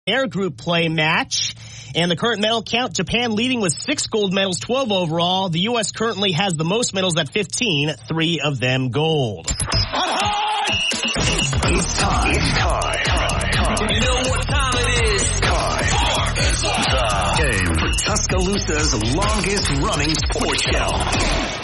Air group play match. And the current medal count, Japan leading with 6 gold medals, 12 overall. The U.S. currently has the most medals at 15, 3 of them gold. It's time. You know what time it is? Time for Tuscaloosa's longest running sports show.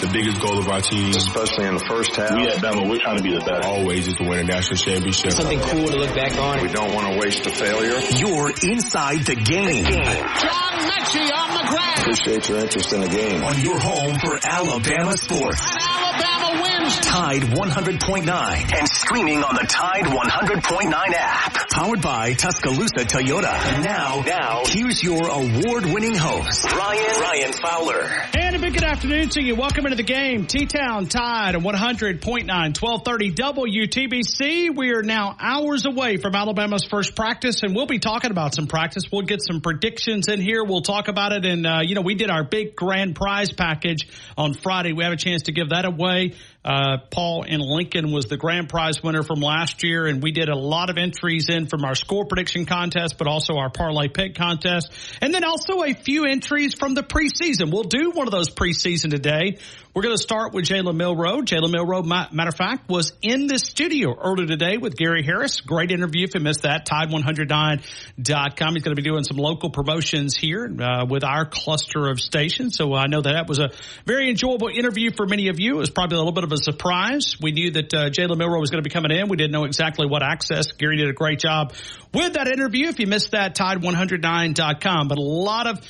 The biggest goal of our team, especially in the first half, we at Bama, we're trying to be the best. Always is to win a national championship. Something cool to look back on. We don't want to waste a failure. You're inside the game. John Mechie on the ground. Appreciate your interest in the game. On your home for Alabama sports. And Alabama wins. Tide 100.9 and streaming on the Tide 100.9 app. Powered by Tuscaloosa Toyota. And now, here's your award-winning host, Ryan Fowler. And a big good afternoon to you. Welcome into the game. T-Town Tide 100.9, 1230 WTBC. We are now hours away from Alabama's first practice, and we'll be talking about some practice. We'll get some predictions in here. We'll talk about it. And, we did our big grand prize package on Friday. We have a chance to give that away. Paul in Lincoln was the grand prize winner from last year, and we did a lot of entries in from our score prediction contest, but also our parlay pick contest, and then also a few entries from the preseason. We'll do one of those preseason today. We're going to start with Jalen Milroe. Jalen Milroe, matter of fact, was in the studio earlier today with Gary Harris. Great interview. If you missed that, Tide109.com. He's going to be doing some local promotions here with our cluster of stations. So I know that was a very enjoyable interview for many of you. It was probably a little bit of a surprise. We knew that Jalen Milroe was going to be coming in. We didn't know exactly what access. Gary did a great job with that interview. If you missed that, Tide109.com. But a lot of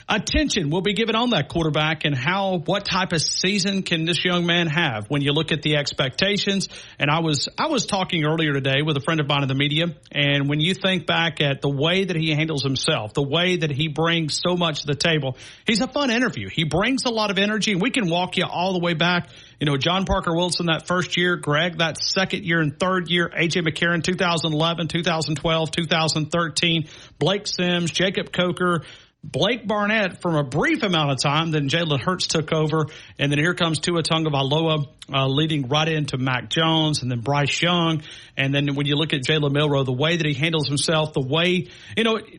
attention will be given on that quarterback and what type of season can this young man have when you look at the expectations. And I was talking earlier today with a friend of mine in the media, and when you think back at the way that he handles himself, the way that he brings so much to the table, he's a fun interview. He brings a lot of energy, and we can walk you all the way back. John Parker Wilson that first year, Greg that second year and third year, A.J. McCarron 2011, 2012, 2013, Blake Sims, Jacob Coker, Blake Barnett from a brief amount of time. Then Jalen Hurts took over, and then here comes Tua Tagovailoa leading right into Mac Jones, and then Bryce Young. And then when you look at Jalen Milroe, the way that he handles himself, the way,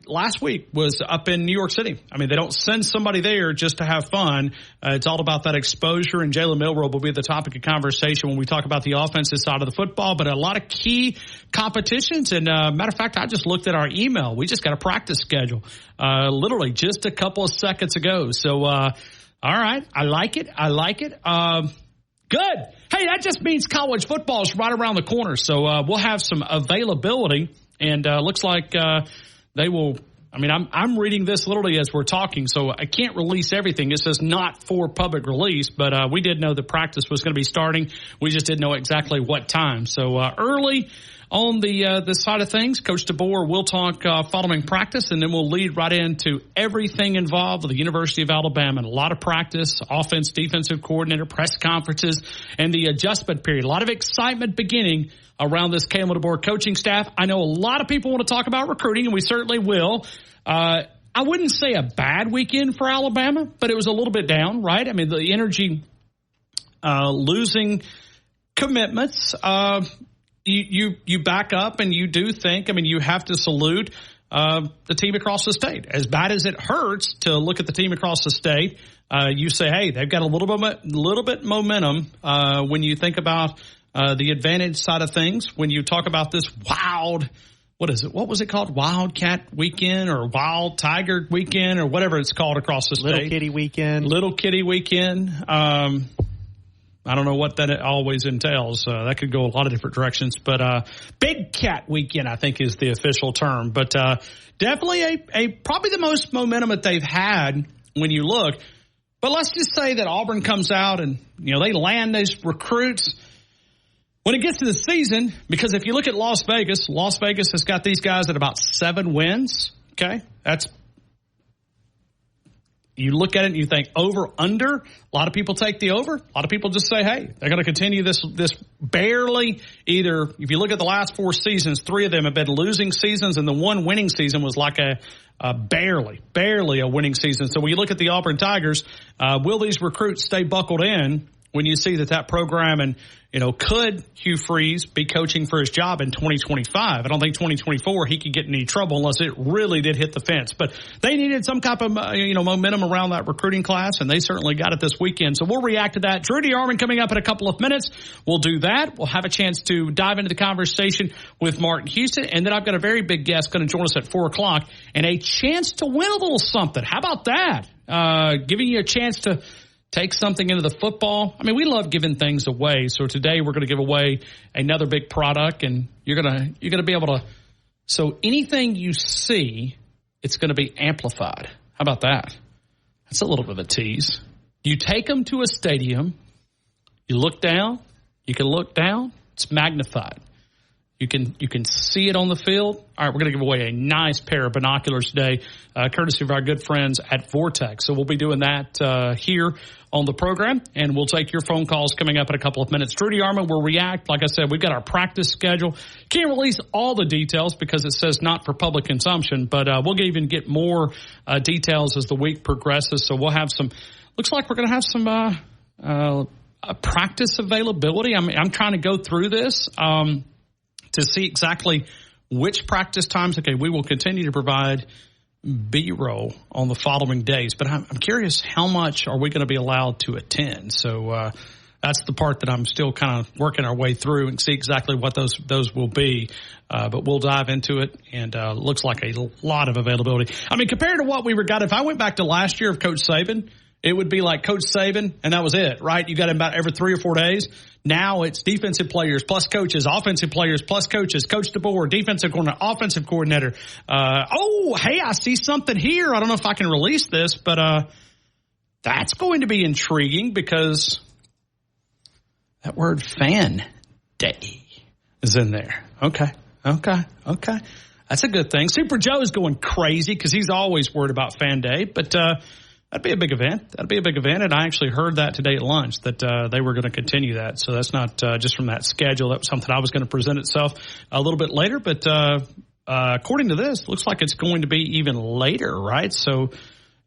last week was up in New York City. I mean, they don't send somebody there just to have fun. It's all about that exposure, and Jalen Milroe will be the topic of conversation when we talk about the offensive side of the football, but a lot of key competitions. And matter of fact, I just looked at our email. We just got a practice schedule literally just a couple of seconds ago. So, all right, I like it. Good. Hey, that just means college football is right around the corner. So we'll have some availability, and looks like they will. I mean, I'm reading this literally as we're talking, so I can't release everything. It says not for public release, but we did know the practice was going to be starting. We just didn't know exactly what time. So early on the side of things, Coach DeBoer will talk following practice, and then we'll lead right into everything involved with the University of Alabama. And a lot of practice, offense, defensive coordinator, press conferences, and the adjustment period. A lot of excitement beginning around this Kalen DeBoer coaching staff. I know a lot of people want to talk about recruiting, and we certainly will. I wouldn't say a bad weekend for Alabama, but it was a little bit down, right? I mean, the energy, losing commitments, you back up and you do think, I mean, you have to salute the team across the state. As bad as it hurts to look at the team across the state, you say, hey, they've got a little bit momentum when you think about the advantage side of things. When you talk about this wild, what is it? What was it called? Wildcat weekend or Wild Tiger weekend or whatever it's called across the state. Little Kitty weekend. Little Kitty weekend. I don't know what that always entails. That could go a lot of different directions. But Big Cat Weekend, I think, is the official term. But definitely probably the most momentum that they've had when you look. But let's just say that Auburn comes out and, they land those recruits. When it gets to the season, because if you look at Las Vegas has got these guys at about 7 wins. Okay, you look at it and you think over, under. A lot of people take the over. A lot of people just say, hey, they're going to continue this barely either. If you look at the last 4 seasons, 3 of them have been losing seasons, and the one winning season was like a barely a winning season. So when you look at the Auburn Tigers, will these recruits stay buckled in when you see that program and, could Hugh Freeze be coaching for his job in 2025? I don't think 2024 he could get in any trouble unless it really did hit the fence. But they needed some type of, momentum around that recruiting class, and they certainly got it this weekend. So we'll react to that. Drew DeArmond coming up in a couple of minutes. We'll do that. We'll have a chance to dive into the conversation with Martin Houston, and then I've got a very big guest going to join us at 4 o'clock and a chance to win a little something. How about that? Giving you a chance to take something into the football. I mean, we love giving things away. So today we're going to give away another big product, and you're going to be able to. So anything you see, it's going to be amplified. How about that? That's a little bit of a tease. You take them to a stadium. You look down. You can look down. It's magnified. You can see it on the field. All right, we're going to give away a nice pair of binoculars today, courtesy of our good friends at Vortex. So we'll be doing that here on the program, and we'll take your phone calls coming up in a couple of minutes. Drew DeArmond will react. Like I said, we've got our practice schedule. Can't release all the details because it says not for public consumption, but we'll even get more details as the week progresses. So we'll have some – looks like we're going to have some practice availability. I'm trying to go through this to see exactly which practice times. Okay, we will continue to provide B-roll on the following days, but I'm curious how much are we going to be allowed to attend? So that's the part that I'm still kind of working our way through and see exactly what those will be. But we'll dive into it, and looks like a lot of availability. I mean, compared to what we got, if I went back to last year of Coach Saban, it would be like Coach Saban, and that was it, right? You got him about every 3 or 4 days. Now it's defensive players plus coaches, offensive players plus coaches, Coach DeBoer, defensive coordinator, offensive coordinator. Hey, I see something here. I don't know if I can release this, but that's going to be intriguing because that word fan day is in there. Okay. That's a good thing. Super Joe is going crazy because he's always worried about fan day, but that'd be a big event. And I actually heard that today at lunch that they were going to continue that. So that's not just from that schedule. That was something I was going to present itself a little bit later. But according to this, looks like it's going to be even later, right? So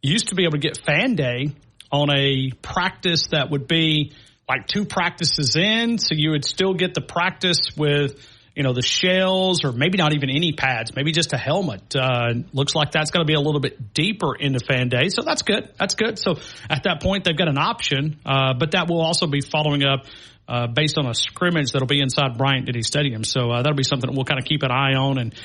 you used to be able to get fan day on a practice that would be like 2 practices in. So you would still get the practice with the shells, or maybe not even any pads, maybe just a helmet. Looks like that's going to be a little bit deeper into fan day. So that's good. So at that point, they've got an option, but that will also be following up based on a scrimmage that'll be inside Bryant-Denny Stadium. So that'll be something that we'll kind of keep an eye on, and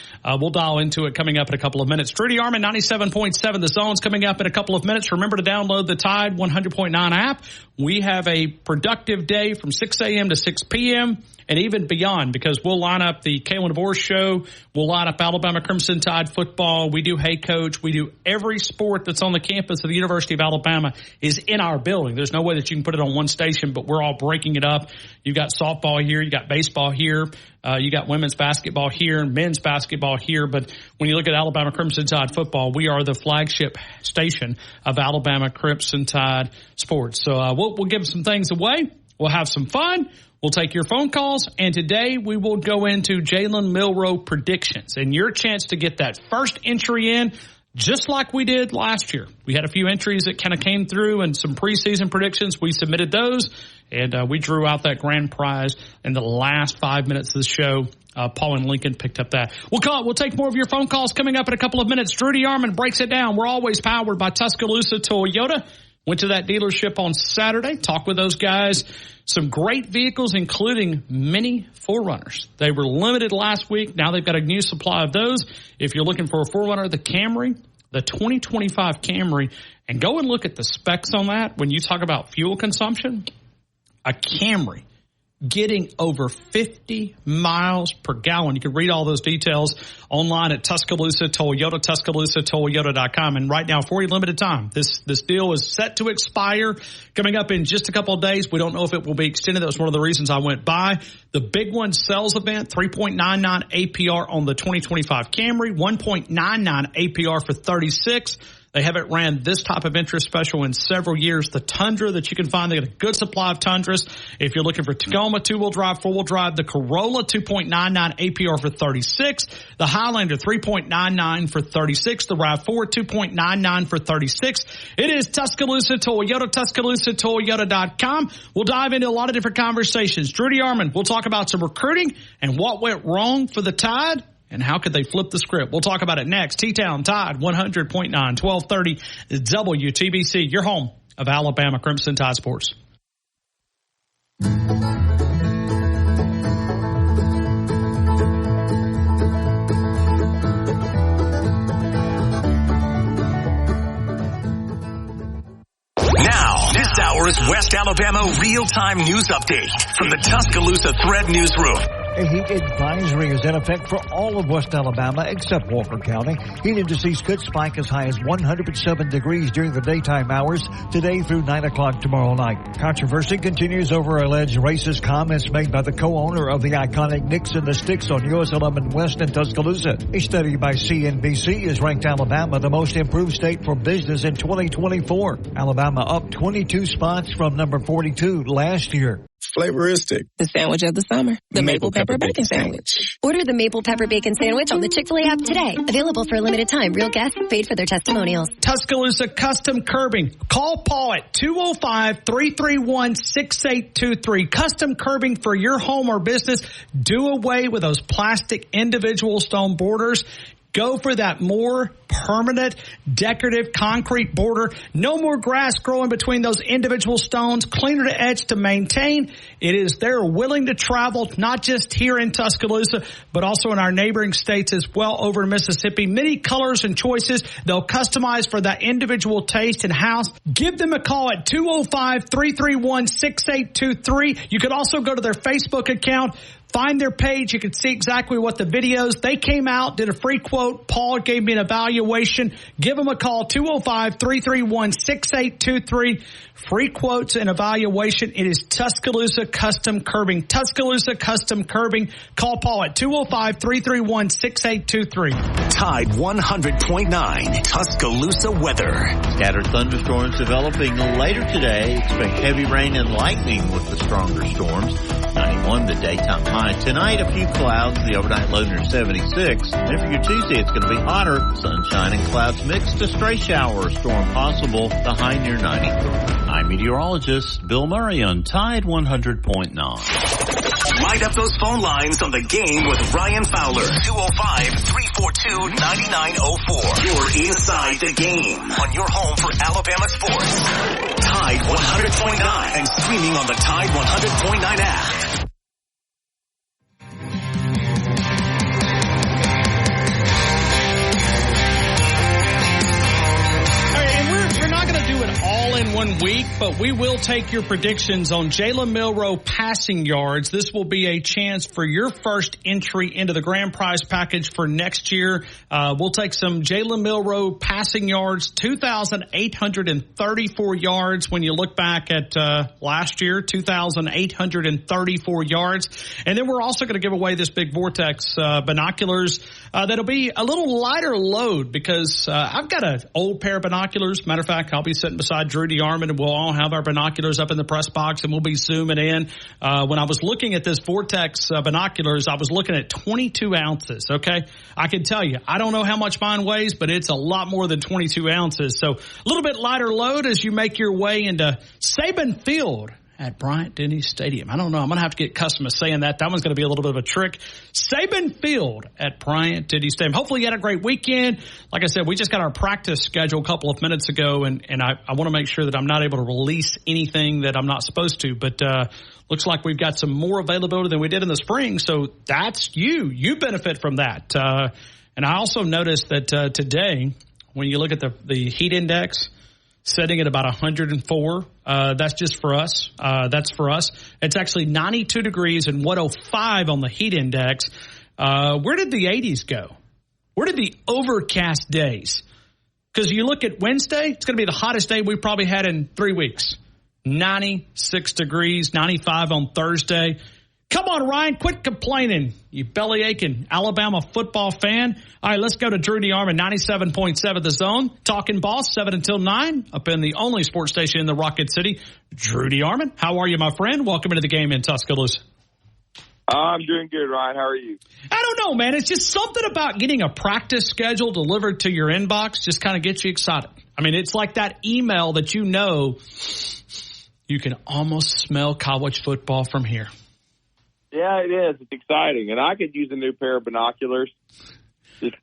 we'll dial into it coming up in a couple of minutes. Drew DeArmond, 97.7. The Zone's coming up in a couple of minutes. Remember to download the Tide 100.9 app. We have a productive day from 6 a.m. to 6 p.m., and even beyond, because we'll line up the Kalen DeBoer show. We'll line up Alabama Crimson Tide football. We do Hey Coach. We do every sport that's on the campus of the University of Alabama is in our building. There's no way that you can put it on one station, but we're all breaking it up. You got softball here. You got baseball here. You got women's basketball here, men's basketball here. But when you look at Alabama Crimson Tide football, we are the flagship station of Alabama Crimson Tide sports. So we'll give some things away. We'll have some fun. We'll take your phone calls, and today we will go into Jalen Milroe predictions. And your chance to get that first entry in, just like we did last year. We had a few entries that kind of came through and some preseason predictions. We submitted those, and we drew out that grand prize in the last 5 minutes of the show. Paul and Lincoln picked up that. We'll take more of your phone calls coming up in a couple of minutes. Drew DeArmond breaks it down. We're always powered by Tuscaloosa Toyota. Went to that dealership on Saturday, talked with those guys. Some great vehicles, including mini 4Runners. They were limited last week. Now they've got a new supply of those. If you're looking for a 4Runner, the Camry, the 2025 Camry, and go and look at the specs on that. When you talk about fuel consumption, a Camry getting over 50 miles per gallon. You can read all those details online at Tuscaloosa Toyota, TuscaloosaToyota.com. And right now, for a limited time, this deal is set to expire coming up in just a couple of days. We don't know if it will be extended. That was one of the reasons I went by. The Big One sales event, 3.99 APR on the 2025 Camry, 1.99 APR for 36. They haven't ran this type of interest special in several years. The Tundra that you can find, they got a good supply of Tundras. If you're looking for Tacoma 2-wheel drive, 4-wheel drive, the Corolla 2.99 APR for $36, the Highlander 3.99 for $36, the RAV4 2.99 for $36. It is Tuscaloosa Toyota, TuscaloosaToyota.com. We'll dive into a lot of different conversations. Drew DeArmond, we'll talk about some recruiting and what went wrong for the Tide. And how could they flip the script? We'll talk about it next. T-Town Tide 100.9, 1230 WTBC, your home of Alabama Crimson Tide Sports. Now, this hour's West Alabama real-time news update from the Tuscaloosa Thread Newsroom. A heat advisory is in effect for all of West Alabama except Walker County. Heat indices could spike as high as 107 degrees during the daytime hours today through 9 o'clock tomorrow night. Controversy continues over alleged racist comments made by the co-owner of the iconic Knicks and the Sticks on US 11 West in Tuscaloosa. A study by CNBC has ranked Alabama the most improved state for business in 2024. Alabama up 22 spots from number 42 last year. Flavoristic. The sandwich of the summer. The Maple Pepper Bacon Sandwich. Order the Maple Pepper Bacon Sandwich on the Chick-fil-A app today. Available for a limited time. Real guests paid for their testimonials. Tuscaloosa Custom Curbing. Call Paul at 205-331-6823. Custom curbing for your home or business. Do away with those plastic individual stone borders. Go for that more permanent, decorative concrete border. No more grass growing between those individual stones. Cleaner to edge to maintain. They're willing to travel, not just here in Tuscaloosa, but also in our neighboring states as well over in Mississippi. Many colors and choices. They'll customize for that individual taste and house. Give them a call at 205-331-6823. You could also go to their Facebook account. Find their page. You can see exactly what the videos. They came out, did a free quote. Paul gave me an evaluation. Give them a call, 205-331-6823. Free quotes and evaluation. It is Tuscaloosa Custom Curbing. Tuscaloosa Custom Curbing. Call Paul at 205-331-6823. Tide 100.9 Tuscaloosa weather. Scattered thunderstorms developing later today. Expect heavy rain and lightning with the stronger storms. 91 the daytime high. Tonight, a few clouds. The overnight low near 76. And for your Tuesday, it's going to be hotter. Sunshine and clouds mixed. A stray shower or storm possible. The high near 93. I'm meteorologist Bill Murray on Tide 100.9. Light up those phone lines on the game with Ryan Fowler. 205-342-9904. You're inside the game on your home for Alabama sports. Tide 100.9 and streaming on the Tide 100.9 app. All in 1 week, but we will take your predictions on Jalen Milroe passing yards. This will be a chance for your first entry into the grand prize package for next year. We'll take some Jalen Milroe passing yards, 2,834 yards when you look back at last year, 2,834 yards. And then we're also going to give away this big Vortex binoculars that'll be a little lighter load because I've got an old pair of binoculars. Matter of fact, I'll be sitting beside Drew DeArmond and we'll all have our binoculars up in the press box and we'll be zooming in. When I was looking at this Vortex binoculars, I was looking at 22 ounces, okay? I can tell you, I don't know how much mine weighs, but it's a lot more than 22 ounces. So a little bit lighter load as you make your way into Saban Field at Bryant-Denny Stadium. I don't know. I'm going to have to get accustomed to saying that. That one's going to be a little bit of a trick. Saban Field at Bryant-Denny Stadium. Hopefully you had a great weekend. Like I said, we just got our practice schedule a couple of minutes ago, and I want to make sure that I'm not able to release anything that I'm not supposed to. But looks like we've got some more availability than we did in the spring, so that's you. You benefit from that. And I also noticed that today, when you look at the heat index, sitting at about 104. That's just for us. That's for us. It's actually 92 degrees and 105 on the heat index. Where did the 80s go? Where did the overcast days? Because you look at Wednesday, it's going to be the hottest day we've probably had in 3 weeks. 96 degrees, 95 on Thursday. Come on, Ryan, quit complaining, you belly-aching Alabama football fan. All right, let's go to Drew DeArmond, 97.7 The Zone. Talking Boss, 7 until 9, up in the only sports station in the Rocket City. Drew DeArmond, how are you, my friend? Welcome into the game in Tuscaloosa. I'm doing good, Ryan. How are you? I don't know, man. It's just something about getting a practice schedule delivered to your inbox just kind of gets you excited. I mean, it's like that email that you know you can almost smell college football from here. Yeah, it is. It's exciting. And I could use a new pair of binoculars. Just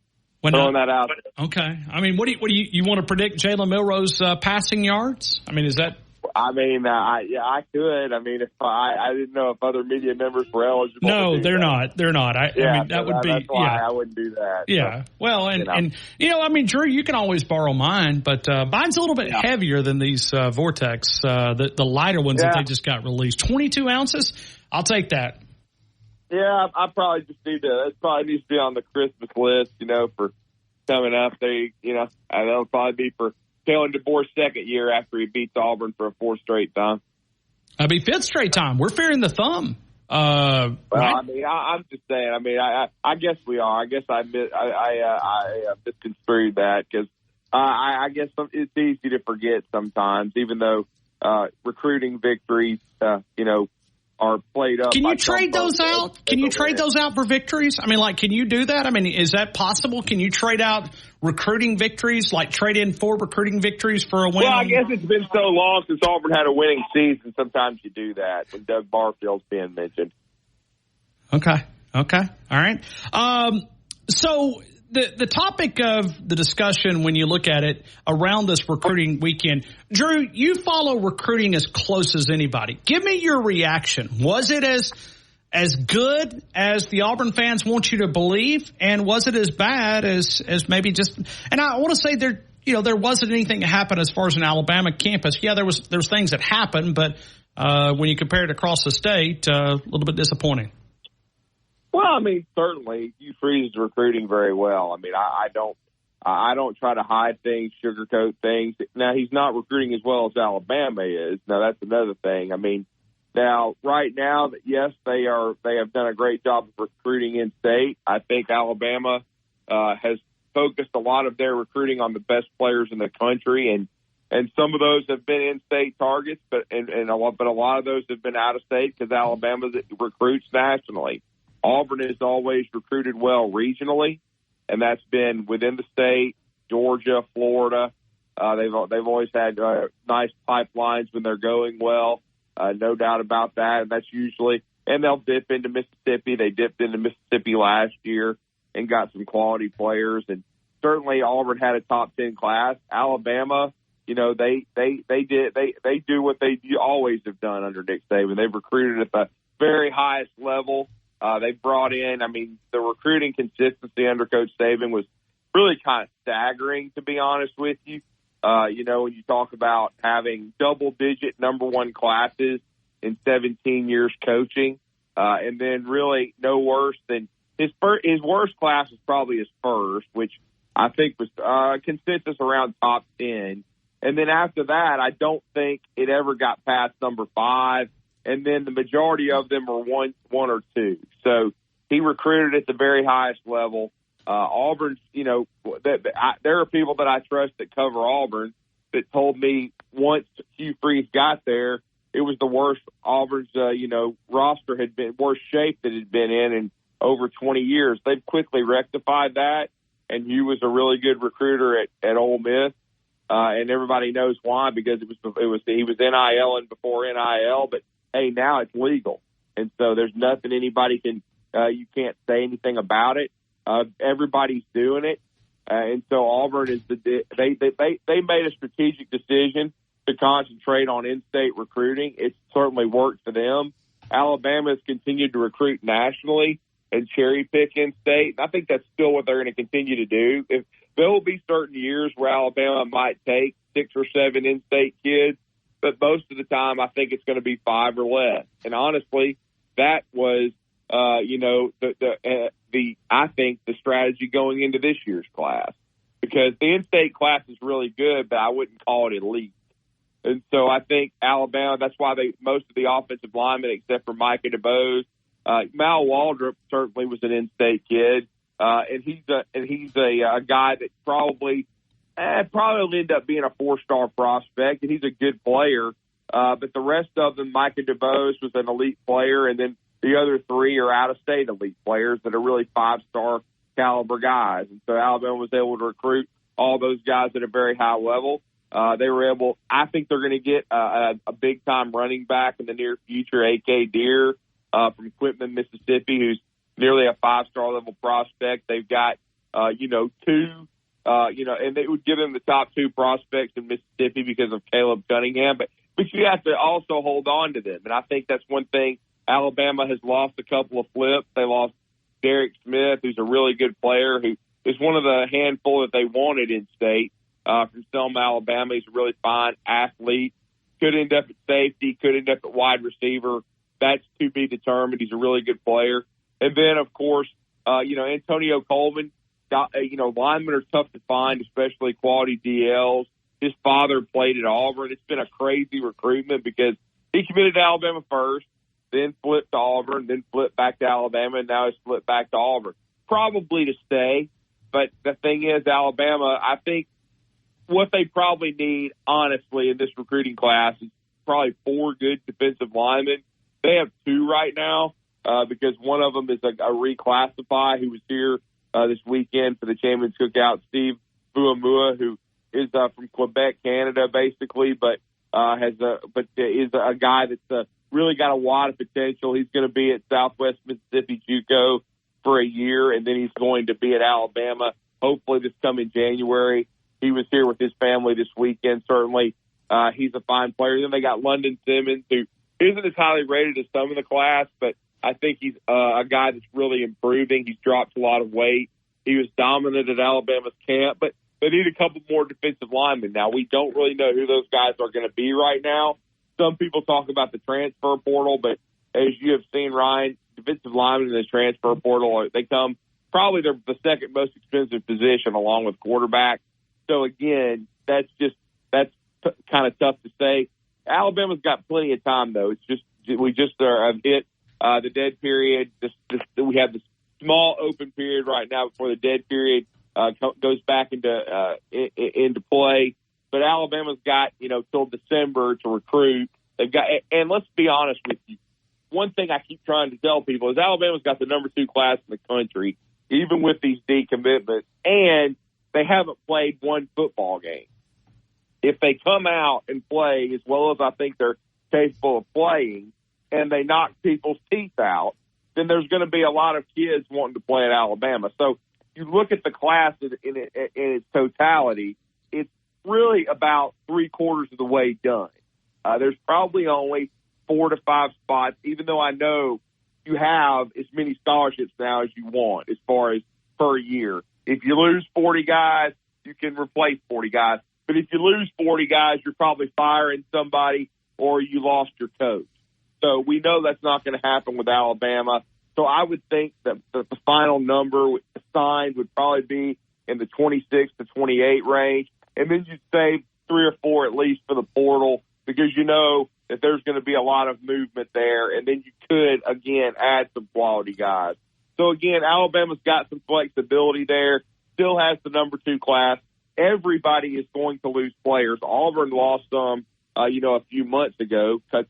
throwing that out there. Okay. I mean, what do you want to predict Jalen Milroe's passing yards? I mean, is that? I mean, I could. I mean, if I didn't know if other media members were eligible. No, they're not. They're not. I mean, that would be. That's why I wouldn't do that. Yeah. So, well, and I mean, Drew, you can always borrow mine, but mine's a little bit heavier than these Vortex, the lighter ones that they just got released. 22 ounces. I'll take that. Yeah, I probably just need to. It probably needs to be on the Christmas list, for coming up. That'll probably be for Kalen DeBoer's second year after he beats Auburn for a fourth straight time. That'd be fifth straight time. We're fearing the thumb. Well, I mean, I'm just saying. I mean, I guess we are. I guess I misconstrued that because I guess it's easy to forget sometimes, even though recruiting victories, are played up. Can you trade those out? Can you trade those out for victories? I mean, can you do that? I mean, is that possible? Can you trade out recruiting victories, trade in 4 recruiting victories for a win? Well, I guess it's been so long since Auburn had a winning season. Sometimes you do that when Doug Barfield's being mentioned. Okay. All right. So the topic of the discussion, when you look at it around this recruiting weekend, Drew, you follow recruiting as close as anybody. Give me your reaction. Was it as good as the Auburn fans want you to believe, and was it as bad as maybe just? And I want to say there wasn't anything that happened as far as an Alabama campus. Yeah, there was things that happened, but when you compare it across the state, a little bit disappointing. Well, I mean, certainly Hugh Freeze is recruiting very well. I mean, I don't try to hide things, sugarcoat things. Now, he's not recruiting as well as Alabama is. Now, that's another thing. I mean, now, right now, yes, they have done a great job of recruiting in state. I think Alabama has focused a lot of their recruiting on the best players in the country, and some of those have been in-state targets, but a lot of those have been out of state because Alabama recruits nationally. Auburn has always recruited well regionally, and that's been within the state, Georgia, Florida. They've always had nice pipelines when they're going well, no doubt about that. And that's usually, and they'll dip into Mississippi. They dipped into Mississippi last year and got some quality players. And certainly Auburn had a top 10 class. Alabama, they do what they always have done under Nick Saban. They've recruited at the very highest level. They brought in, the recruiting consistency under Coach Saban was really kind of staggering, to be honest with you. When you talk about having double-digit number 1 classes in 17 years coaching, and then really no worse than his worst class was probably his first, which I think was consensus around top 10. And then after that, I don't think it ever got past number 5. And then the majority of them were one or 2. So he recruited at the very highest level. Auburn, there are people that I trust that cover Auburn that told me once Hugh Freeze got there, it was the worst Auburn's, roster had been, worst shape that it had been in over 20 years. They've quickly rectified that, and Hugh was a really good recruiter at Ole Miss. And everybody knows why, because he was NIL and before NIL, but hey, now it's legal. And so there's nothing anybody can, you can't say anything about it. Everybody's doing it. And so Auburn is they made a strategic decision to concentrate on in-state recruiting. It's certainly worked for them. Alabama has continued to recruit nationally and cherry pick in-state. And I think that's still what they're going to continue to do. There will be certain years where Alabama might take 6 or 7 in-state kids, but most of the time I think it's going to be 5 or less. And honestly, that was, I think the strategy going into this year's class, because the in-state class is really good, but I wouldn't call it elite. And so I think Alabama, that's why most of the offensive linemen, except for Micah DeBose, Mal Waldrop certainly was an in-state kid, and he's a guy that probably will end up being a 4-star prospect, and he's a good player. But the rest of them, Micah DeBose was an elite player, and then the other 3 are out-of-state elite players that are really 5-star caliber guys. And so Alabama was able to recruit all those guys at a very high level. They were able, I think they're going to get a big-time running back in the near future, A.K. Deere from Quitman, Mississippi, who's nearly a 5-star level prospect. They've got, 2, and they would give them the top 2 prospects in Mississippi because of Caleb Cunningham. But you have to also hold on to them. And I think that's one thing. Alabama has lost a couple of flips. They lost Derek Smith, who's a really good player, who is one of the handful that they wanted in state from Selma, Alabama. He's a really fine athlete. Could end up at safety, could end up at wide receiver. That's to be determined. He's a really good player. And then, of course, Antonio Coleman. Linemen are tough to find, especially quality DLs. His father played at Auburn. It's been a crazy recruitment because he committed to Alabama first, then flipped to Auburn, then flipped back to Alabama, and now he's flipped back to Auburn. Probably to stay, but the thing is, Alabama, I think what they probably need, honestly, in this recruiting class is probably 4 good defensive linemen. They have 2 right now because one of them is a reclassify who was here this weekend for the Champions Cookout, Steve Buamua, who is from Quebec, Canada, basically, but is a guy that's really got a lot of potential. He's going to be at Southwest Mississippi JUCO for a year, and then he's going to be at Alabama, hopefully this coming January. He was here with his family this weekend. Certainly, he's a fine player. Then they got London Simmons, who isn't as highly rated as some in the class, but I think he's a guy that's really improving. He's dropped a lot of weight. He was dominant at Alabama's camp, but they need a couple more defensive linemen. Now, we don't really know who those guys are going to be right now. Some people talk about the transfer portal, but as you have seen, Ryan, defensive linemen in the transfer portal, they come probably they're the second most expensive position along with quarterback. So, again, that's kind of tough to say. Alabama's got plenty of time, though. It's just we just have hit the dead period. We have this small open period right now before the dead period goes back into play. But Alabama's got, till December to recruit. They've got, and let's be honest with you, one thing I keep trying to tell people is Alabama's got the number 2 class in the country, even with these decommitments, and they haven't played one football game. If they come out and play as well as I think they're capable of playing, and they knock people's teeth out, then there's going to be a lot of kids wanting to play at Alabama. So you look at the class in its totality, it's really about 3/4 of the way done. There's probably only 4 to 5 spots, even though I know you have as many scholarships now as you want as far as per year. If you lose 40 guys, you can replace 40 guys. But if you lose 40 guys, you're probably firing somebody or you lost your coach. So we know that's not going to happen with Alabama. So I would think that the final number assigned would probably be in the 26 to 28 range. And then you'd save 3 or 4 at least for the portal because you know that there's going to be a lot of movement there. And then you could, again, add some quality guys. So, again, Alabama's got some flexibility there, still has the number 2 class. Everybody is going to lose players. Auburn lost some, a few months ago. A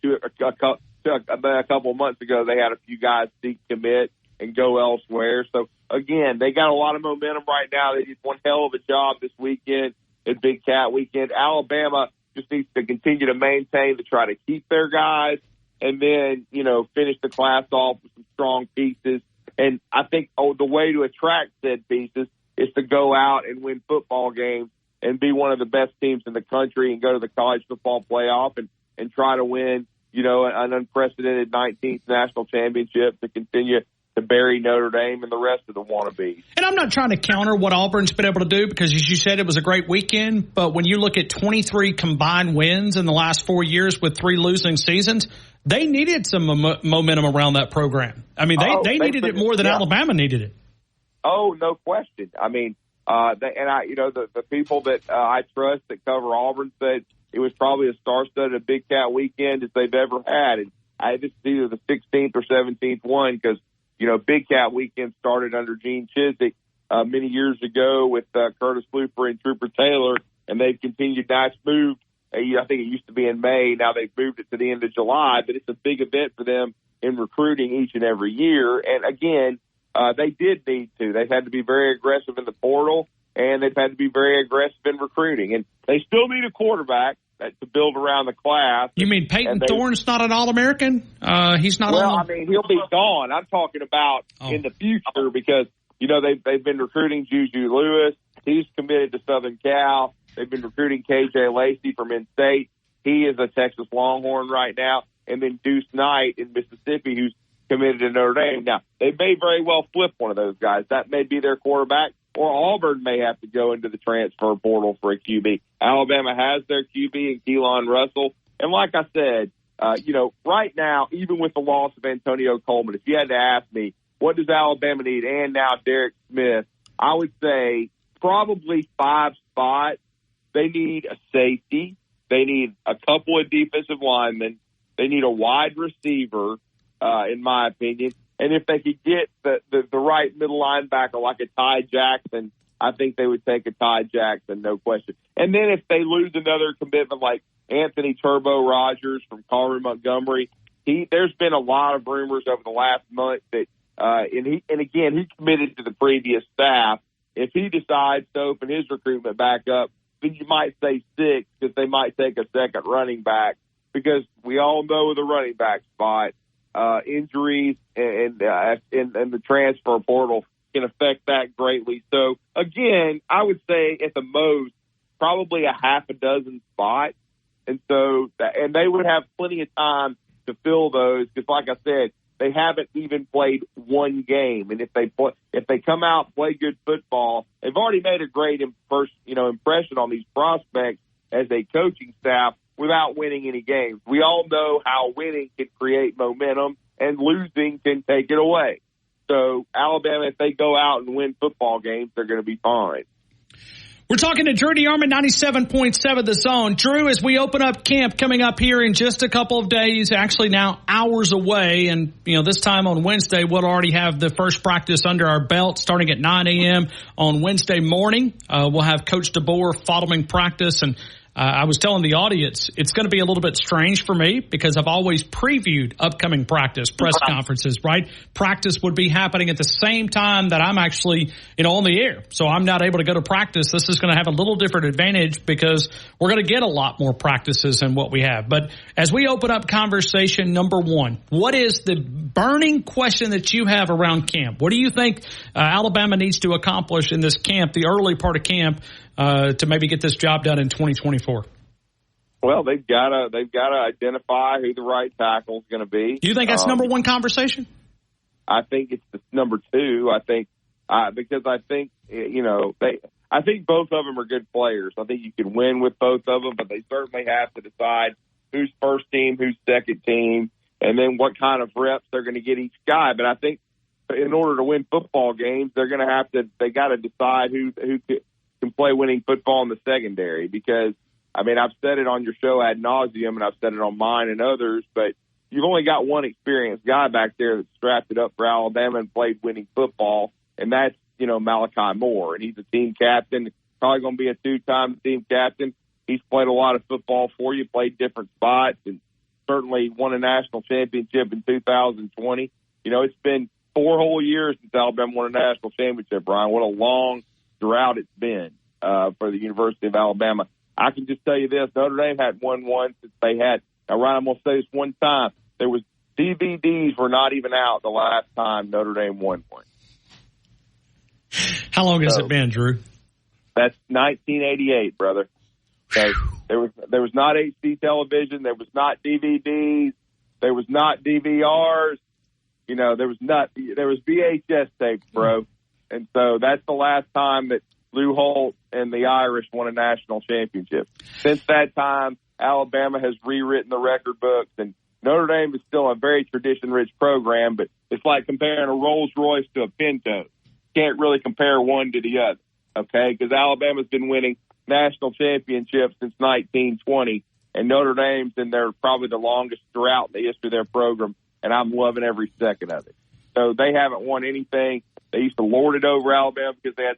couple of months ago, they had a few guys decommit and go elsewhere. So, again, they got a lot of momentum right now. They did one hell of a job this weekend at Big Cat Weekend. Alabama just needs to continue to maintain to try to keep their guys and then, finish the class off with some strong pieces. And I think the way to attract said pieces is to go out and win football games and be one of the best teams in the country and go to the college football playoff and try to win, an unprecedented 19th national championship to continue to bury Notre Dame and the rest of the wannabes. And I'm not trying to counter what Auburn's been able to do because, as you said, it was a great weekend. But when you look at 23 combined wins in the last 4 years with 3 losing seasons, they needed some momentum around that program. I mean, they needed it more than Alabama needed it. Oh, no question. I mean, the people that I trust that cover Auburn said it was probably as star-studded a Big Cat weekend as they've ever had. And This is either the 16th or 17th one because, Big Cat Weekend started under Gene Chiswick many years ago with Curtis Looper and Trooper Taylor, and they've continued. Now it's moved. I think it used to be in May. Now they've moved it to the end of July, but it's a big event for them in recruiting each and every year. And again, they did need to. They've had to be very aggressive in the portal, and they've had to be very aggressive in recruiting. And they still need a quarterback to build around the class. You mean Peyton Thorne's not an All-American? He's not. Well, he'll be gone. I'm talking about in the future because they've been recruiting Juju Lewis. He's committed to Southern Cal. They've been recruiting KJ Lacey from in-state. He is a Texas Longhorn right now. And then Deuce Knight in Mississippi, who's committed to Notre Dame. Now, they may very well flip one of those guys. That may be their quarterback. Or Auburn may have to go into the transfer portal for a QB. Alabama has their QB in Keelan Russell. And like I said, right now, even with the loss of Antonio Coleman, if you had to ask me, what does Alabama need? And now Derek Smith, I would say probably 5 spots. They need a safety. They need a couple of defensive linemen. They need a wide receiver, in my opinion. And if they could get the right middle linebacker like a Ty Jackson, I think they would take a Ty Jackson, no question. And then if they lose another commitment like Anthony Turbo Rogers from Carver Montgomery, there's been a lot of rumors over the last month that, and again, he committed to the previous staff. If he decides to open his recruitment back up, then you might say 6 because they might take a second running back because we all know the running back spot. Injuries and the transfer portal can affect that greatly. So, again, I would say at the most probably a half a dozen spots. And so, and they would have plenty of time to fill those because, like I said, they haven't even played one game. And if they come out and play good football, they've already made a great impression on these prospects as a coaching staff without winning any games. We all know how winning can create momentum and losing can take it away. So Alabama, if they go out and win football games, they're going to be fine. We're talking to Drew DeArmond, 97.7 The Zone. Drew, as we open up camp coming up here in just a couple of days, actually now hours away, and this time on Wednesday, we'll already have the first practice under our belt starting at 9 a.m. on Wednesday morning. We'll have Coach DeBoer following practice, and I was telling the audience it's going to be a little bit strange for me because I've always previewed upcoming press conferences, right? Practice would be happening at the same time that I'm actually, on the air. So I'm not able to go to practice. This is going to have a little different advantage because we're going to get a lot more practices than what we have. But as we open up conversation number 1, what is the burning question that you have around camp? What do you think Alabama needs to accomplish in this camp, the early part of camp, to maybe get this job done in 2024? Well, they've got to identify who the right tackle is going to be. Do you think that's number 1 conversation? I think it's the number 2. I think because I think I think both of them are good players. I think you can win with both of them, but they certainly have to decide who's first team, who's second team, and then what kind of reps they're going to get each guy. But I think in order to win football games, they got to decide who can play winning football in the secondary because, I've said it on your show ad nauseum and I've said it on mine and others, but you've only got one experienced guy back there that strapped it up for Alabama and played winning football, and that's, Malachi Moore. And he's a team captain, probably going to be a 2-time team captain. He's played a lot of football for you, played different spots, and certainly won a national championship in 2020. It's been 4 whole years since Alabama won a national championship, Brian. What a long drought it's been for the University of Alabama. I can just tell you this, Notre Dame had won one since they had, now Ryan, I'm going to say this one time, DVDs were not even out the last time Notre Dame won one. How long has it been, Drew? That's 1988, brother. So there was not HD television, there was not DVDs, there was not DVRs, there was VHS tapes, bro. And so that's the last time that Lou Holt and the Irish won a national championship. Since that time, Alabama has rewritten the record books, and Notre Dame is still a very tradition-rich program, but it's like comparing a Rolls-Royce to a Pinto. Can't really compare one to the other, okay? Because Alabama's been winning national championships since 1920, and Notre Dame's in their probably the longest drought in the history of their program, and I'm loving every second of it. So they haven't won anything. They used to lord it over Alabama because they had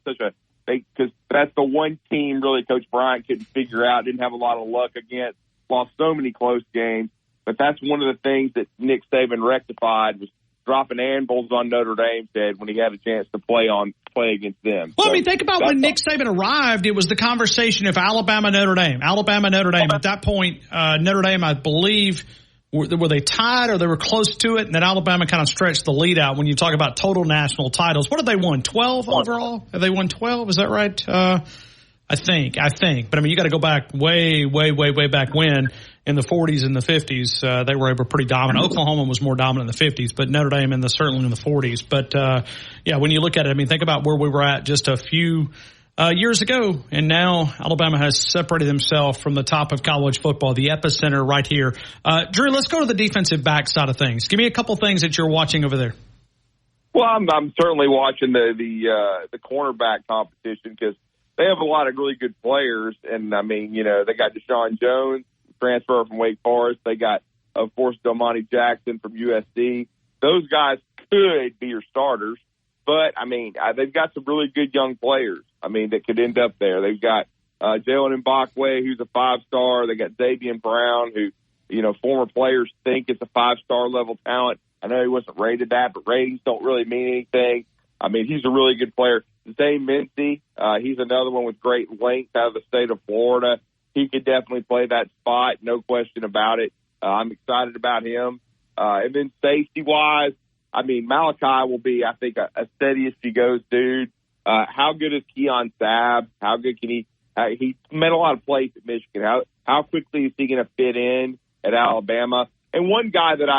because that's the one team really Coach Bryant couldn't figure out, didn't have a lot of luck against, lost so many close games. But that's one of the things that Nick Saban rectified was dropping anvils on Notre Dame's head when he had a chance to play against them. Well, I think about when Nick Saban arrived, it was the conversation of Alabama-Notre Dame. Alabama-Notre Dame. At that point, Notre Dame, I believe, were they tied or they were close to it? And then Alabama kind of stretched the lead out when you talk about total national titles. What have they won? 12 overall? Have they won 12? Is that right? I think. But, I mean, you got to go back way back when. In the 40s and the 50s, they were pretty dominant. Oklahoma was more dominant in the 50s, but Notre Dame certainly in the 40s. But, when you look at it, I mean, think about where we were at just a few years ago, and now Alabama has separated himself from the top of college football, the epicenter right here. Drew, let's go to the defensive back side of things. Give me a couple things that you're watching over there. Well, I'm certainly watching the cornerback competition because they have a lot of really good players, and I mean, they got Deshaun Jones, transfer from Wake Forest. They got, of course, Delmonte Jackson from USC. Those guys could be your starters, but, I mean, they've got some really good young players, I mean, that could end up there. They've got Jalen Mbakwe, who's a 5-star. They got Davian Brown, who, former players think is a 5-star level talent. I know he wasn't rated that, but ratings don't really mean anything. I mean, he's a really good player. Zane Mincy, he's another one with great length out of the state of Florida. He could definitely play that spot, no question about it. I'm excited about him. And then safety-wise, I mean, Malachi will be, I think, a steady-as-she-goes dude. How good is Keon Sabb? How good can he he made a lot of plays at Michigan. How quickly is he going to fit in at Alabama? And one guy that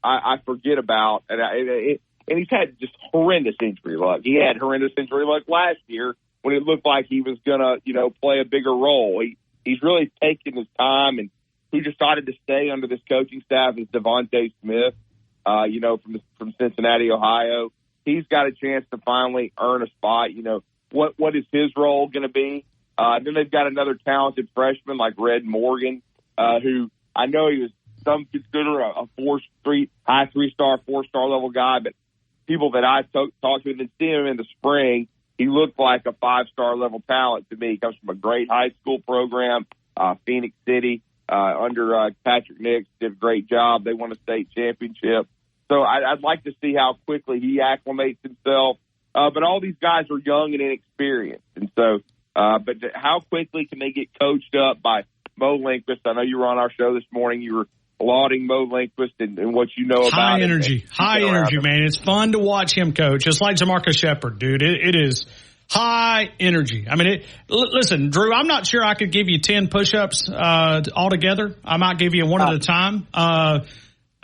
I forget about, and he's had just horrendous injury luck. He had horrendous injury luck last year when it looked like he was going to, play a bigger role. He's really taken his time, and who decided to stay under this coaching staff is Devontae Smith, from Cincinnati, Ohio. He's got a chance to finally earn a spot. What is his role going to be? Then they've got another talented freshman like Red Morgan, who I know he was some consider a high 3-star, 4-star level guy, but people that I talked to and see him in the spring, he looked like a 5-star level talent to me. He comes from a great high school program, Phoenix City, under Patrick Nix, did a great job. They won a state championship. So I'd like to see how quickly he acclimates himself. But all these guys are young and inexperienced. And so, but how quickly can they get coached up by Mo Lindquist? I know you were on our show this morning. You were lauding Mo Lindquist and what you know about high energy, man. It's fun to watch him coach, just like Jamarcus Shepard, dude. It is high energy. I mean, listen, Drew, I'm not sure I could give you 10 push-ups altogether. I might give you one at a time.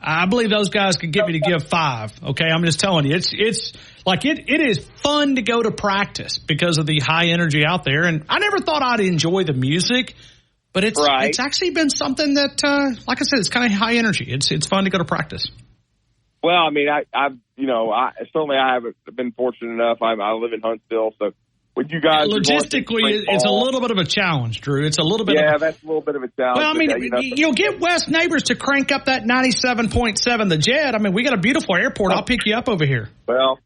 I believe those guys could get me to give 5. Okay, I'm just telling you, it's like it is fun to go to practice because of the high energy out there. And I never thought I'd enjoy the music. But it's actually been something that, like I said, it's kind of high energy. It's fun to go to practice. Well, I mean, I haven't been fortunate enough. I live in Huntsville, so when you guys logistically, it's a little bit of a challenge, Drew. It's a little bit. Yeah, that's a little bit of a challenge. Well, I mean, get West Neighbors to crank up that 97.7, the Jet. I mean, we got a beautiful airport. I'll pick you up over here. Well,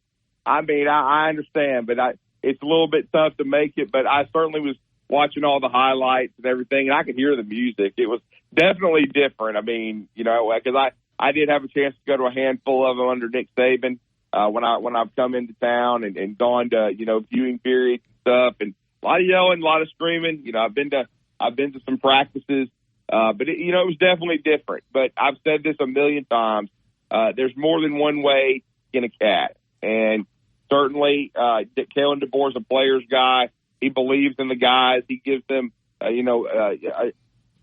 I mean, I understand, but it's a little bit tough to make it. But I certainly was watching all the highlights and everything, and I could hear the music. It was definitely different. I mean, because I did have a chance to go to a handful of them under Nick Saban when I've come into town and gone to viewing periods and stuff, and a lot of yelling, a lot of screaming. I've been to some practices, but it was definitely different. But I've said this a million times. There's more than one way to skin a cat, and certainly Kalen DeBoer is a player's guy. He believes in the guys. He gives them,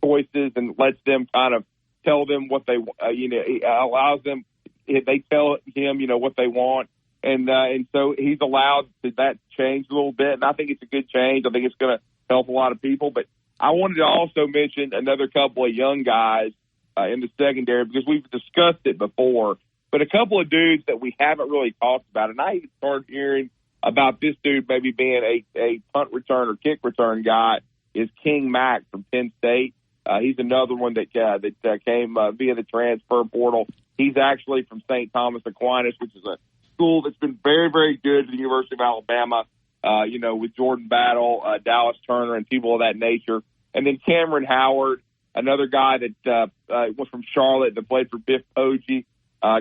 choices and lets them kind of tell them what they, allows them. They tell him, what they want, and so he's allowed that change a little bit. And I think it's a good change. I think it's going to help a lot of people. But I wanted to also mention another couple of young guys in the secondary because we've discussed it before. But a couple of dudes that we haven't really talked about, and I even started hearing about this dude maybe being a punt return or kick return guy is King Mack from Penn State. He's another one that came via the transfer portal. He's actually from St. Thomas Aquinas, which is a school that's been very, very good to the University of Alabama, with Jordan Battle, Dallas Turner, and people of that nature. And then Cameron Howard, another guy that was from Charlotte that played for Biff Poggi.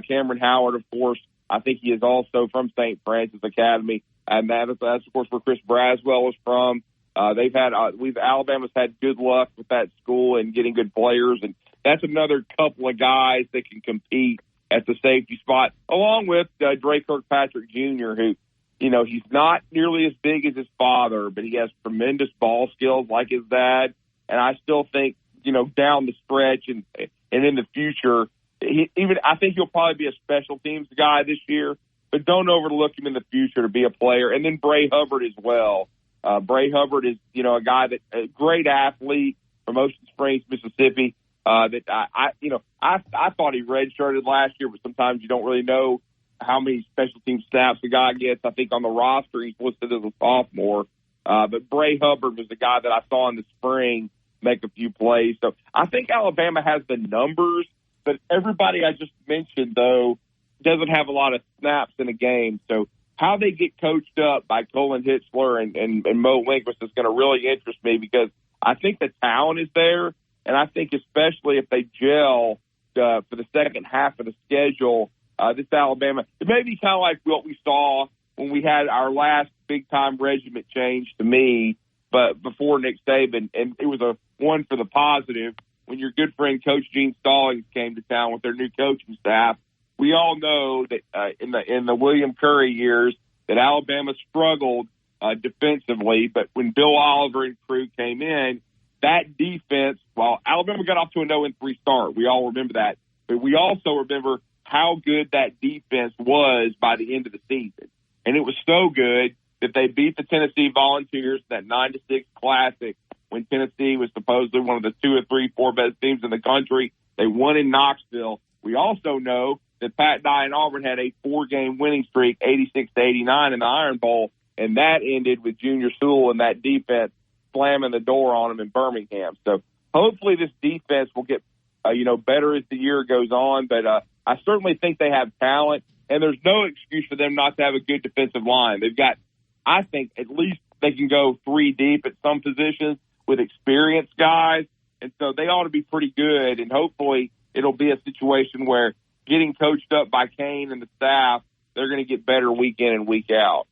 Cameron Howard, of course, I think he is also from St. Francis Academy, and that's of course where Chris Braswell is from. Alabama's had good luck with that school and getting good players, and that's another couple of guys that can compete at the safety spot, along with Dre Kirkpatrick Jr., who, he's not nearly as big as his father, but he has tremendous ball skills like his dad. And I still think, down the stretch and in the future, I think he'll probably be a special teams guy this year, but don't overlook him in the future to be a player. And then Bray Hubbard as well. Bray Hubbard is, a guy a great athlete from Ocean Springs, Mississippi. That I thought he redshirted last year, but sometimes you don't really know how many special team snaps a guy gets. I think on the roster he's listed as a sophomore. But Bray Hubbard was the guy that I saw in the spring make a few plays. So I think Alabama has the numbers, but everybody I just mentioned, though, doesn't have a lot of snaps in a game. So how they get coached up by Colin Hitzler and Mo Linguist is going to really interest me, because I think the talent is there, and I think especially if they gel for the second half of the schedule, this Alabama, it may be kind of like what we saw when we had our last big-time regiment change to me, but before Nick Saban, and it was a one for the positive when your good friend Coach Gene Stallings came to town with their new coaching staff. We all know that in the William Curry years that Alabama struggled defensively, but when Bill Oliver and crew came in, that defense, while Alabama got off to a 0-3 start, we all remember that, but we also remember how good that defense was by the end of the season. And it was so good that they beat the Tennessee Volunteers in that 9-6 Classic when Tennessee was supposedly one of the 2 or 3, 4 best teams in the country. They won in Knoxville. We also know that Pat Dye and Auburn had a 4-game winning streak, 86-89 in the Iron Bowl, and that ended with Junior Sewell and that defense slamming the door on them in Birmingham. So hopefully this defense will get better as the year goes on, but I certainly think they have talent, and there's no excuse for them not to have a good defensive line. They've got, I think, at least they can go 3 deep at some positions with experienced guys, and so they ought to be pretty good, and hopefully it'll be a situation where getting coached up by Kane and the staff, they're going to get better week in and week out.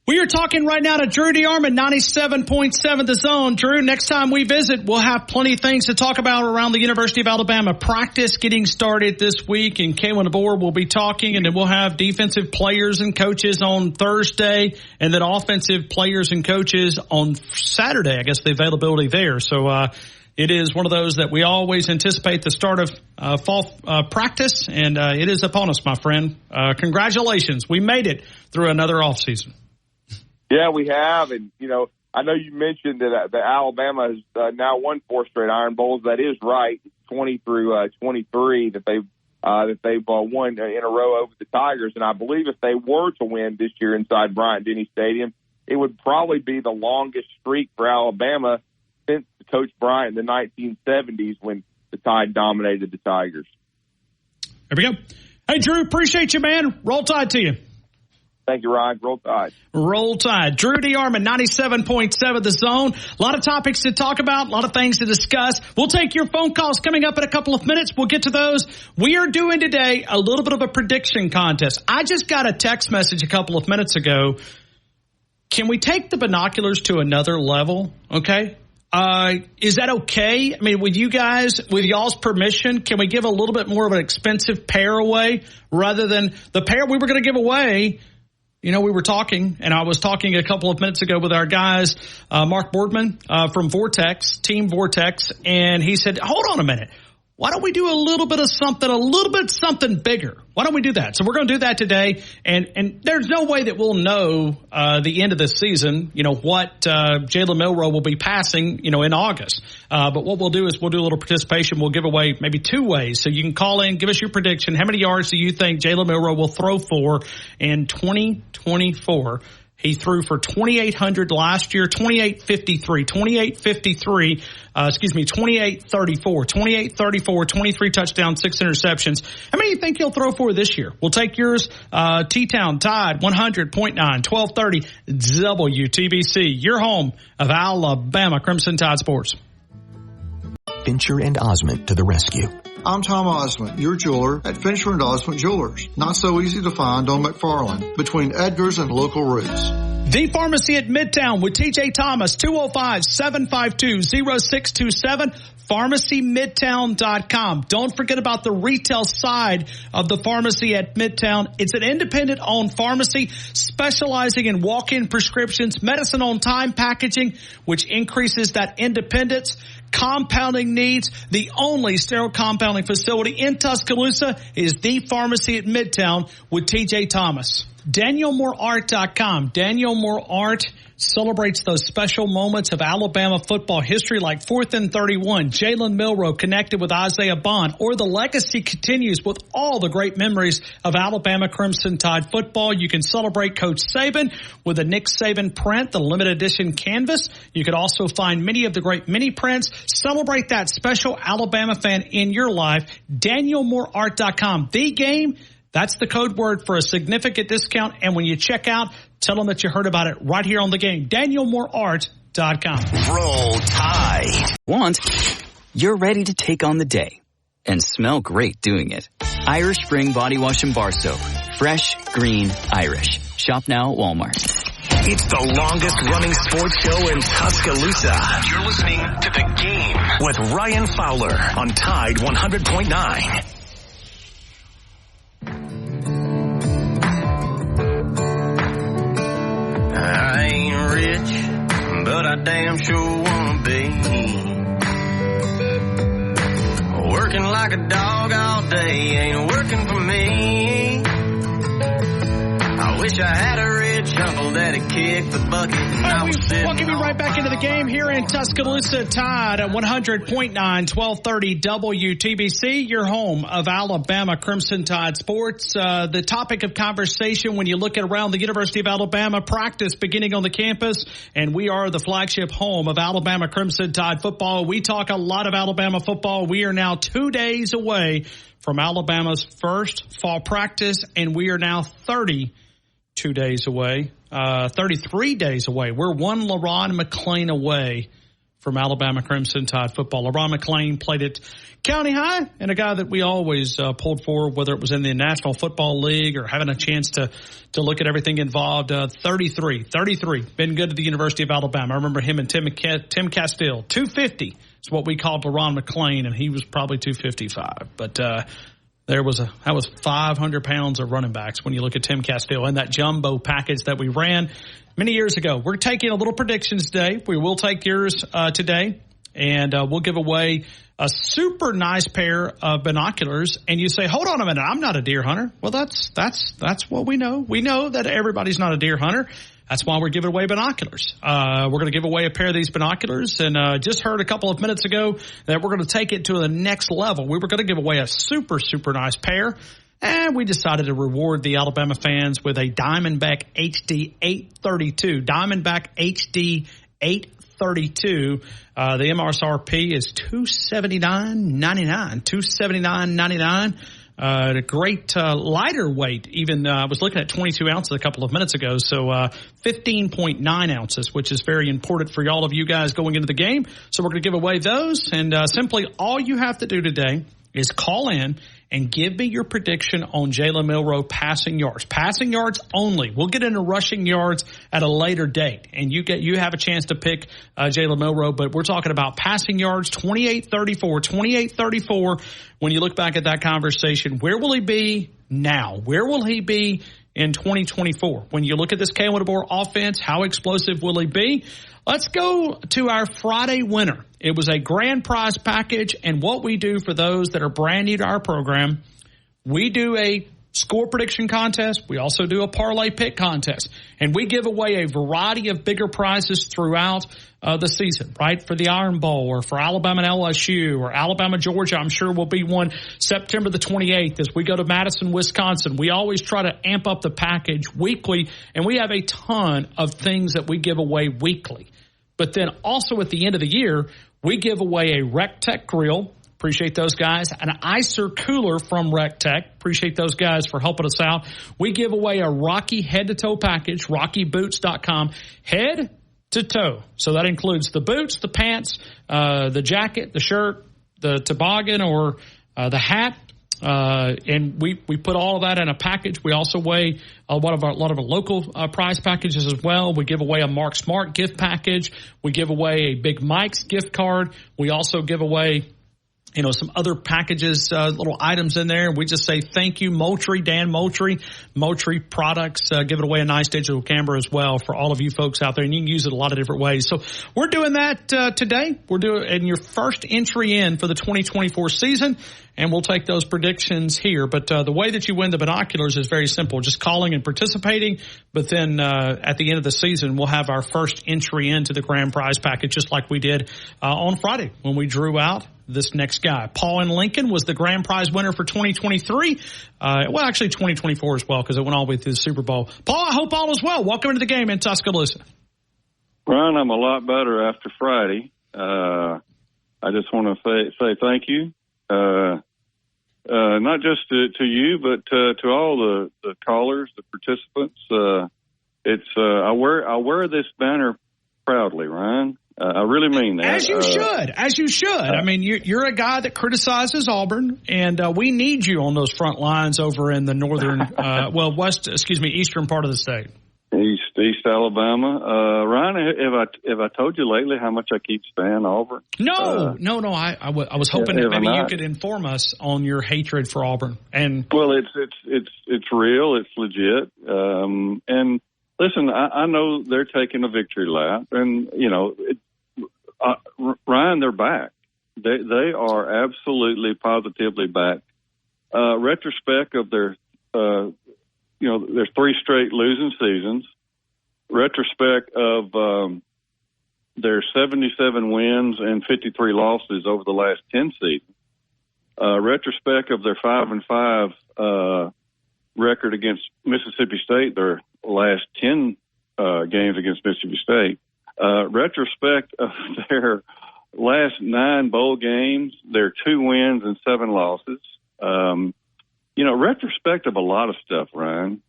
We are talking right now to Drew DeArmond, 97.7 The Zone. Drew, next time we visit, we'll have plenty of things to talk about around the University of Alabama. Practice getting started this week, and Kalen DeBoer will be talking, and then we'll have defensive players and coaches on Thursday, and then offensive players and coaches on Saturday, I guess the availability there. So it is one of those that we always anticipate the start of fall practice, and it is upon us, my friend. Congratulations. We made it through another offseason. Yeah, we have, and I know you mentioned that Alabama has now won 4 straight Iron Bowls. That is right. 20 through 23 that they've won in a row over the Tigers, and I believe if they were to win this year inside Bryant-Denny Stadium, it would probably be the longest streak for Alabama since Coach Bryant in the 1970s when the Tide dominated the Tigers. There we go. Hey, Drew, appreciate you, man. Roll Tide to you. Thank you, Ryan. Roll Tide. Roll Tide. Drew DeArmond, 97.7 The Zone. A lot of topics to talk about, a lot of things to discuss. We'll take your phone calls coming up in a couple of minutes. We'll get to those. We are doing today a little bit of a prediction contest. I just got a text message a couple of minutes ago. Can we take the binoculars to another level? Okay. Is that okay? I mean, with you guys, with y'all's permission, can we give a little bit more of an expensive pair away rather than the pair we were going to give away? We were talking, and I was talking a couple of minutes ago with our guys, Mark Boardman from Vortex, Team Vortex, and he said, hold on a minute. Why don't we do a little bit something bigger? Why don't we do that? So we're going to do that today, and there's no way that we'll know the end of the season, what Jalen Milroe will be passing, in August. But what we'll do is we'll do a little participation. We'll give away maybe 2 ways. So you can call in, give us your prediction. How many yards do you think Jalen Milroe will throw for in 2024? He threw for 2,800 last year, 2,853. 28-34, 23 touchdowns, 6 interceptions. How many do you think he'll throw for this year? We'll take yours. T-Town Tide 100.9, 1230 WTBC, your home of Alabama Crimson Tide Sports. Fincher and Osmond to the rescue. I'm Tom Osmond, your jeweler at Fincher and Osmond Jewelers. Not so easy to find on McFarland, between Edgar's and local routes. The Pharmacy at Midtown with TJ Thomas, 205-752-0627. PharmacyMidtown.com. Don't forget about the retail side of the Pharmacy at Midtown. It's an independent-owned pharmacy specializing in walk-in prescriptions, medicine-on-time packaging, which increases that independence. Compounding needs. The only sterile compounding facility in Tuscaloosa is the Pharmacy at Midtown with TJ Thomas. DanielMooreArt.com. Daniel Moore Art celebrates those special moments of Alabama football history like 4th and 31, Jalen Milroe connected with Isaiah Bond, or the legacy continues with all the great memories of Alabama Crimson Tide football. You can celebrate Coach Saban with a Nick Saban print, the limited edition canvas. You could also find many of the great mini prints. Celebrate that special Alabama fan in your life. DanielMooreArt.com. The game. That's the code word for a significant discount. And when you check out, tell them that you heard about it right here on the game. DanielMooreArt.com. Roll Tide. You're ready to take on the day and smell great doing it. Irish Spring Body Wash and Bar Soap. Fresh, green, Irish. Shop now at Walmart. It's the longest running sports show in Tuscaloosa. You're listening to The Game with Ryan Fowler on Tide 100.9. I ain't rich, but I damn sure wanna be. Working like a dog all day ain't working for me. I wish I had a rich uncle that'd kick the bucket and I was sitting. Welcome you right back into the game here in Tuscaloosa. Tide at 100.9, 1230 WTBC, your home of Alabama Crimson Tide Sports. The topic of conversation when you look at around the University of Alabama, practice beginning on the campus, and we are the flagship home of Alabama Crimson Tide football. We talk a lot of Alabama football. We are now 2 days away from Alabama's first fall practice, and we are now 33 days away. We're one LaRon McClain away from Alabama Crimson Tide football. LaRon McClain played at County High, and a guy that we always pulled for, whether it was in the National Football League or having a chance to look at everything involved. 33, been good at the University of Alabama. I remember him and Tim Castile. 250 is what we called LaRon McClain, and he was probably 255. But that was 500 pounds of running backs when you look at Tim Castile and that jumbo package that we ran many years ago. We're taking a little predictions today. We will take yours today, and we'll give away a super nice pair of binoculars. And you say, hold on a minute, I'm not a deer hunter. Well, that's what we know. We know that everybody's not a deer hunter. That's why we're giving away binoculars. We're going to give away a pair of these binoculars, and just heard a couple of minutes ago that we're going to take it to the next level. We were going to give away a super, super nice pair, and we decided to reward the Alabama fans with a Diamondback HD 832. Diamondback HD 832. The MSRP is $279.99. $279.99. A great lighter weight. Even I was looking at 22 ounces a couple of minutes ago, so 15.9 ounces, which is very important for all of you guys going into the game. So we're going to give away those, and simply all you have to do today is call in and give me your prediction on Jalen Milroe passing yards. Passing yards only. We'll get into rushing yards at a later date, and you have a chance to pick Jalen Milroe, but we're talking about passing yards, 28-34. When you look back at that conversation, where will he be now? Where will he be in 2024? When you look at this Kalen DeBoer offense, how explosive will he be? Let's go to our Friday winner. It was a grand prize package, and what we do for those that are brand new to our program, we do a score prediction contest. We also do a parlay pick contest, and we give away a variety of bigger prizes throughout the season, right? For the Iron Bowl or for Alabama and LSU or Alabama, Georgia, I'm sure will be one September the 28th as we go to Madison, Wisconsin. We always try to amp up the package weekly, and we have a ton of things that we give away weekly. But then also at the end of the year, we give away a RecTech grill. Appreciate those guys. An ICER cooler from RecTech. Appreciate those guys for helping us out. We give away a Rocky head-to-toe package, rockyboots.com, head to toe. So that includes the boots, the pants, the jacket, the shirt, the toboggan, or the hat. And we put all of that in a package. We also weigh a lot of our local prize packages as well. We give away a Mark Smart gift package. We give away a Big Mike's gift card. We also give away, some other packages, little items in there. We just say thank you, Moultrie, Dan Moultrie Products. Give it away a nice digital camera as well for all of you folks out there, and you can use it a lot of different ways. So we're doing that today. We're doing in your first entry in for the 2024 season, and we'll take those predictions here. But the way that you win the binoculars is very simple, just calling and participating. But then at the end of the season, we'll have our first entry into the grand prize package, just like we did on Friday when we drew out this next guy. Paul in Lincoln was the grand prize winner for 2023. Well, actually 2024 as well, because it went all the way through the Super Bowl. Paul, I hope all is well. Welcome into the game in Tuscaloosa. Ryan, I'm a lot better after Friday. I just want to say thank you. Not just to you, but to all the callers, the participants. I wear this banner proudly, Ryan. I really mean that. As you should. I mean, you're a guy that criticizes Auburn, and we need you on those front lines over in the northern, eastern part of the state. East Alabama. Ryan, have I told you lately how much I keep staying Auburn? No. I was hoping that maybe you could inform us on your hatred for Auburn. And well, it's real. It's legit. And listen, I know they're taking a victory lap, and Ryan, they're back. They are absolutely, positively back. Retrospect of their, their 3 straight losing seasons. Retrospect of their 77 wins and 53 losses over the last 10 seasons. Retrospect of their 5-5 record against Mississippi State, their last 10 games against Mississippi State. Retrospect of their last 9 bowl games, their 2 wins and 7 losses. Retrospect of a lot of stuff, Ryan.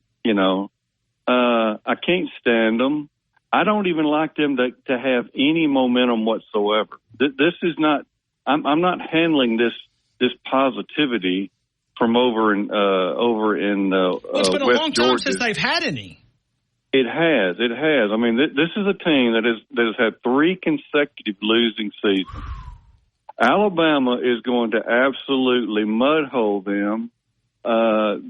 I can't stand them. I don't even like them to have any momentum whatsoever. This is not. I'm not handling this positivity from over in it's been a West long time Georgia. Since they've had any. It has. I mean, this is a team that has had 3 consecutive losing seasons. Alabama is going to absolutely mudhole them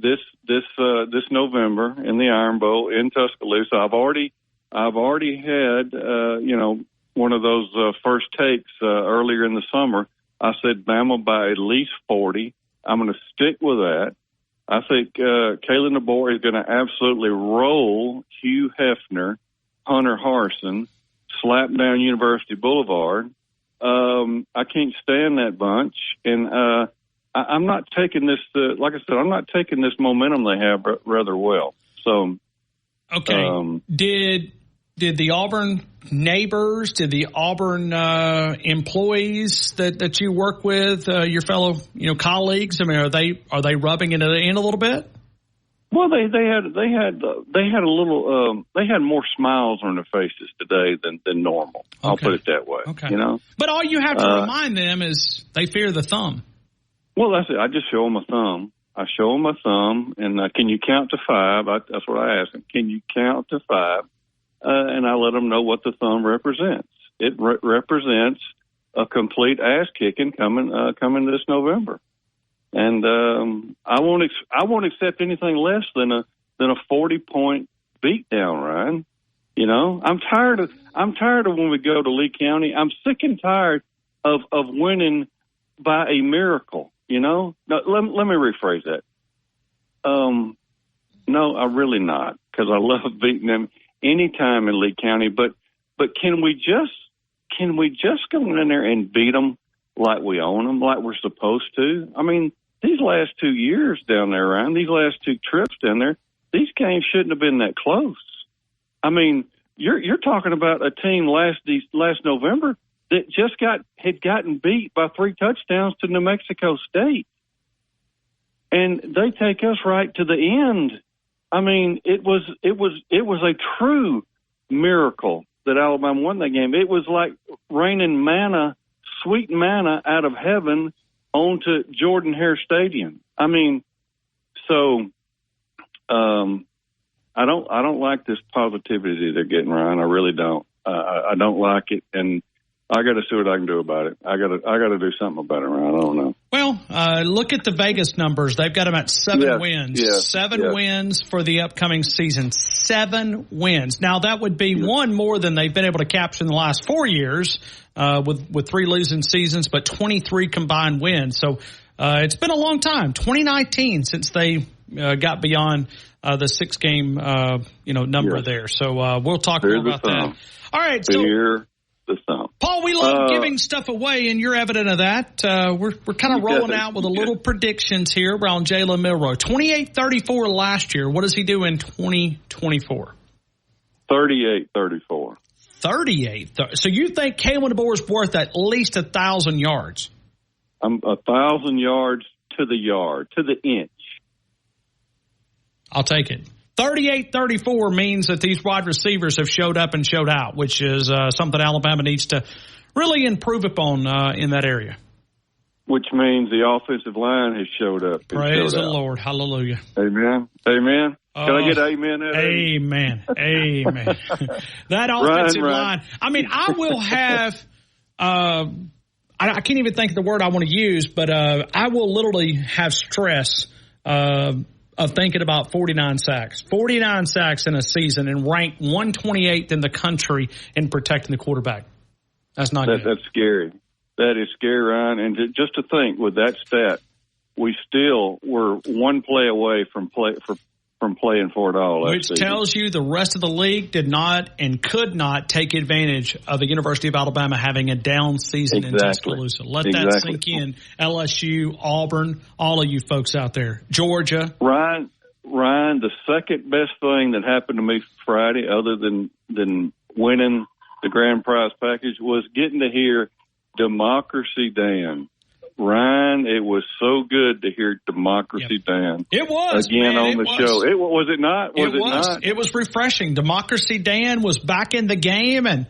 this November in the Iron Bowl in Tuscaloosa. I've already had one of those first takes earlier in the summer. I said Bama by at least 40. I'm going to stick with that. I think Kalen DeBoer is going to absolutely roll Hugh Hefner, Hunter Harsin, slap down University Boulevard. I can't stand that bunch, and I'm not taking this. Like I said, I'm not taking this momentum they have rather well. So, okay, did the Auburn neighbors, did the Auburn employees that you work with, your fellow colleagues? I mean, are they rubbing it in a little bit? Well, they had a little. They had more smiles on their faces today than normal. Okay. I'll put it that way. Okay. But all you have to remind them is they fear the thumb. Well, that's it. I just show them a thumb. And can you count to 5? That's what I ask them. Can you count to 5? And I let them know what the thumb represents. It represents a complete ass kicking coming this November, and I won't accept anything less than a 40-point beatdown, Ryan. I'm tired of when we go to Lee County. I'm sick and tired of winning by a miracle. Now, let me rephrase that. No, I'm really not, because I love beating them anytime in Lee County, but can we just go in there and beat them like we own them, like we're supposed to? I mean, these last 2 years down there, Ryan, these last 2 trips down there, these games shouldn't have been that close. I mean, you're talking about a team last November that just had gotten beat by 3 touchdowns to New Mexico State, and they take us right to the end. I mean, it was a true miracle that Alabama won that game. It was like raining manna, sweet manna out of heaven onto Jordan-Hare Stadium. I mean, so I don't like this positivity they're getting, Ryan. I really don't. I don't like it, and I got to see what I can do about it. I got to do something about it, Ryan. I don't know. Well, look at the Vegas numbers. They've got them at 7 wins. Yes, 7 wins for the upcoming season. 7 wins. Now, that would be one more than they've been able to capture in the last 4 years with 3 losing seasons, but 23 combined wins. So it's been a long time, 2019, since they got beyond the 6-game number there. So we'll talk more about that. All right. So Paul, we love giving stuff away, and you're evident of that. We're kind of rolling out with a little predictions here around Jalen Milroe. 28-34 last year. What does he do in 2024? 38-34. 38. So you think Kalen DeBoer is worth at least 1,000 yards? 1,000 yards to the yard, to the inch. I'll take it. 38-34 means that these wide receivers have showed up and showed out, which is something Alabama needs to really improve upon in that area. Which means the offensive line has showed up. Praise the Lord. Hallelujah. Amen. Amen. Can I get amen? Amen. Amen. That offensive line. I mean, I will have I can't even think of the word I want to use, but I will literally have stress of thinking about 49 sacks. 49 sacks in a season and ranked 128th in the country in protecting the quarterback. That's not good. That's scary. That is scary, Ryan. And just to think, with that stat, we still were one play away from playing for it all. Which tells you the rest of the league did not and could not take advantage of the University of Alabama having a down season in Tuscaloosa. Let that sink in. LSU, Auburn, all of you folks out there. Georgia. Ryan, the second best thing that happened to me Friday, other than winning the grand prize package, was getting to hear Democracy Dan. Ryan, it was so good to hear Democracy Dan. It was again on the show. Was it not? Was it not? It was refreshing. Democracy Dan was back in the game, and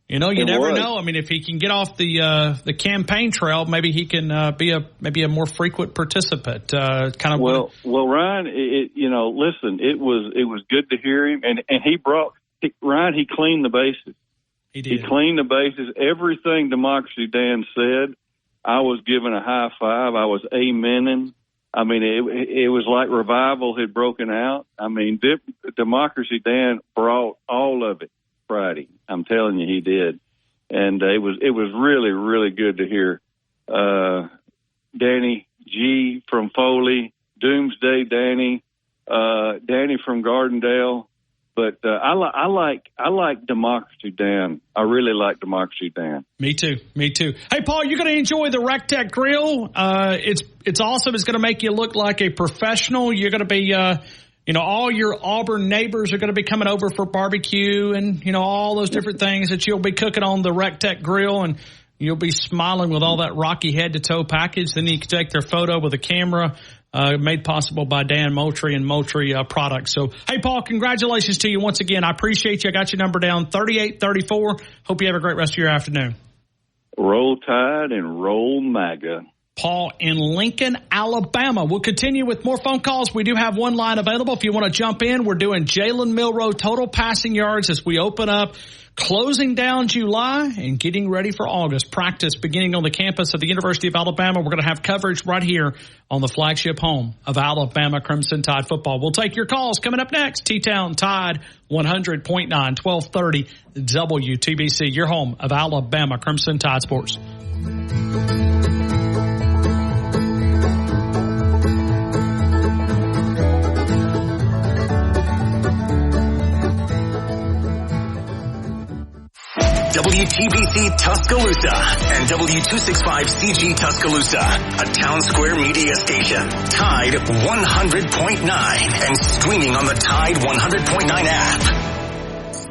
you never know. I mean, if he can get off the campaign trail, maybe he can be a more frequent participant. Well, Ryan, listen, it was good to hear him, and he cleaned the bases. He did. He cleaned the bases. Everything Democracy Dan said, I was giving a high five. I was amening. I mean, it was like revival had broken out. I mean, Democracy Dan brought all of it Friday. I'm telling you, he did. And it was really, really good to hear Danny G from Foley, Doomsday Danny, Danny from Gardendale. But I like Democracy Dan. I really like Democracy Dan. Me too. Hey, Paul, you're going to enjoy the Rectech Grill. It's awesome. It's going to make you look like a professional. You're going to be, all your Auburn neighbors are going to be coming over for barbecue and, all those different things that you'll be cooking on the Rectech Grill, and you'll be smiling with all that Rocky head-to-toe package. Then you can take their photo with a camera. Made possible by Dan Moultrie and Moultrie Products. So, hey, Paul, congratulations to you once again. I appreciate you. I got your number down, 38-34. Hope you have a great rest of your afternoon. Roll Tide and roll MAGA. Paul in Lincoln, Alabama. We'll continue with more phone calls. We do have one line available. If you want to jump in, we're doing Jalen Milroe total passing yards as we open up, closing down July and getting ready for August. Practice beginning on the campus of the University of Alabama. We're going to have coverage right here on the flagship home of Alabama Crimson Tide football. We'll take your calls coming up next. T-Town Tide 100.9, 1230 WTBC, your home of Alabama Crimson Tide sports. WTBC Tuscaloosa and W265CG Tuscaloosa, a Town Square media station. Tide 100.9 and streaming on the Tide 100.9 app.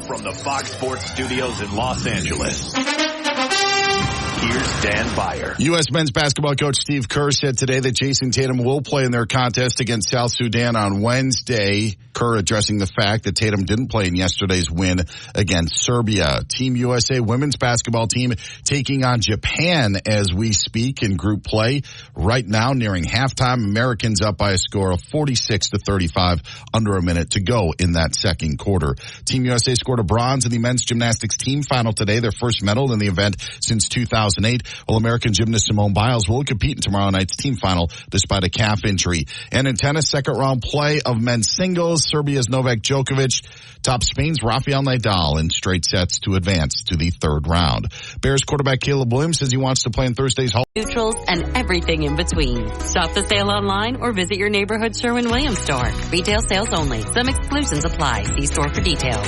From the Fox Sports Studios in Los Angeles, here's Dan Beyer. U.S. men's basketball coach Steve Kerr said today that Jason Tatum will play in their contest against South Sudan on Wednesday. Kerr addressing the fact that Tatum didn't play in yesterday's win against Serbia. Team USA women's basketball team taking on Japan as we speak in group play. Right now, nearing halftime, Americans up by a score of 46-35, under a minute to go in that second quarter. Team USA scored a bronze in the men's gymnastics team final today, their first medal in the event since 2008. While American gymnast Simone Biles will compete in tomorrow night's team final despite a calf injury. And in tennis, second round play of men's singles, Serbia's Novak Djokovic tops Spain's Rafael Nadal in straight sets to advance to the third round. Bears quarterback Caleb Williams says he wants to play in Thursday's Hall. Neutrals and everything in between. Shop the sale online or visit your neighborhood Sherwin-Williams store. Retail sales only. Some exclusions apply. See store for details.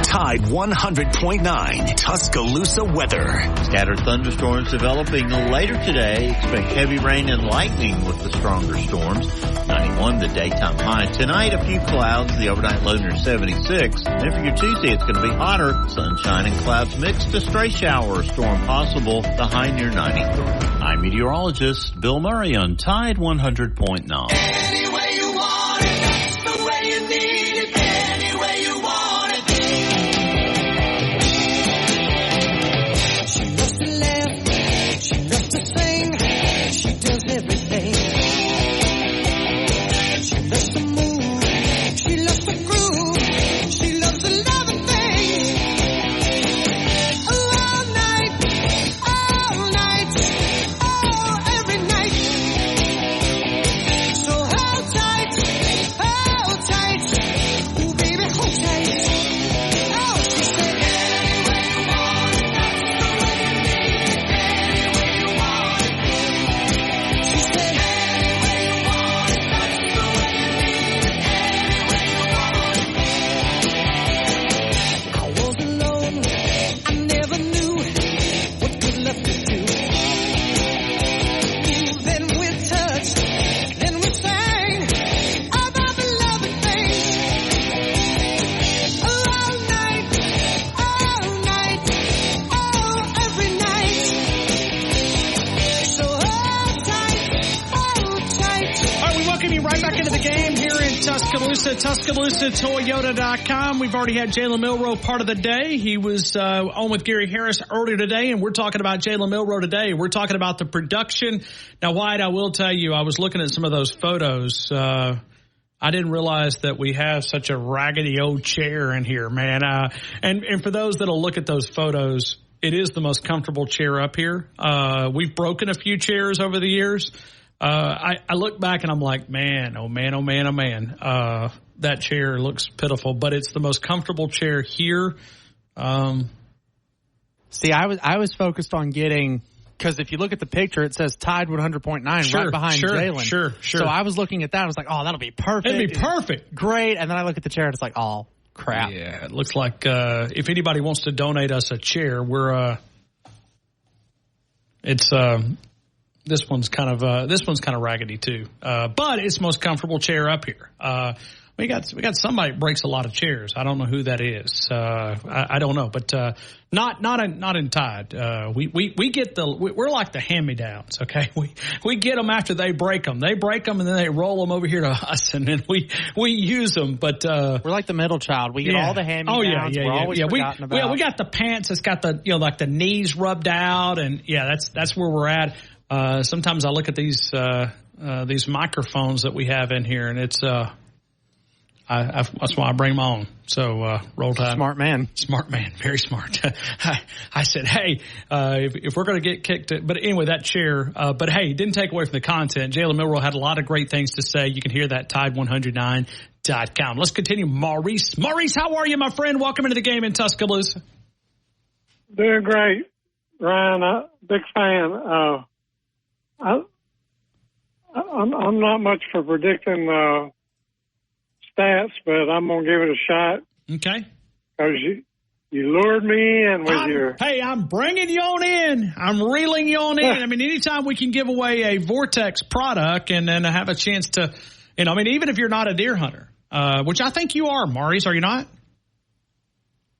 Tide 100.9 Tuscaloosa weather. Scattered thunderstorms developing later today. Expect heavy rain and lightning with the stronger storms. 91 the daytime high. Tonight, a few clouds. The overnight low near 76. And for your Tuesday, it's going to be hotter. Sunshine and clouds mixed. A stray shower or storm possible. The high near 93. I'm meteorologist Bill Murray on Tide 100.9. Any way you want it, the way you need it, any way you want it. She loves to laugh, she loves to sing, she does everything. She loves to move, she loves to groove, she loves to love and thing. All night, oh, every night. So hold tight, ooh baby, hold tight. Oh, she said, any way you want it, that's the way you need it, any way you want it. She said, any way you want it, that's the way you need it, any way you want it. I was alone, I never knew what good love could do. Then we touched, then we sang about the loving things. All night, oh, every night. So hold tight. All right, we welcome you right back into the game here in Tuscaloosa, TuscaloosaToyota.com. We've already had Jalen Milroe part of the day. He was on with Gary Harris earlier today, and we're talking about Jalen Milroe today. We're talking about the production. Now, Wyatt, I will tell you, I was looking at some of those photos. I didn't realize that we have such a raggedy old chair in here, man. And for those that'll look at those photos, it is the most comfortable chair up here. We've broken a few chairs over the years. I look back and I'm like, man, oh man, oh man, oh man. That chair looks pitiful, but it's the most comfortable chair here. See, I was focused on getting, because if you look at the picture, it says Tide 100.9 right behind Jalen. Sure. So I was looking at that. I was like, oh, that'll be perfect. It'd be perfect. Great. And then I look at the chair and it's like, oh, crap. Yeah, it looks like if anybody wants to donate us a chair, we're this one's kind of raggedy too. But it's the most comfortable chair up here. We got somebody that breaks a lot of chairs. I don't know who that is. I don't know, but not in Tide. We get we're like the hand-me-downs. Okay, we get them after they break them. They break them and then they roll them over here to us, and then we use them. But we're like the middle child. We get all the hand-me-downs. We're always forgotten about. We got the pants that's got the like the knees rubbed out, and that's where we're at. Sometimes I look at these microphones that we have in here, and it's that's why I bring them on. So Roll Tide, smart man, very smart. I said, hey, if we're going to get kicked, but anyway, that chair. But hey, it didn't take away from the content. Jalen Milroe had a lot of great things to say. You can hear that Tide109.com. Let's continue. Maurice, how are you, my friend? Welcome into the game in Tuscaloosa. Doing great, Ryan. Big fan. I'm not much for predicting stats, but I'm gonna give it a shot. Okay. Because you lured me in with your. Hey, I'm bringing you on in. I'm reeling you on in. I mean, anytime we can give away a Vortex product and then have a chance to, even if you're not a deer hunter, which I think you are, Maurice, are you not?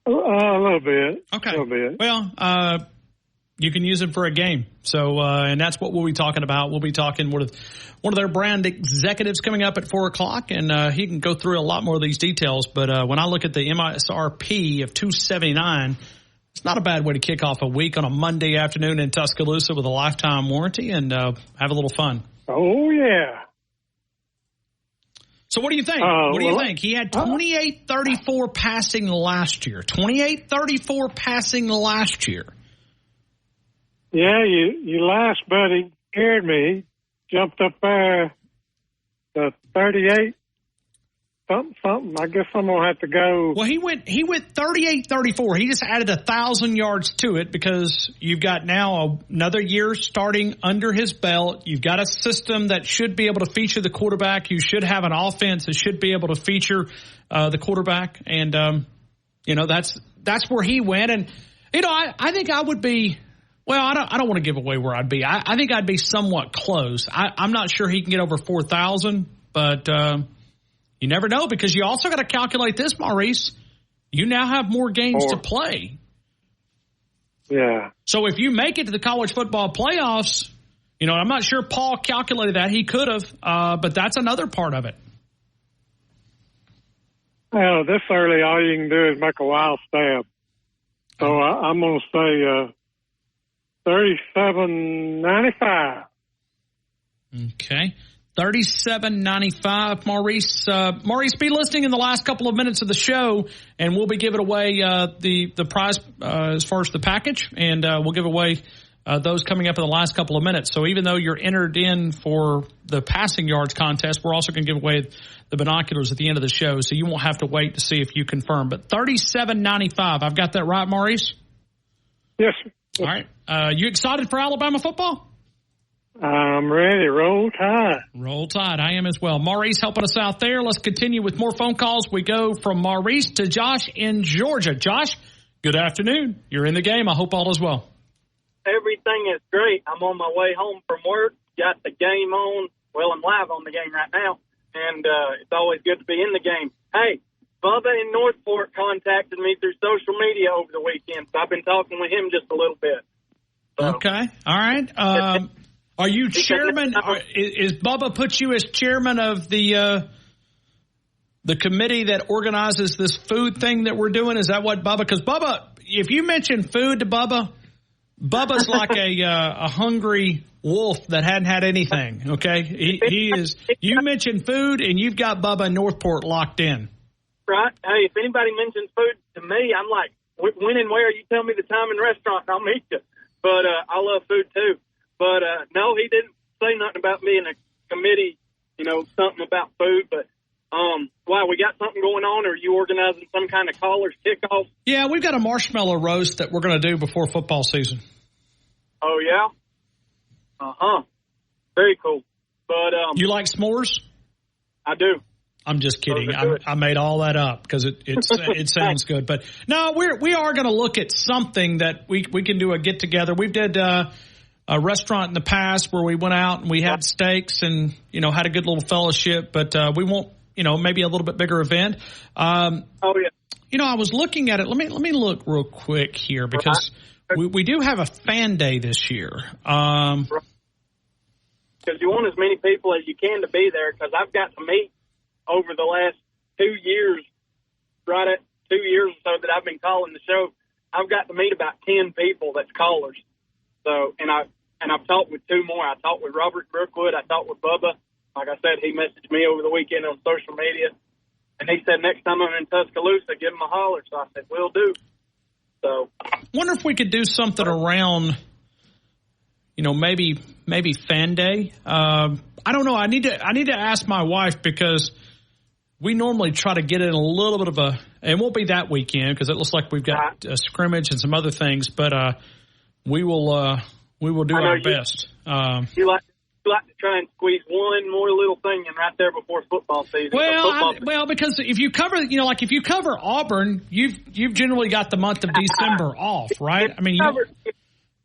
A little bit. Okay. A little bit. Well, you can use them for a game. So, and that's what we'll be talking about. We'll be talking with one of their brand executives coming up at 4:00, and he can go through a lot more of these details. But when I look at the MSRP of $279, it's not a bad way to kick off a week on a Monday afternoon in Tuscaloosa with a lifetime warranty and have a little fun. Oh, yeah. So what do you think? What do you think? He had 28-34 passing last year. 28-34 passing last year. Yeah, you last buddy scared me. Jumped up there to 38 something. I guess I'm gonna have to go. Well, he went 38-34. He just added 1,000 yards to it because you've got now another year starting under his belt. You've got a system that should be able to feature the quarterback. You should have an offense that should be able to feature the quarterback, and that's where he went. And I think I would be. Well, I don't want to give away where I'd be. I think I'd be somewhat close. I'm not sure he can get over 4,000, but you never know because you also got to calculate this, Maurice. You now have more games to play. Yeah. So if you make it to the college football playoffs, I'm not sure Paul calculated that. He could have, but that's another part of it. Well, this early, all you can do is make a wild stab. So I'm going to say 37.95. Okay. 37.95, Maurice. Maurice, be listening in the last couple of minutes of the show, and we'll be giving away the prize as far as the package, and we'll give away those coming up in the last couple of minutes. So even though you're entered in for the passing yards contest, we're also going to give away the binoculars at the end of the show, so you won't have to wait to see if you confirm. But 37.95, I've got that right, Maurice? Yes, sir. All right. You excited for Alabama football? I'm ready. Roll Tide. Roll Tide. I am as well. Maurice helping us out there. Let's continue with more phone calls. We go from Maurice to Josh in Georgia. Josh, good afternoon. You're in the game. I hope all is well. Everything is great. I'm on my way home from work. Got the game on. Well, I'm live on the game right now, and it's always good to be in the game. Hey, Bubba in Northport contacted me through social media over the weekend, so I've been talking with him just a little bit. So. Okay. All right. Are you chairman? Is Bubba put you as chairman of the committee that organizes this food thing that we're doing? Is that what Bubba? Because Bubba, if you mention food to Bubba, Bubba's like a hungry wolf that hadn't had anything. Okay, he is. You mention food, and you've got Bubba in Northport locked in. Right. Hey, if anybody mentions food to me, I'm like, when and where? You tell me the time and restaurant, and I'll meet you. But I love food too. But no, he didn't say nothing about me in a committee. Something about food. But wow, we got something going on. Or are you organizing some kind of callers kickoff? Yeah, we've got a marshmallow roast that we're going to do before football season. Oh yeah. Very cool. But you like s'mores? I do. I'm just kidding. I made all that up because it sounds good. But no, we are going to look at something that we can do a get together. We did a restaurant in the past where we went out and we had steaks and had a good little fellowship. But we won't maybe a little bit bigger event. Oh yeah. I was looking at it. Let me look real quick here because we do have a fan day this year. Because you want as many people as you can to be there. Because I've got to meet. Over the last 2 years, right at 2 years or so that I've been calling the show, I've got to meet about 10 people that's callers. So, and I've talked with two more. I talked with Robert Brookwood. I talked with Bubba. Like I said, he messaged me over the weekend on social media, and he said next time I'm in Tuscaloosa, give him a holler. So I said, will do. So, wonder if we could do something around, maybe fan day. I don't know. I need to ask my wife because. We normally try to get in a little bit of it won't be that weekend because it looks like we've got a scrimmage and some other things, but we will do our best. You like to try and squeeze one more little thing in right there before football season. Well, because if you cover, if you cover Auburn, you've generally got the month of December off, right? I mean,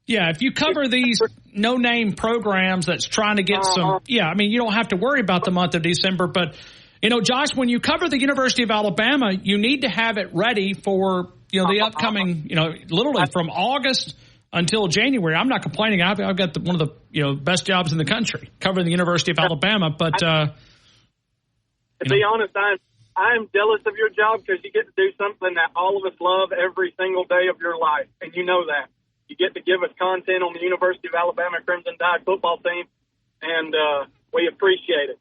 if you cover these no-name programs that's trying to get you don't have to worry about the month of December, but. Josh, when you cover the University of Alabama, you need to have it ready for the upcoming, literally from August until January, I'm not complaining. I've got one of the best jobs in the country, covering the University of Alabama. But to be honest, I'm jealous of your job because you get to do something that all of us love every single day of your life, and you know that. You get to give us content on the University of Alabama Crimson Tide football team, and we appreciate it.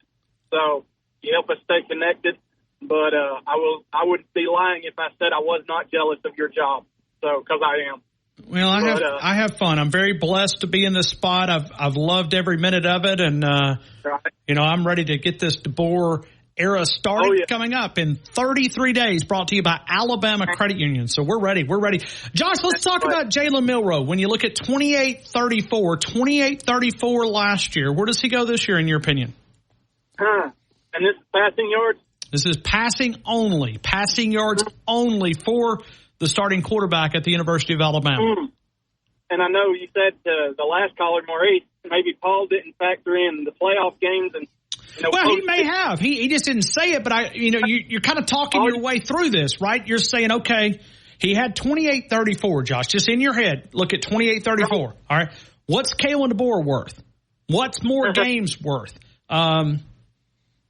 So you help us stay connected. But I wouldn't be lying if I said I was not jealous of your job. So, because I am. Well, I have fun. I'm very blessed to be in this spot. I've loved every minute of it, and I'm ready to get this DeBoer era started coming up in 33 days. Brought to you by Alabama Credit Union. So we're ready. We're ready. Josh, let's talk about Jalen Milroe. When you look at 28-34 last year, where does he go this year in your opinion? And this is passing yards? This is passing yards only for the starting quarterback at the University of Alabama. And I know you said the last caller, Maurice, maybe Paul didn't factor in the playoff games. And he may have. He just didn't say it, but you're kind of talking your way through this, right? You're saying, okay, he had 28-34, Josh. Just in your head, look at 28-34. All right, what's Kalen DeBoer worth? What's more games worth?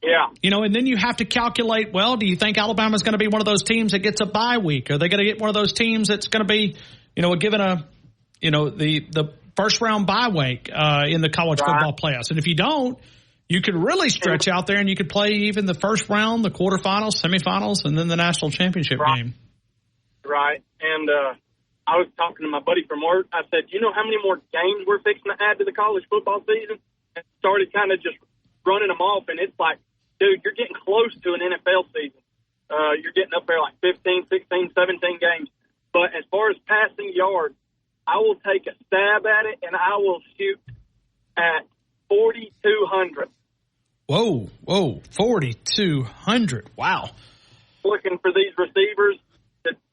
Yeah. And then you have to calculate, well, do you think Alabama's going to be one of those teams that gets a bye week? Are they going to get one of those teams that's going to be, given the first round bye week in the college football playoffs? And if you don't, you could really stretch out there and you could play even the first round, the quarterfinals, semifinals, and then the national championship game. Right. And I was talking to my buddy from work. I said, you know how many more games we're fixing to add to the college football season? And started kind of just running them off, and it's like, dude, you're getting close to an NFL season. You're getting up there like 15, 16, 17 games. But as far as passing yards, I will take a stab at it, and I will shoot at 4,200. Whoa, 4,200. Wow. Looking for these receivers,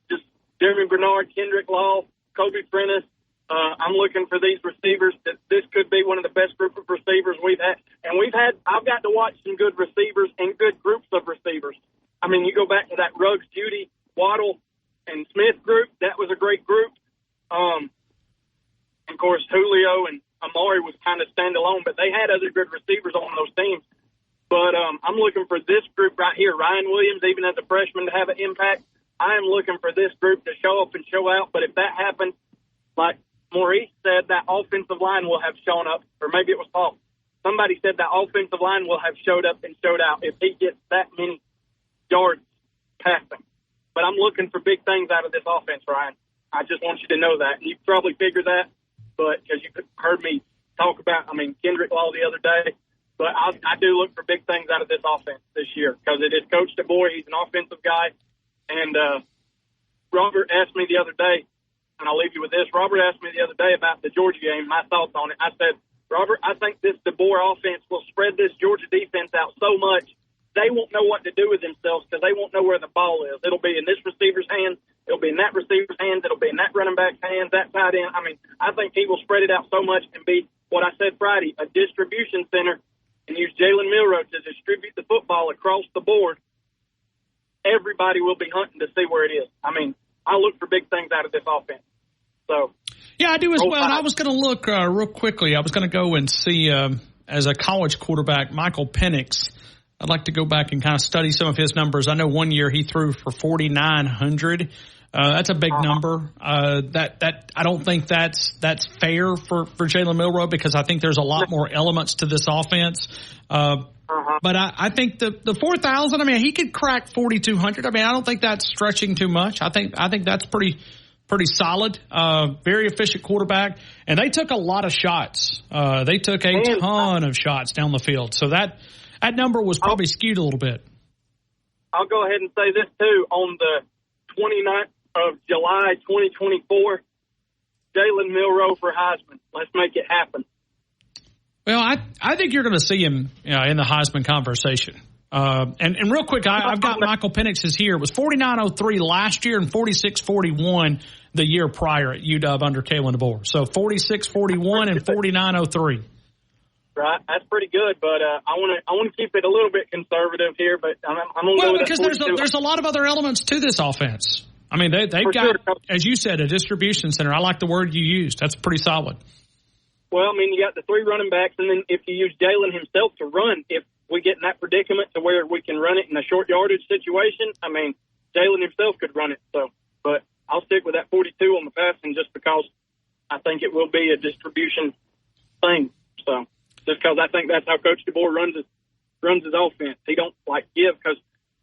just Jeremy Bernard, Kendrick Law, Kobe Prentice. I'm looking for these receivers. That this could be one of the best group of receivers we've had. And I've got to watch some good receivers and good groups of receivers. I mean, you go back to that Ruggs, Judy, Waddle, and Smith group. That was a great group. Of course, Julio and Amari was kind of standalone, but they had other good receivers on those teams. But I'm looking for this group right here. Ryan Williams, even as a freshman, to have an impact. I am looking for this group to show up and show out. But if that happens, like Maurice said, that offensive line will have shown up, or maybe it was Paul. Somebody said that offensive line will have showed up and showed out if he gets that many yards passing. But I'm looking for big things out of this offense, Ryan. I just want you to know that. You probably figure that, but because you heard me talk about, Kendrick Law the other day. But I do look for big things out of this offense this year because it is Coach DeBoer. He's an offensive guy. And Robert asked me the other day, and I'll leave you with this. Robert asked me the other day about the Georgia game, my thoughts on it. I said, Robert, I think this DeBoer offense will spread this Georgia defense out so much they won't know what to do with themselves because they won't know where the ball is. It'll be in this receiver's hands. It'll be in that receiver's hands. It'll be in that running back's hands, that tight end. I think he will spread it out so much and be, what I said Friday, a distribution center and use Jalen Milroe to distribute the football across the board. Everybody will be hunting to see where it is. I look for big things out of this offense. So, yeah, I do as well. And I was going to look real quickly. I was going to go and see, as a college quarterback, Michael Penix. I'd like to go back and kind of study some of his numbers. I know one year he threw for 4,900. That's a big number. That I don't think that's fair for Jalen Milroe because I think there's a lot more elements to this offense. But I think the 4,000. He could crack 4,200. I don't think that's stretching too much. I think that's pretty solid. Very efficient quarterback, and they took a lot of shots. They took a ton of shots down the field. So that number was probably skewed a little bit. I'll go ahead and say this too. On the 29th of July, 2024, Jalen Milroe for Heisman. Let's make it happen. Well, I think you're going to see him in the Heisman conversation. And real quick, I've got Michael Penix's here. It was 49.03 last year and 46.41 the year prior at UW under Kalen DeBoer. So 46.41 and 49.03. Right, that's pretty good, but I want to keep it a little bit conservative here. But I'm going to go with because there's a lot of other elements to this offense. I mean, they've got, sure. as you said, a distribution center. I like the word you used. That's pretty solid. Well, I mean, you got the 3 running backs, and then if you use Jalen himself to run, if we get in that predicament to where we can run it in a short yardage situation, I mean, Jalen himself could run it. So, but I'll stick with that 42 on the passing just because I think it will be a distribution thing. So, just because I think that's how Coach DeBoer runs his offense. He don't give because,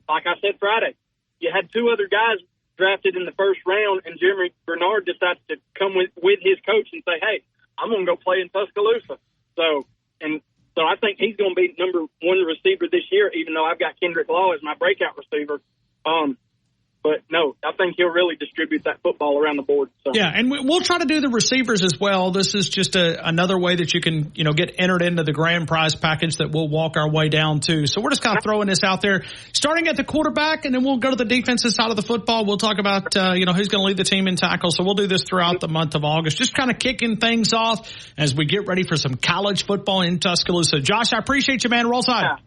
like I said Friday, you had 2 other guys drafted in the first round, and Jeremy Bernard decided to come with his coach and say, "Hey, I'm going to go play in Tuscaloosa." So I think he's going to be number 1 receiver this year, even though I've got Kendrick Law as my breakout receiver. But no, I think he'll really distribute that football around the board. So. Yeah, and we'll try to do the receivers as well. This is just another way that you can, get entered into the grand prize package that we'll walk our way down to. So we're just kind of throwing this out there, starting at the quarterback, and then we'll go to the defensive side of the football. We'll talk about, who's going to lead the team in tackles. So we'll do this throughout the month of August, just kind of kicking things off as we get ready for some college football in Tuscaloosa. Josh, I appreciate you, man. Roll Tide.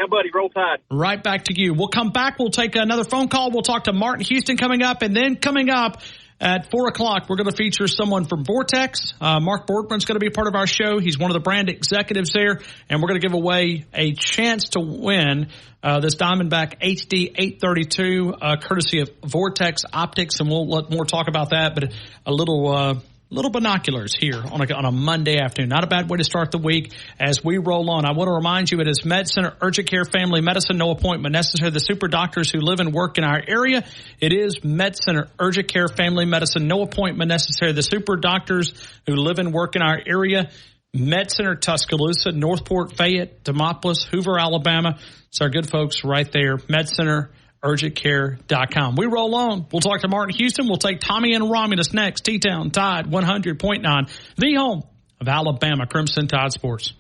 Yeah, buddy, roll Tide. Right back to you. We'll come back. We'll take another phone call. We'll talk to Martin Houston coming up. And then coming up at 4 o'clock, we're going to feature someone from Vortex. Mark Borgman's going to be a part of our show. He's one of the brand executives there. And we're going to give away a chance to win this Diamondback HD 832 courtesy of Vortex Optics. And we'll let more talk about that. But a little binoculars here on a Monday afternoon. Not a bad way to start the week as we roll on. I want to remind you it is Med Center Urgent Care Family Medicine. No appointment necessary. The super doctors who live and work in our area. It is Med Center Urgent Care Family Medicine. No appointment necessary. The super doctors who live and work in our area. Med Center Tuscaloosa, Northport, Fayette, Demopolis, Hoover, Alabama. It's our good folks right there. Med Center UrgentCare.com. We roll on. We'll talk to Martin Houston. We'll take Tommy and Romulus next. T-Town Tide 100.9, the home of Alabama Crimson Tide Sports.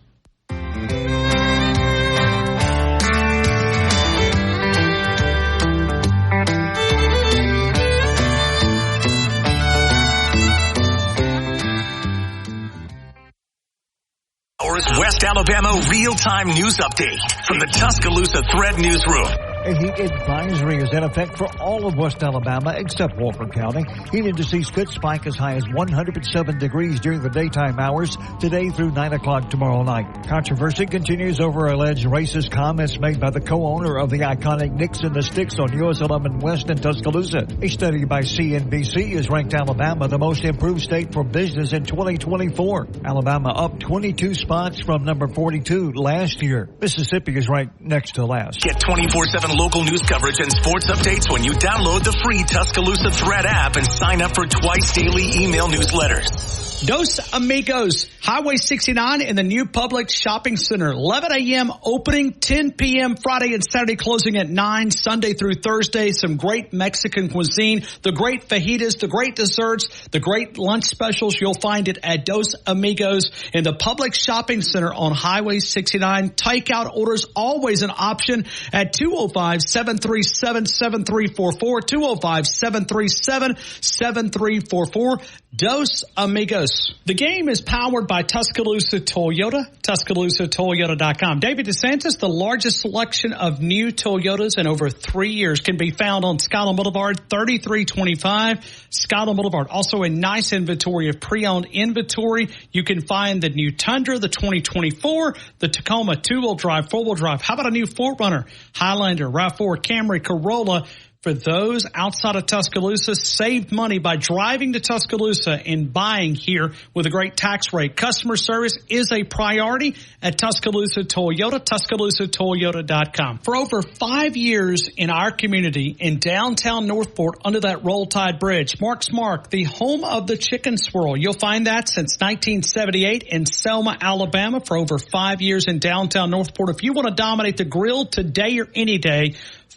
West Alabama real-time news update from the Tuscaloosa Thread Newsroom. A heat advisory is in effect for all of West Alabama except Walker County. Heat indices could spike as high as 107 degrees during the daytime hours today through 9 o'clock tomorrow night. Controversy continues over alleged racist comments made by the co-owner of the iconic Knicks and the Sticks on US 11 West in Tuscaloosa. A study by CNBC has ranked Alabama the most improved state for business in 2024. Alabama up 22 spots from number 42 last year. Mississippi is ranked next to last. Get 24/7 local news coverage and sports updates when you download the free Tuscaloosa Thread app and sign up for twice daily email newsletters. Dos Amigos, Highway 69 in the new Publix Shopping Center. 11 a.m. opening, 10 p.m. Friday and Saturday closing at 9, Sunday through Thursday. Some great Mexican cuisine, the great fajitas, the great desserts, the great lunch specials. You'll find it at Dos Amigos in the Publix Shopping Center on Highway 69. Takeout orders always an option at 205-737-7344, 205-737-7344. Dos Amigos. The game is powered by Tuscaloosa Toyota, TuscaloosaToyota.com. David DeSantis, the largest selection of new Toyotas in over 3 years, can be found on Skyline Boulevard, 3325 Skyline Boulevard. Also a nice inventory of pre-owned inventory. You can find the new Tundra, the 2024, the Tacoma 2-wheel drive, 4-wheel drive. How about a new 4Runner, Highlander, RAV4, Camry, Corolla? For those outside of Tuscaloosa, saved money by driving to Tuscaloosa and buying here with a great tax rate. Customer service is a priority at Tuscaloosa Toyota, TuscaloosaToyota.com. For over 5 years in our community in downtown Northport under that Roll Tide Bridge, Mark's Mark, the home of the chicken swirl. You'll find that since 1978 in Selma, Alabama, for over 5 years in downtown Northport. If you want to dominate the grill today or any day,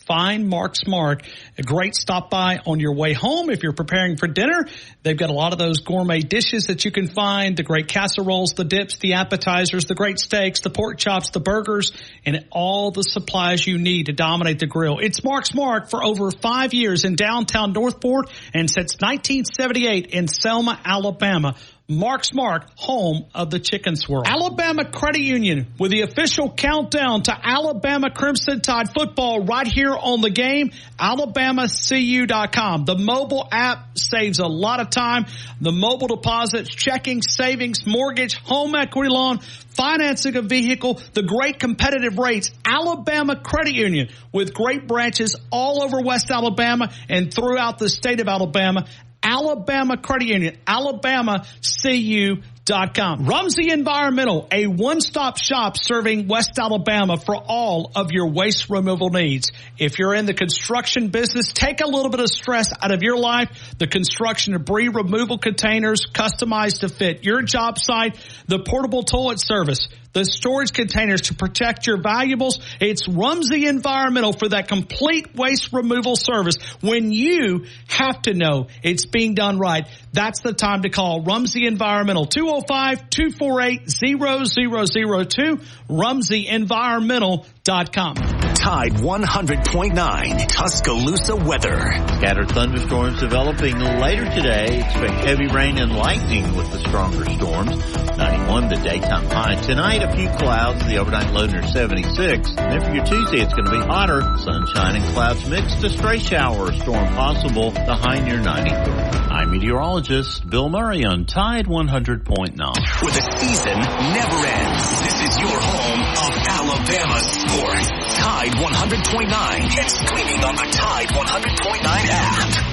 find Mark's Mark. A great stop by on your way home. If you're preparing for dinner, they've got a lot of those gourmet dishes that you can find, the great casseroles, the dips, the appetizers, the great steaks, the pork chops, the burgers, and all the supplies you need to dominate the grill. It's Mark's Mark for over 5 years in downtown Northport and since 1978 in Selma, Alabama. Mark's Mark, home of the Chicken Swirl. Alabama Credit Union with the official countdown to Alabama Crimson Tide football right here on the game, alabamacu.com. The mobile app saves a lot of time. The mobile deposits, checking, savings, mortgage, home equity loan, financing a vehicle, the great competitive rates. Alabama Credit Union with great branches all over West Alabama and throughout the state of Alabama. Alabama Credit Union, alabamacu.com. Rumsey Environmental, a one-stop shop serving West Alabama for all of your waste removal needs. If you're in the construction business, take a little bit of stress out of your life. The construction debris removal containers customized to fit your job site, the portable toilet service, the storage containers to protect your valuables. It's Rumsey Environmental for that complete waste removal service. When you have to know it's being done right, that's the time to call Rumsey Environmental, 205-248-0002, RumseyEnvironmental.com. Tide 100.9 Tuscaloosa weather. Scattered thunderstorms developing later today. Expect heavy rain and lightning with the stronger storms. 91 the daytime high. Tonight, a few clouds. The overnight low near 76. Then for your Tuesday, it's going to be hotter. Sunshine and clouds mixed. A stray shower or storm possible. The high near 93. I'm meteorologist Bill Murray on Tide 100.9. Where the season never ends. This is your home of Alabama sports. Tide 100.9 and streaming on the Tide 100.9 app.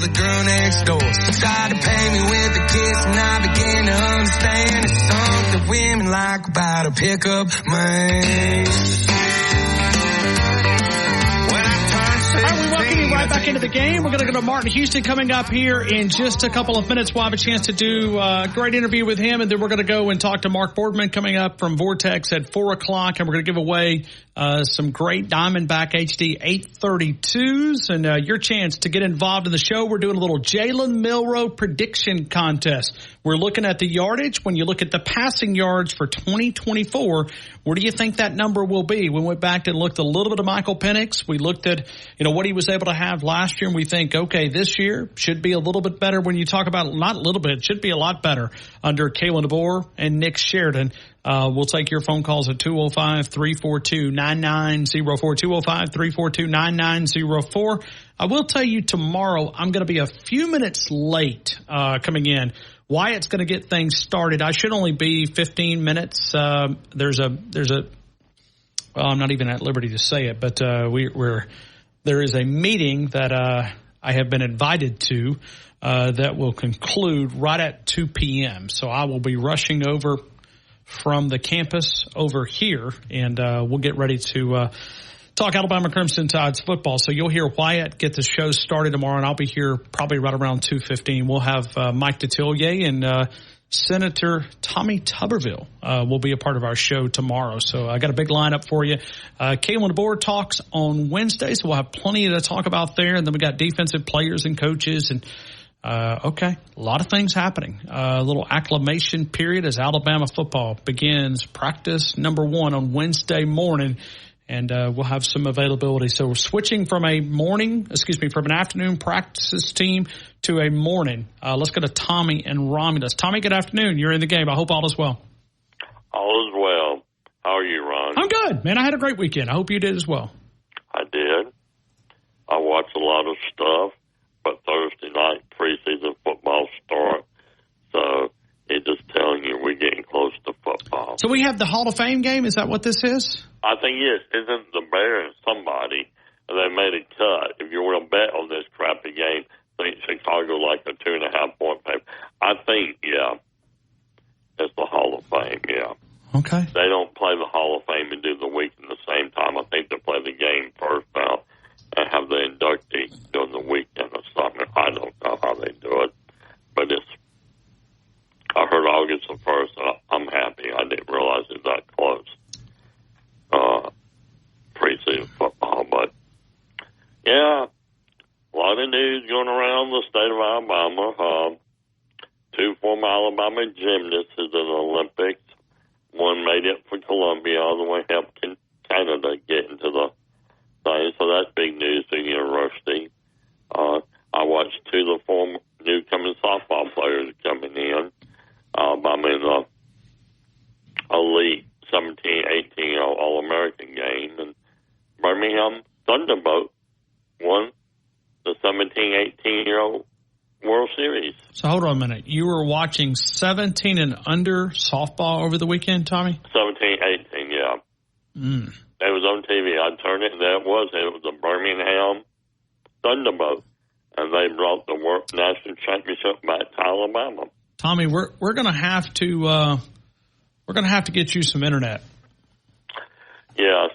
The girl next door tried to pay me with a kiss, and I began to understand it's something women like about a pickup man. All right, we welcome you right back into the game. We're going to go to Martin Houston coming up here in just a couple of minutes. We'll have a chance to do a great interview with him, and then we're going to go and talk to Mark Boardman coming up from Vortex at 4 o'clock, and we're going to give away some great Diamondback HD 832s, and your chance to get involved in the show. We're doing a little Jalen Milroe prediction contest. We're looking at the yardage. When you look at the passing yards for 2024, where do you think that number will be? We went back and looked a little bit of Michael Penix. We looked at, what he was able to have last year, and we think, okay, this year should be a little bit better. When you talk about not a little bit, it should be a lot better under Kalen DeBoer and Nick Sheridan. We'll take your phone calls at 205-342-9904, 205-342-9904. I will tell you tomorrow I'm going to be a few minutes late coming in. Wyatt's going to get things started. I should only be 15 minutes. Well, I'm not even at liberty to say it, but there is a meeting that I have been invited to that will conclude right at 2 p.m. So I will be rushing over from the campus over here, and we'll get ready to talk Alabama Crimson Tide's football. So you'll hear Wyatt get the show started tomorrow, and I'll be here probably right around 2:15. We'll have Mike Detillier and Senator Tommy Tuberville will be a part of our show tomorrow. So I got a big lineup for you. Kalen DeBoer talks on Wednesday, so we'll have plenty to talk about there. And then we got defensive players and coaches and a lot of things happening. A little acclimation period as Alabama football begins practice number 1 on Wednesday morning, and we'll have some availability. So we're switching from an afternoon practices team to a morning. Let's go to Tommy and Romulus. Tommy, good afternoon. You're in the game. I hope all is well. All is well. How are you, Ron? I'm good, man. I had a great weekend. I hope you did as well. I did. I watched a lot of stuff. But Thursday night preseason football start, so it's just telling you we're getting close to football. So we have the Hall of Fame game. Is that what this is? I think yes. Isn't the Bears somebody? And they made a cut. If you want to bet on this crappy game, I think Chicago like a 2.5-point favorite. I think it's the Hall of Fame. Yeah. Okay. They don't play the Hall of Fame and do the week at the same time. I think they play the game first out and have the inductee during the weekend or something. I don't know how they do it, but I heard August the 1st, and I'm happy. I didn't realize it was that close. Preseason football, but yeah, a lot of news going around the state of Alabama. 2 former Alabama gymnasts is in the Olympics. One made it for Columbia, the other one helped Canada get into the thing. So that's big news for the university. I watched two of the former newcoming softball players coming in. I'm in the elite 17, 18 All-American game, and Birmingham Thunderbolt won the 17, 18-year-old World Series. So hold on a minute. You were watching 17 and under softball over the weekend, Tommy? 17, 18, yeah. Mm. It was on TV. I turned it, and there it was. It was the Birmingham Thunderbolt, and they brought the World National Championship back to Alabama. Tommy, we're going to have to get you some internet. Yes.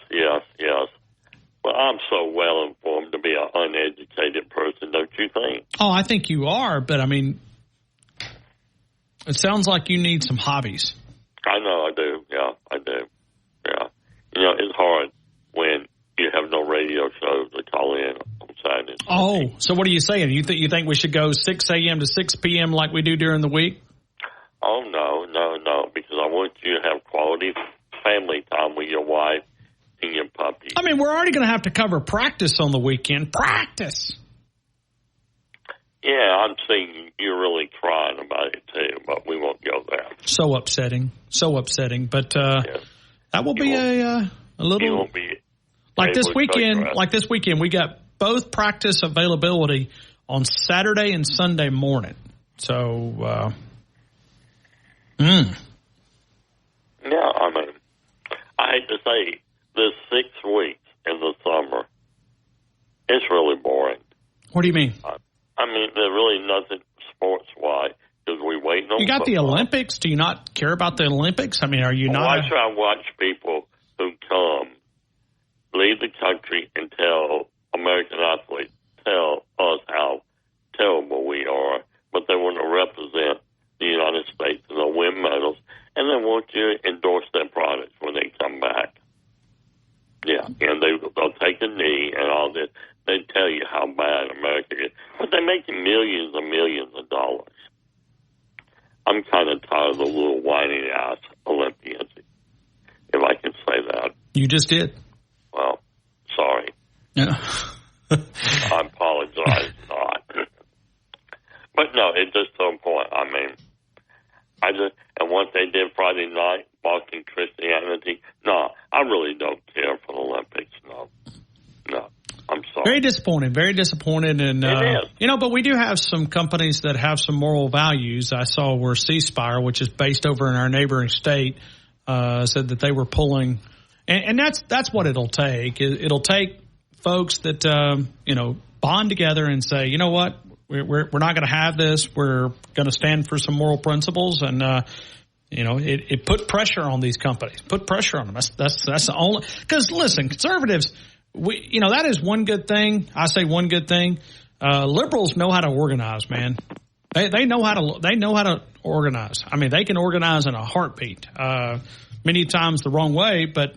Well, I'm so well informed to be an uneducated person, don't you think? Oh, I think you are, but I mean, it sounds like you need some hobbies. I know I do. Yeah, I do. Yeah. You know, it's hard when you have no radio shows to call in on Saturdays. Oh, so what are you saying? You think we should go 6 a.m. to 6 p.m. like we do during the week? Oh, no, because I want you to have quality family time with your wife and your puppy. I mean, we're already going to have to cover practice on the weekend. Practice! Yeah, I'm seeing you're really crying about it, too, but we won't go there. So upsetting. But that will be a little... You won't be like this weekend, we got both practice availability on Saturday and Sunday morning. So... Yeah, I mean, I hate to say, this 6 weeks in the summer, it's really boring. What do you mean? I mean, there's really nothing sports-wise because we wait on You got the Olympics? Do you not care about the Olympics? I mean, are you not? Why should I watch people who come, leave the country, and tell American athletes, tell us how terrible we are, but they want to represent the United States and they'll win medals, and they want you to endorse their products when they come back. Yeah, and they'll take a knee and all this. They tell you how bad America is, but they're making millions and millions of dollars. I'm kind of tired of the little whiny ass Olympians, if I can say that. You just did. Well, sorry. Yeah. I apologize not. But no, it's just to a point. I mean, and what they did Friday night, Boston Christianity, no, I really don't care for the Olympics, no, I'm sorry. Very disappointed. And, it is. But we do have some companies that have some moral values. I saw where C-Spire, which is based over in our neighboring state, said that they were pulling, and that's what it'll take. It'll take folks that, bond together and say, you know what, we're not going to have this. We're going to stand for some moral principles, and it put pressure on these companies. Put pressure on them. That's the only. Because listen, conservatives, that is one good thing. I say one good thing. Liberals know how to organize, man. They know how to organize. I mean, they can organize in a heartbeat. Many times the wrong way, but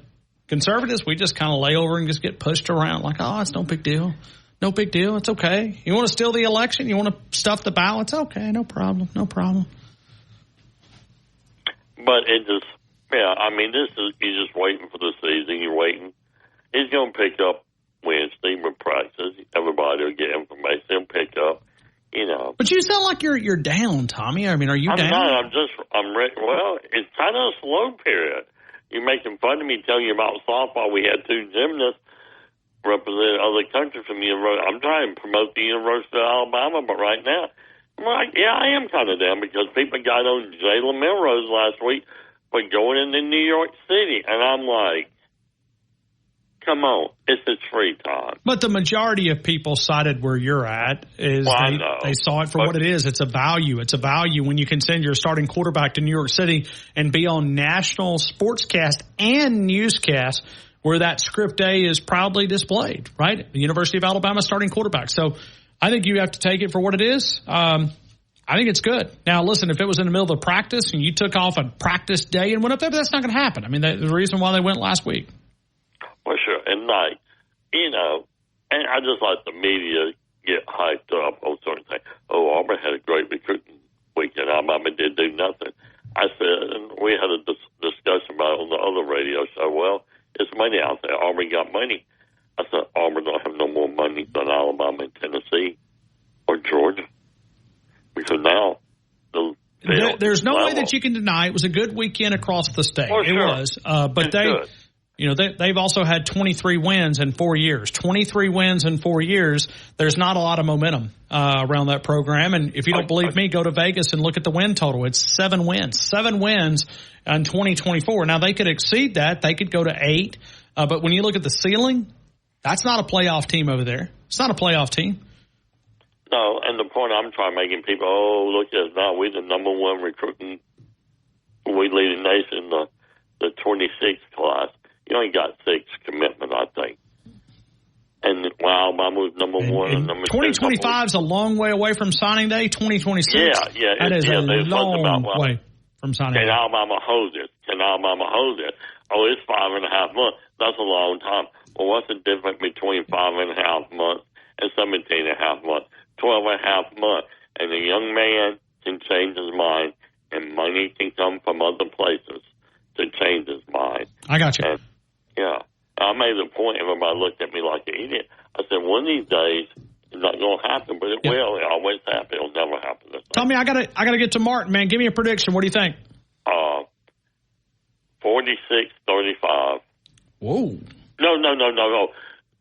conservatives, we just kind of lay over and just get pushed around like, oh, it's no big deal. No big deal. It's okay. You want to steal the election? You want to stuff the ballots? Okay, no problem. But it just, I mean, you're just waiting for the season. You're waiting. He's going to pick up Wednesday with practice. Everybody will get information. He'll pick up, But you sound like you're down, Tommy. I mean, are you down? I'm not. I'm ready. Well, it's kind of a slow period. You're making fun of me telling you about softball. We had 2 gymnasts represent other countries from the university. I'm trying to promote the University of Alabama, but right now, I am kind of down because people got on Jalen Milrose last week for going into New York City, and I'm like, come on, it's his free time. But the majority of people cited where you're at is they saw it for what it is. It's a value. It's a value when you can send your starting quarterback to New York City and be on national sportscast and newscast where that script A is proudly displayed, right? The University of Alabama starting quarterback. So I think you have to take it for what it is. I think it's good. Now, listen, if it was in the middle of the practice and you took off a practice day and went up there, that's not going to happen. I mean, the reason why they went last week. Well, sure. And and I just like the media get hyped up on certain things. Oh, Auburn had a great recruiting weekend. Alabama did do nothing. I said, and we had a discussion about it on the other radio show. Well, it's money out there. Auburn got money. I said, Auburn don't have no more money than Alabama and Tennessee. field. There's no way that you can deny it was a good weekend across the state. For sure. It was. But they've also had 23 wins in 4 years. 23 wins in 4 years. There's not a lot of momentum around that program. And if you don't believe me, go to Vegas and look at the win total. It's 7 wins. 7 wins in 2024. Now, they could exceed that. They could go to 8. But when you look at the ceiling, that's not a playoff team over there. It's not a playoff team. No, and the point I'm trying to make people, look at us now. We're the number 1 recruiting. We lead the nation, the 26th class. You only got 6 commitment, I think. And Alabama was number 1 and number 2025 is a long way away from signing day. 2026, that is a long way from signing day. Can Alabama hold it? Oh, it's 5.5 months. That's a long time. Well, what's the difference between 5.5 months and 17.5 months? 12.5 months. And a young man can change his mind, and money can come from other places to change his mind. I got you. And, I made the point, everybody looked at me like an idiot. I said, one of these days, it's not going to happen, but it will. It always happens. It'll never happen. Tommy, I gotta get to Martin, man. Give me a prediction. What do you think? 46-35. Whoa. No.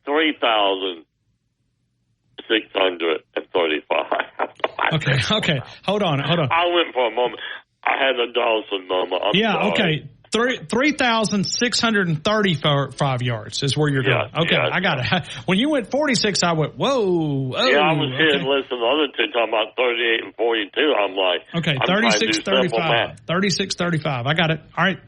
3,635. Okay. Hold on. I went for a moment. I had a Dawson moment. I'm sorry. Okay. 3,635 yards is where you're going. Okay, I got it. When you went 46, I went, whoa. I was here and listening to the other two talking about 38 and 42. I'm like, okay, 36-35. 36-35. I got it. All right.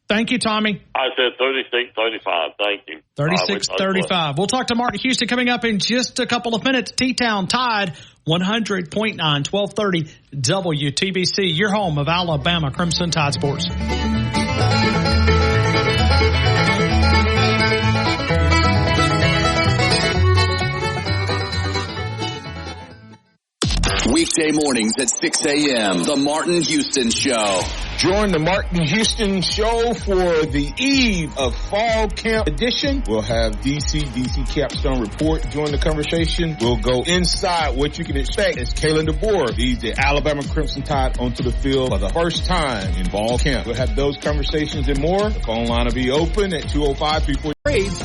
Thank you, Tommy. I said 36-35. Thank you. 36-35. We'll talk to Martin Houston coming up in just a couple of minutes. T-Town Tide 100.9, 1230 WTBC, your home of Alabama Crimson Tide Sports. Weekday mornings at 6 a.m. The Martin Houston Show. Join the Martin Houston Show for the eve of Fall Camp Edition. We'll have DC Capstone Report join the conversation. We'll go inside what you can expect as Kalen DeBoer leads the Alabama Crimson Tide onto the field for the first time in Fall Camp. We'll have those conversations and more. The phone line will be open at 205-340.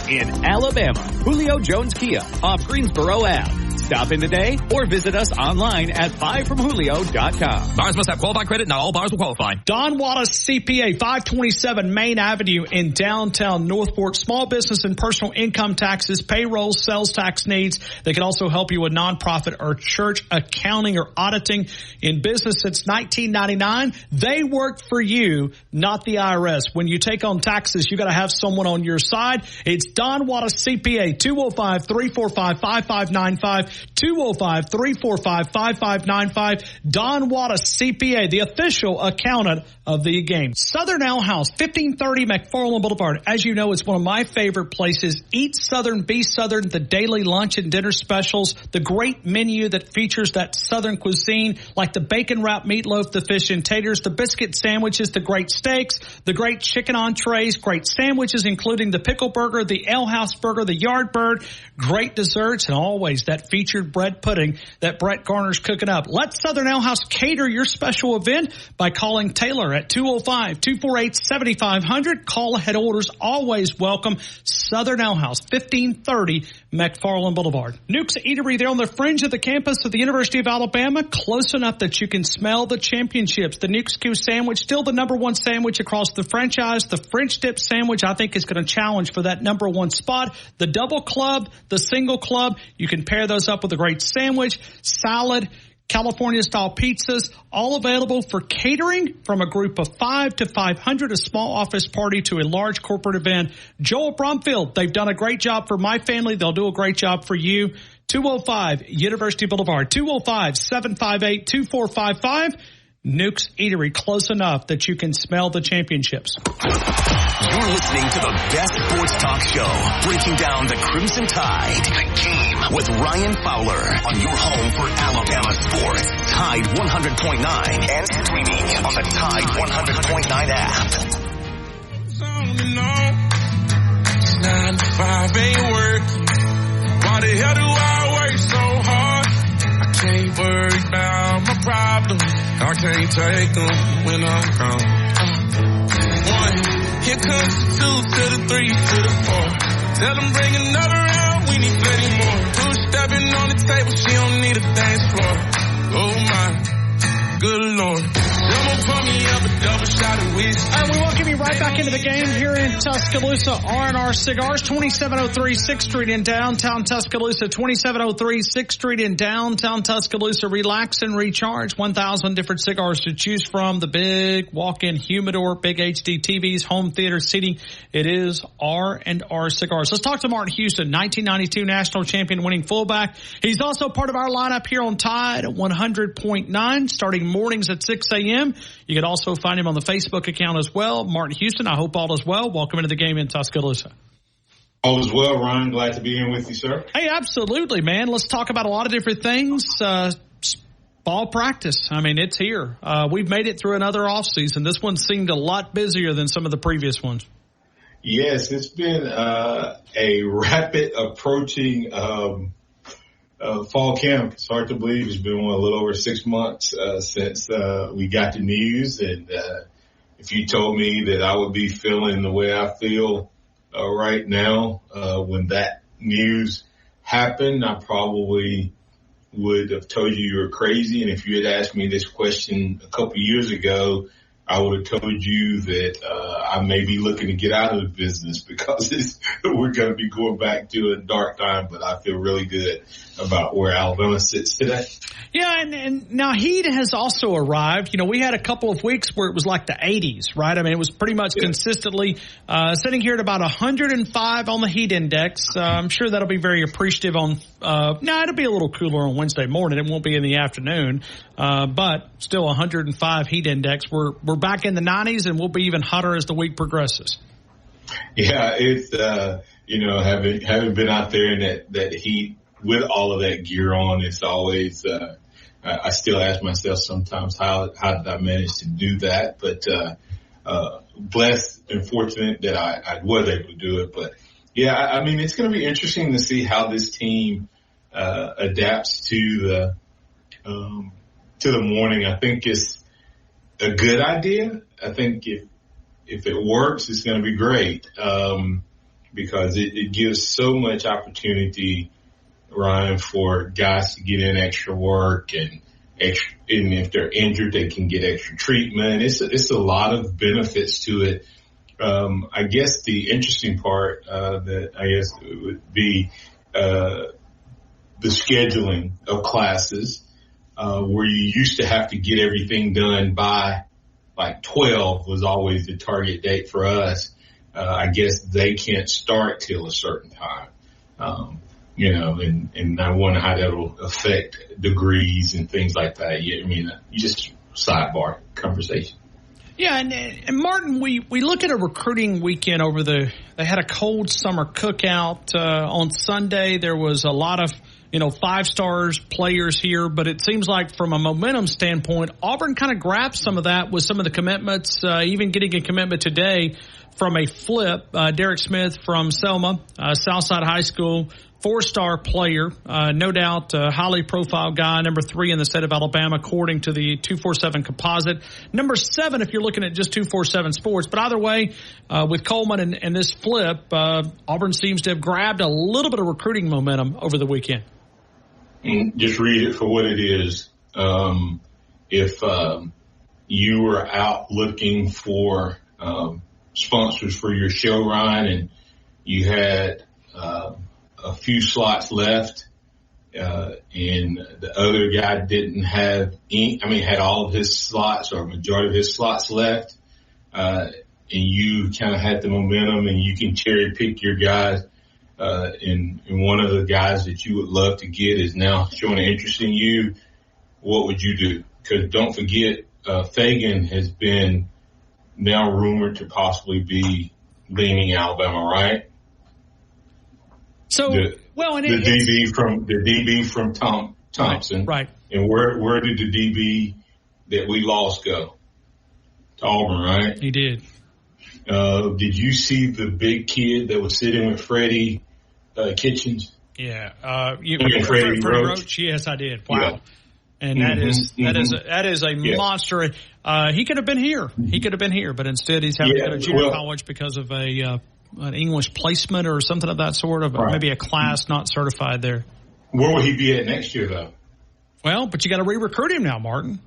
In Alabama, Julio Jones Kia off Greensboro Ave. Stop in today or visit us online at buyfromjulio.com. Buyers must have qualified credit. Not all buyers will qualify. Don Wallace CPA, 527 Main Avenue in downtown Northport. Small business and personal income taxes, payroll, sales tax needs. They can also help you with nonprofit or church accounting or auditing. In business since 1999, they work for you, not the IRS. When you take on taxes, you got to have someone on your side. It's Don Wallace CPA, 205-345-5595. 205-345-5595. Don Wallace CPA, the official accountant of the game. Southern Ale House, 1530 McFarland Boulevard. As you know, it's one of my favorite places. Eat Southern, be Southern, the daily lunch and dinner specials, the great menu that features that Southern cuisine, like the bacon wrap meatloaf, the fish and taters, the biscuit sandwiches, the great steaks, the great chicken entrees, great sandwiches, including the pickle burger, the Ale House burger, the yard bird, great desserts, and always that featured bread pudding that Brett Garner's cooking up. Let Southern Ale House cater your special event by calling Taylor at 205-248-7500. Call ahead orders always welcome. Southern Ale House, 1530 McFarland Boulevard. Nuke's Eatery, they're on the fringe of the campus of the University of Alabama, close enough that you can smell the championships. The Nuke's Q sandwich, still the number one sandwich across the franchise. The French dip sandwich, I think, is going to challenge for that number one spot. The double club, the single club, you can pair those up with a great sandwich, salad, California-style pizzas, all available for catering from a group of 5 to 500, a small office party to a large corporate event. Joel Bromfield, they've done a great job for my family. They'll do a great job for you. 205 University Boulevard, 205-758-2455. Nuke's Eatery, close enough that you can smell the championships. You're listening to the best sports talk show, breaking down the Crimson Tide, the game, with Ryan Fowler on your home for Alabama sports. Tide 100.9 and streaming on the Tide 100.9 app. 9 to 5 ain't working. Why the hell do I work so hard? I can't worry about my problems, I can't take them when I'm gone. 1, here comes the 2 to the 3 to the 4. Tell them bring another round, we need plenty more. 2 stepping on the table, she don't need a dance floor. Oh my, good Lord. Someone pour me up a double shot of whiskey. All right, we welcome you right back into the game here in Tuscaloosa. R&R Cigars, 2703 6th Street in downtown Tuscaloosa. 2703 6th Street in downtown Tuscaloosa. Relax and recharge. 1,000 different cigars to choose from. The big walk-in humidor, big HD TVs, home theater seating. It is R&R Cigars. Let's talk to Martin Houston, 1992 national champion winning fullback. He's also part of our lineup here on Tide 100.9, starting mornings at 6 a.m. You can also find him on the Facebook account as well. Martin Houston, I hope all is well. Welcome into the game in Tuscaloosa. All is well, Ryan. Glad to be here with you, sir. Hey, absolutely, man. Let's talk about a lot of different things. Fall practice. I mean, it's here. We've made it through another offseason. This one seemed a lot busier than some of the previous ones. Yes, it's been a rapid approaching fall camp. It's hard to believe it's been a little over 6 months since we got the news. And if you told me that I would be feeling the way I feel right now when that news happened, I probably would have told you were crazy. And if you had asked me this question a couple of years ago, I would have told you that I may be looking to get out of the business because we're going to be going back to a dark time. But I feel really good about where Alabama sits today. Yeah, and now heat has also arrived. You know, we had a couple of weeks where it was like the 80s, right? I mean, it was pretty much consistently sitting here at about 105 on the heat index. I'm sure that'll be very appreciative on it'll be a little cooler on Wednesday morning. It won't be in the afternoon, but still 105 heat index. We're back in the 90s, and we'll be even hotter as the week progresses. Yeah, it's having been out there in that heat with all of that gear on, it's always I still ask myself sometimes how did I manage to do that? But blessed and fortunate that I was able to do it. But yeah, I mean, it's going to be interesting to see how this team adapts to the morning. I think it's a good idea. I think if it works, it's going to be great because it gives so much opportunity, Ryan, for guys to get in extra work and if they're injured, they can get extra treatment. It's a lot of benefits to it. I guess the interesting part that I guess would be the scheduling of classes, where you used to have to get everything done by like 12 was always the target date for us. I guess they can't start till a certain time. And I wonder how that'll affect degrees and things like that. I mean, you just sidebar conversation. Yeah, and Martin, we look at a recruiting weekend they had a cold summer cookout on Sunday. There was a lot of, 5-stars players here, but it seems like from a momentum standpoint, Auburn kind of grabbed some of that with some of the commitments, even getting a commitment today from a flip. Derek Smith from Selma, Southside High School, 4-star player, no doubt a highly profile guy, number 3 in the state of Alabama, according to the 247 composite. Number 7 if you're looking at just 247 sports. But either way, with Coleman and this flip, Auburn seems to have grabbed a little bit of recruiting momentum over the weekend. Just read it for what it is. If you were out looking for sponsors for your show, Ryan, and you had a few slots left, and the other guy didn't have had all of his slots or majority of his slots left, and you kind of had the momentum and you can cherry pick your guys, and one of the guys that you would love to get is now showing an interest in you, what would you do? Because don't forget, Fagan has been now rumored to possibly be leaning Alabama, right? So, the DB from Thompson, right? And where did the DB that we lost go? To Auburn, right? He did. Did you see the big kid that was sitting with Freddie Kitchens? Yeah. Freddie Roach? Yes, I did. Wow. And that is a monster. He could have been here. But instead he's having to go to junior college because of an English placement or something of that sort of maybe a class not certified there. Where will he be at next year, though? Well, but you got to re-recruit him now, Martin.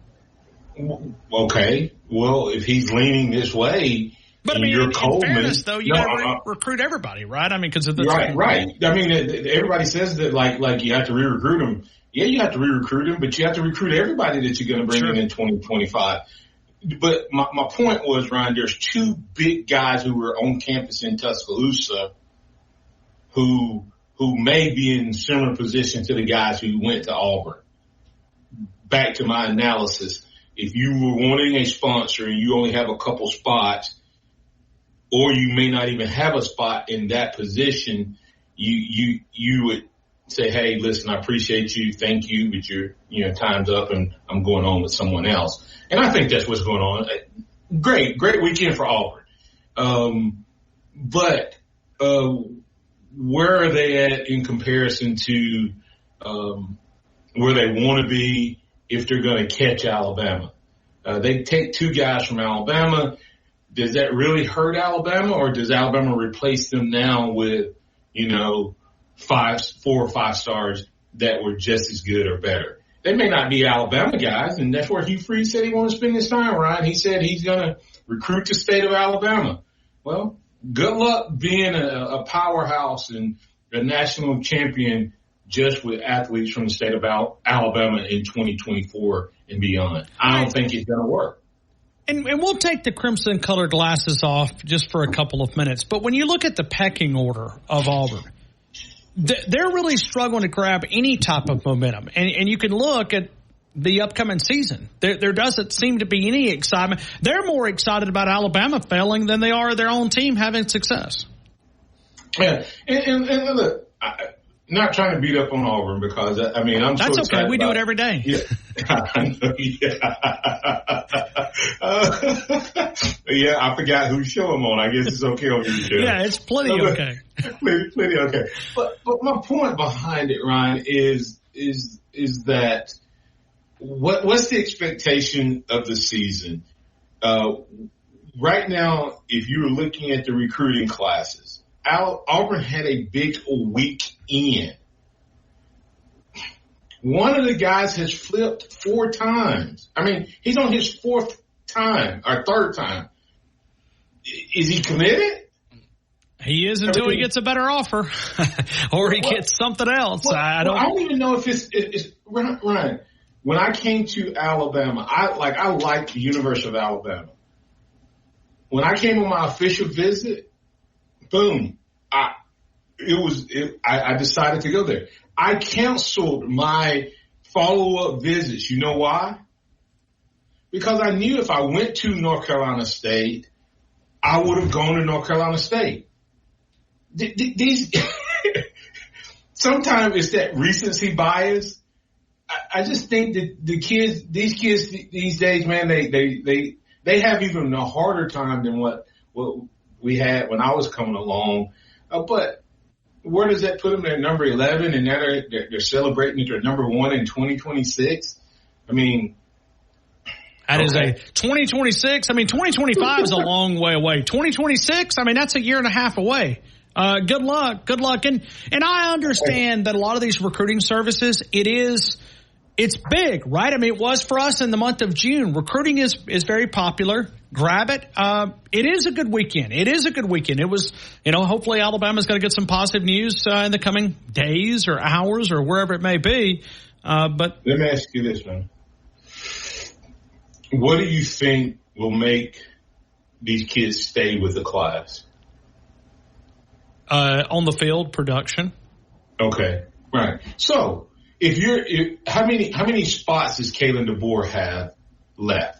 Okay. Well, if he's leaning this way, but I mean, in fairness, though, you got to recruit everybody, right? I mean, because of the right. I mean, everybody says that like you have to re-recruit him. Yeah, you have to re-recruit him, but you have to recruit everybody that you're going to bring in 2025. But my point was, Ryan, there's two big guys who were on campus in Tuscaloosa who may be in similar position to the guys who went to Auburn. Back to my analysis, if you were wanting a sponsor and you only have a couple spots, or you may not even have a spot in that position, you would say, hey, listen, I appreciate you. Thank you. But your time's up and I'm going on with someone else. And I think that's what's going on. Great weekend for Auburn. But where are they at in comparison to where they want to be if they're going to catch Alabama? They take two guys from Alabama. Does that really hurt Alabama, or does Alabama replace them now with, 4 or 5 stars that were just as good or better? They may not be Alabama guys, and that's where Hugh Freeze said he wanted to spend his time, Ryan. He said he's going to recruit the state of Alabama. Well, good luck being a powerhouse and a national champion just with athletes from the state of Alabama in 2024 and beyond. I don't think it's going to work. And we'll take the crimson-colored glasses off just for a couple of minutes. But when you look at the pecking order of Auburn, they're really struggling to grab any type of momentum. And you can look at the upcoming season. There doesn't seem to be any excitement. They're more excited about Alabama failing than they are their own team having success. Yeah, and look, not trying to beat up on Auburn because, I'm That's so okay. We do it every day. Yeah. I know, yeah, I forgot whose show I'm on. I guess it's okay on your show. Yeah, it's plenty okay. Plenty okay. But my point behind it, Ryan, is that what's the expectation of the season? Right now, if you're looking at the recruiting classes, Auburn had a big weekend. One of the guys has flipped 4 times. He's on his 4th time or 3rd time. Is he committed? He is until he gets a better offer or he gets something else. I don't even know if it's Ryan. When I came to Alabama, I liked the University of Alabama. When I came on my official visit, boom, I decided to go there. I canceled my follow-up visits. You know why? Because I knew if I went to North Carolina State, I would have gone to North Carolina State. These sometimes it's that recency bias. I just think that these kids these days, man, they have even a harder time than what we had when I was coming along. But where does that put them? They're number 11, and now they're celebrating that they're number 1 in 2026. That is a 2026. 2025 is a long way away. 2026, that's a year and a half away. Good luck. And I understand that a lot of these recruiting services, it's big, right? It was for us in the month of June. Recruiting is very popular. Grab it. It is a good weekend. It was, hopefully Alabama's going to get some positive news in the coming days or hours or wherever it may be. But let me ask you this, man. What do you think will make these kids stay with the class? On the field, production. Okay, right. So how many spots does Kalen DeBoer have left?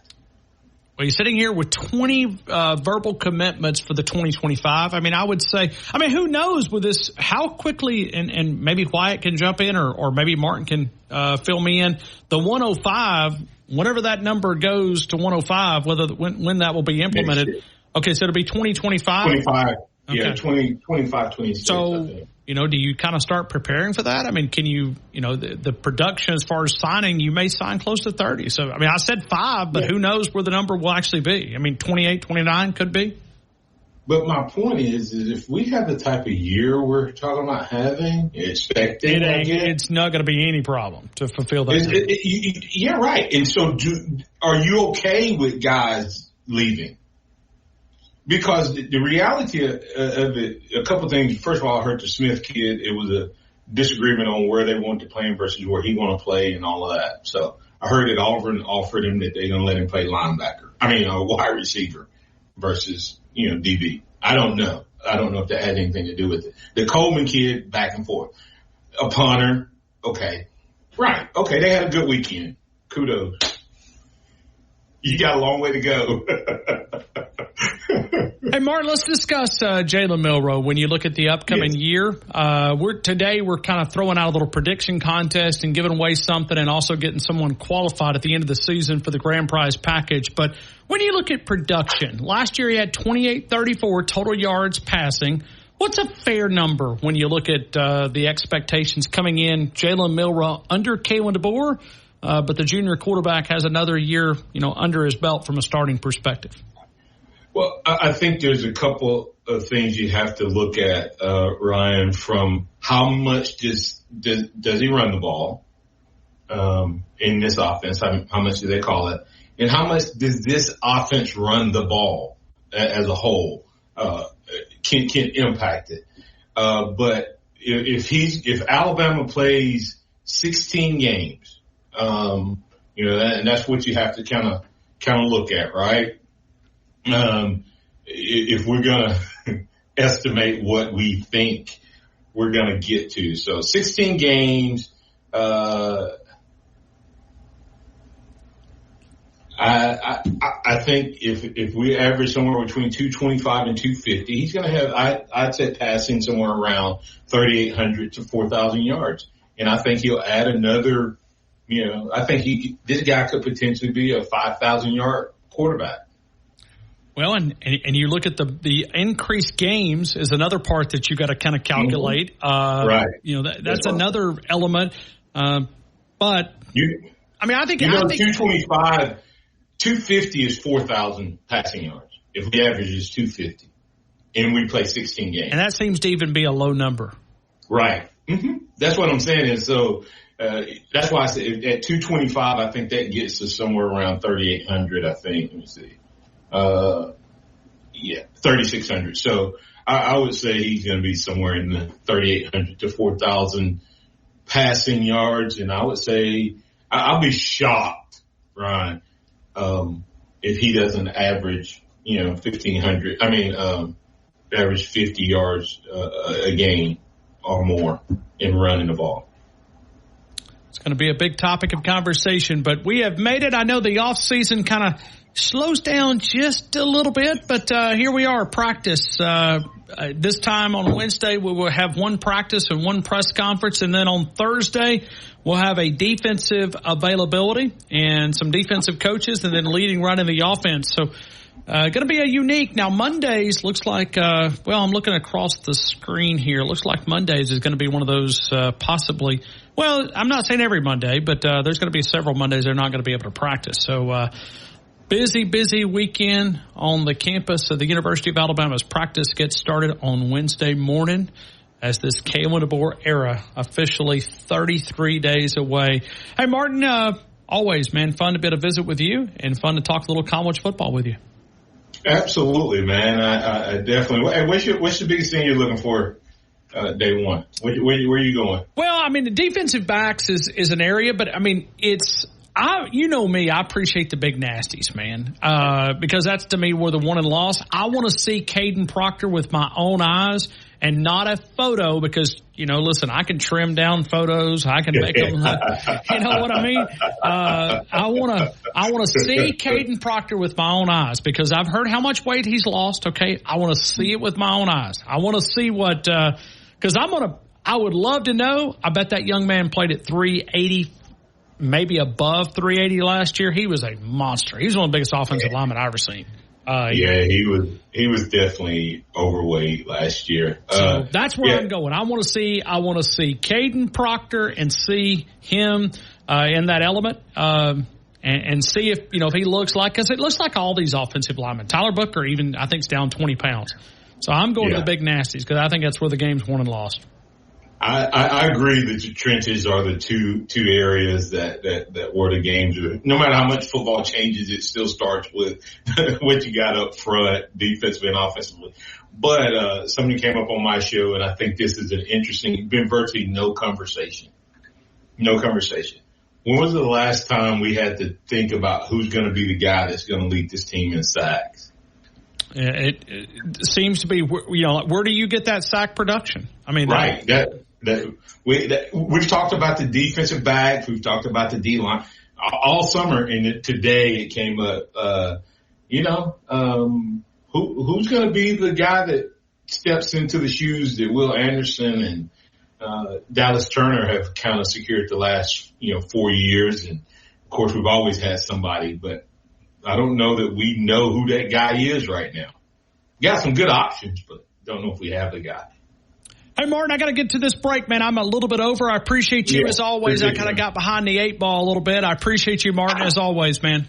Well, you're sitting here with 20 verbal commitments for the 2025. I would say, who knows with this, how quickly, and maybe Wyatt can jump in or maybe Martin can fill me in, the 105, whenever that number goes to 105, when that will be implemented. Okay, so it'll be 2025? Okay. Yeah, 25, 26. So, do you kind of start preparing for that? I mean, can you, the production as far as signing, you may sign close to 30. So, I mean, I said 5, but who knows where the number will actually be? I mean, 28, 29 could be. But my point is if we have the type of year we're talking about having, expecting, it's not going to be any problem to fulfill that. Yeah, right. And so are you okay with guys leaving? Because the reality of it, a couple of things. First of all, I heard the Smith kid, it was a disagreement on where they wanted to play him versus where he want to play and all of that. So I heard that Auburn offered him that they're going to let him play linebacker. A wide receiver versus, DB. I don't know. I don't know if that had anything to do with it. The Coleman kid, back and forth. A punter. Okay. Right. Okay. They had a good weekend. Kudos. You got a long way to go. Hey, Martin, let's discuss Jalen Milroe when you look at the upcoming year. We're kind of throwing out a little prediction contest and giving away something and also getting someone qualified at the end of the season for the grand prize package. But when you look at production, last year he had 28-34 total yards passing. What's a fair number when you look at the expectations coming in? Jalen Milroe under Kalen DeBoer, but the junior quarterback has another year, under his belt from a starting perspective. Well, I think there's a couple of things you have to look at, Ryan, from how much does he run the ball in this offense? How much do they call it? And how much does this offense run the ball as a whole? Can impact it. But if Alabama plays 16 games, and that's what you have to kind of look at, right? If we're going to estimate what we think we're going to get to. So 16 games, I think if we average somewhere between 225 and 250, he's going to have, I'd say passing somewhere around 3,800 to 4,000 yards. And I think he'll add another, I think this guy could potentially be a 5,000 yard quarterback. Well, and you look at the increased games is another part that you got to kind of calculate. Right. That's another element. But I think 225, 250 is 4,000 passing yards. If we average is 250, and we play 16 games, and that seems to even be a low number. Right. Mm-hmm. That's what I'm saying. And so that's why I said at 225, I think that gets us somewhere around 3,800. I think. Let me see. 3,600. So I would say he's going to be somewhere in the 3,800 to 4,000 passing yards. And I would say I'll be shocked, Ryan, if he doesn't average, 1,500. Average 50 yards a game or more in running the ball. It's going to be a big topic of conversation, but we have made it. I know the off season kind of slows down just a little bit, but here we are, practice. This time on Wednesday, we will have one practice and one press conference, and then on Thursday, we'll have a defensive availability and some defensive coaches, and then leading right in the offense. So going to be a unique. Now, Mondays looks like, I'm looking across the screen here. It looks like Mondays is going to be one of those possibly. Well, I'm not saying every Monday, but there's going to be several Mondays they're not going to be able to practice. So busy weekend on the campus of the University of Alabama's practice gets started on Wednesday morning as this Kalen DeBoer era officially 33 days away. Hey, Martin, always, man, fun to be able to visit with you and fun to talk a little college football with you. Absolutely, man. I definitely. Hey, what's the biggest thing you're looking for day one? Where are you going? Well, the defensive backs is an area, but it's. You know me, I appreciate the big nasties, man, because that's to me where the won and loss. I want to see Caden Proctor with my own eyes and not a photo because, listen, I can trim down photos. I can make them, you know what I mean? I want to see Caden Proctor with my own eyes because I've heard how much weight he's lost. Okay. I want to see it with my own eyes. I want to see what, cause I would love to know. I bet that young man played at 380. Maybe above 380 last year. He was a monster. He was one of the biggest offensive linemen I've ever seen. Yeah, he was definitely overweight last year. So that's where I'm going. I want to see Caden Proctor and see him in that element, and see if he looks like, because it looks like all these offensive linemen. Tyler Booker even I think is down 20 pounds. So I'm going to the big nasties because I think that's where the game's won and lost. I agree that the trenches are the two areas that were the games. No matter how much football changes, it still starts with what you got up front, defensively and offensively. But somebody came up on my show, and I think this is an interesting. Been virtually no conversation. No conversation. When was the last time we had to think about who's going to be the guy that's going to lead this team in sacks? It seems to be, where do you get that sack production? I mean, right. We've talked about the defensive backs. We've talked about the D-line all summer, and today it came up. Who's going to be the guy that steps into the shoes that Will Anderson and Dallas Turner have kind of secured the last 4 years? And of course, we've always had somebody, but I don't know that we know who that guy is right now. Got some good options, but don't know if we have the guy. Hey, Martin, I got to get to this break, man. I'm a little bit over. I appreciate you as always. I kind of got behind the 8 ball a little bit. I appreciate you, Martin, as always, man.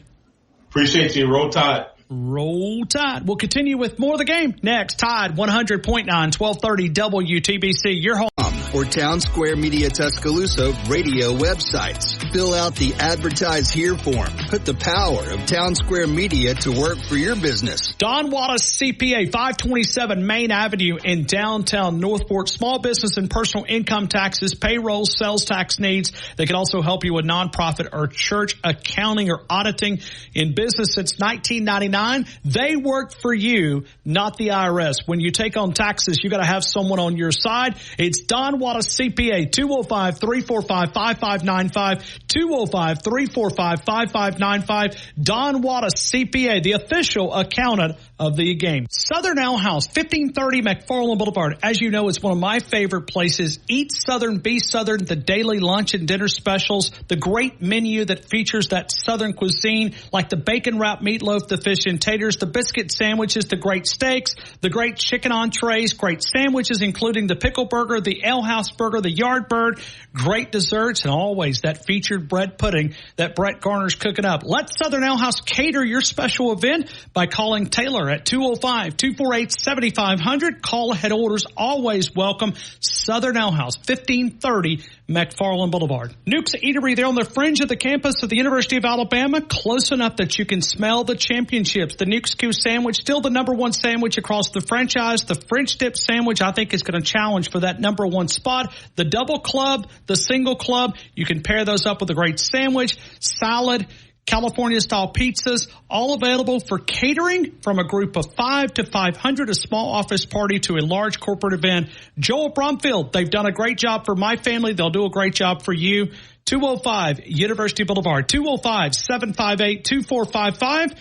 Appreciate you. Roll Tide. Roll Tide. We'll continue with more of the game next. Tide 100.9, 1230 WTBC. Your home. Or Town Square Media Tuscaloosa radio websites. Fill out the Advertise Here form. Put the power of Town Square Media to work for your business. Don Wallace CPA, 527 Main Avenue in downtown Northport. Small business and personal income taxes, payroll, sales tax needs. They can also help you with nonprofit or church accounting or auditing. In business since 1999, they work for you, not the IRS. When you take on taxes, you got to have someone on your side. It's Don Wallace CPA, 205-345-5595, 205-345-5595. Don Wallace CPA, the official accountant of the game. Southern Ale House, 1530 McFarland Boulevard. As you know, it's one of my favorite places. Eat Southern, be Southern, the daily lunch and dinner specials, the great menu that features that Southern cuisine, like the bacon wrap meatloaf, the fish and taters, the biscuit sandwiches, the great steaks, the great chicken entrees, great sandwiches, including the pickle burger, the Ale House burger, the yard bird, great desserts, and always that featured bread pudding that Brett Garner's cooking up. Let Southern Ale House cater your special event by calling Taylor at 205-248-7500. Call ahead orders always welcome. Southern Ale House, 1530 McFarland Boulevard. Nuke's Eatery, they're on the fringe of the campus of the University of Alabama, close enough that you can smell the championships. The Nuke's Q sandwich, still the number one sandwich across the franchise. The French dip sandwich, I think, is going to challenge for that number one spot. The double club, the single club, you can pair those up with a great sandwich, salad, California-style pizzas, all available for catering from a group of 5 to 500, a small office party to a large corporate event. Joel Bromfield, they've done a great job for my family. They'll do a great job for you. 205 University Boulevard, 205-758-2455.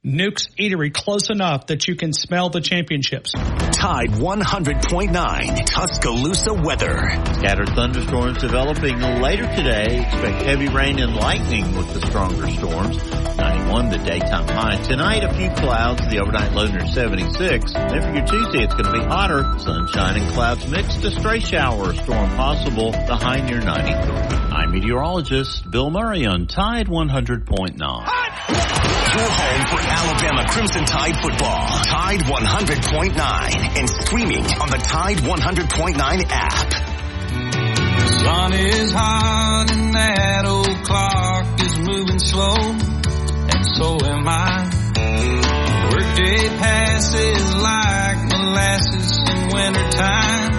Nuke's Eatery, close enough that you can smell the championships. Tide 100.9 Tuscaloosa weather. Scattered thunderstorms developing later today. Expect heavy rain and lightning with the stronger storms. 91 the daytime high. Tonight, a few clouds. The overnight low near 76. Then for your Tuesday, it's going to be hotter. Sunshine and clouds mixed. A stray shower or storm possible. The high near 93. I'm meteorologist Bill Murray on Tide 100.9. Your home for Alabama Crimson Tide football. Tide 100.9 and streaming on the Tide 100.9 app. The sun is hot and that old clock is moving slow, and so am I. Workday passes like molasses in wintertime,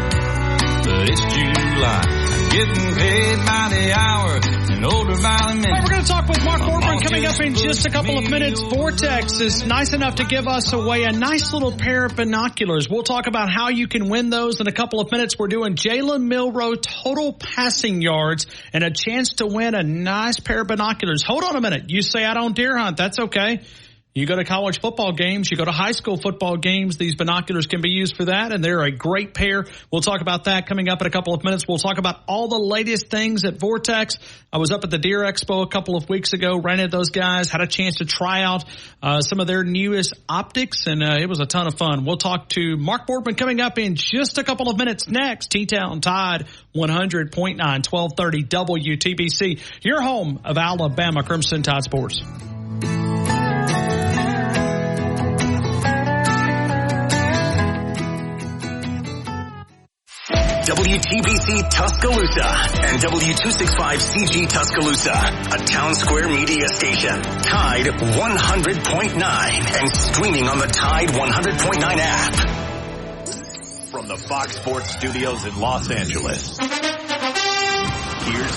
but it's July. I'm getting paid by the hour and older by the minute. All right, we're going to talk with Mark Orban coming up in just a couple of minutes. Vortex is nice enough to give us away a nice little pair of binoculars. We'll talk about how you can win those in a couple of minutes. We're doing Jalen Milroe total passing yards and a chance to win a nice pair of binoculars. Hold on a minute. You say I don't deer hunt. That's okay. You go to college football games, you go to high school football games, these binoculars can be used for that, and they're a great pair. We'll talk about that coming up in a couple of minutes. We'll talk about all the latest things at Vortex. I was up at the Deer Expo a couple of weeks ago, ran into those guys, had a chance to try out some of their newest optics, and it was a ton of fun. We'll talk to Mark Boardman coming up in just a couple of minutes next. T-Town Tide 100.9, 1230 WTBC, your home of Alabama Crimson Tide Sports. WTBC Tuscaloosa and W265CG Tuscaloosa, a Town Square media station. Tide 100.9 and streaming on the Tide 100.9 app. From the Fox Sports Studios in Los Angeles, here's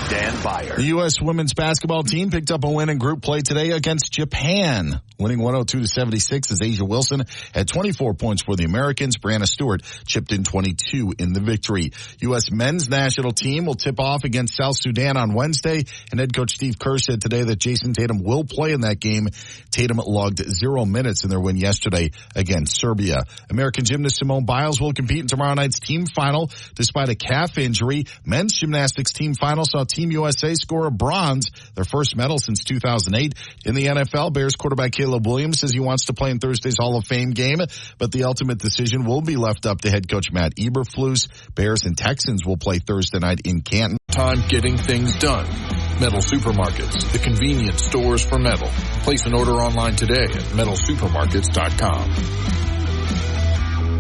Dan Byer. The U.S. women's basketball team picked up a win in group play today against Japan, winning 102-76 as Asia Wilson had 24 points for the Americans. Brianna Stewart chipped in 22 in the victory. U.S. men's national team will tip off against South Sudan on Wednesday, and head coach Steve Kerr said today that Jason Tatum will play in that game. Tatum logged 0 minutes in their win yesterday against Serbia. American gymnast Simone Biles will compete in tomorrow night's team final despite a calf injury. Men's gymnastics team final saw Team USA score a bronze, their first medal since 2008. In the NFL, Bears quarterback Caleb Williams says he wants to play in Thursday's Hall of Fame game, but the ultimate decision will be left up to head coach Matt Eberflus. Bears and Texans will play Thursday night in Canton. Time getting things done. Metal Supermarkets, the convenience stores for metal. Place an order online today at metalsupermarkets.com.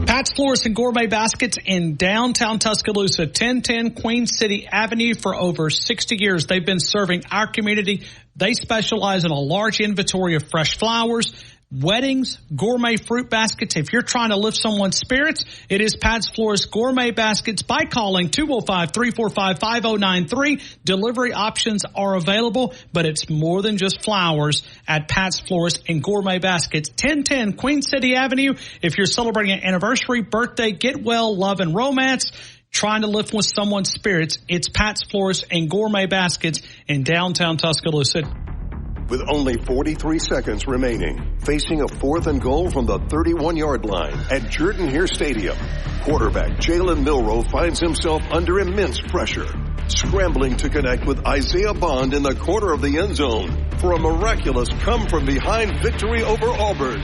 Pat's Florist and Gourmet Baskets in downtown Tuscaloosa, 1010 Queen City Avenue. For over 60 years, they've been serving our community. They specialize in a large inventory of fresh flowers, weddings, gourmet fruit baskets. If you're trying to lift someone's spirits, it is Pat's Florist Gourmet Baskets by calling 205-345-5093. Delivery options are available, but it's more than just flowers at Pat's Florist and Gourmet Baskets, 1010 Queen City Avenue. If you're celebrating an anniversary, birthday, get well, love, and romance, trying to lift with someone's spirits, it's Pat's Florist and Gourmet Baskets in downtown Tuscaloosa. With only 43 seconds remaining, facing a 4th and goal from the 31-yard line at Jordan-Hare Stadium, quarterback Jalen Milroe finds himself under immense pressure, scrambling to connect with Isaiah Bond in the corner of the end zone for a miraculous come-from-behind victory over Auburn.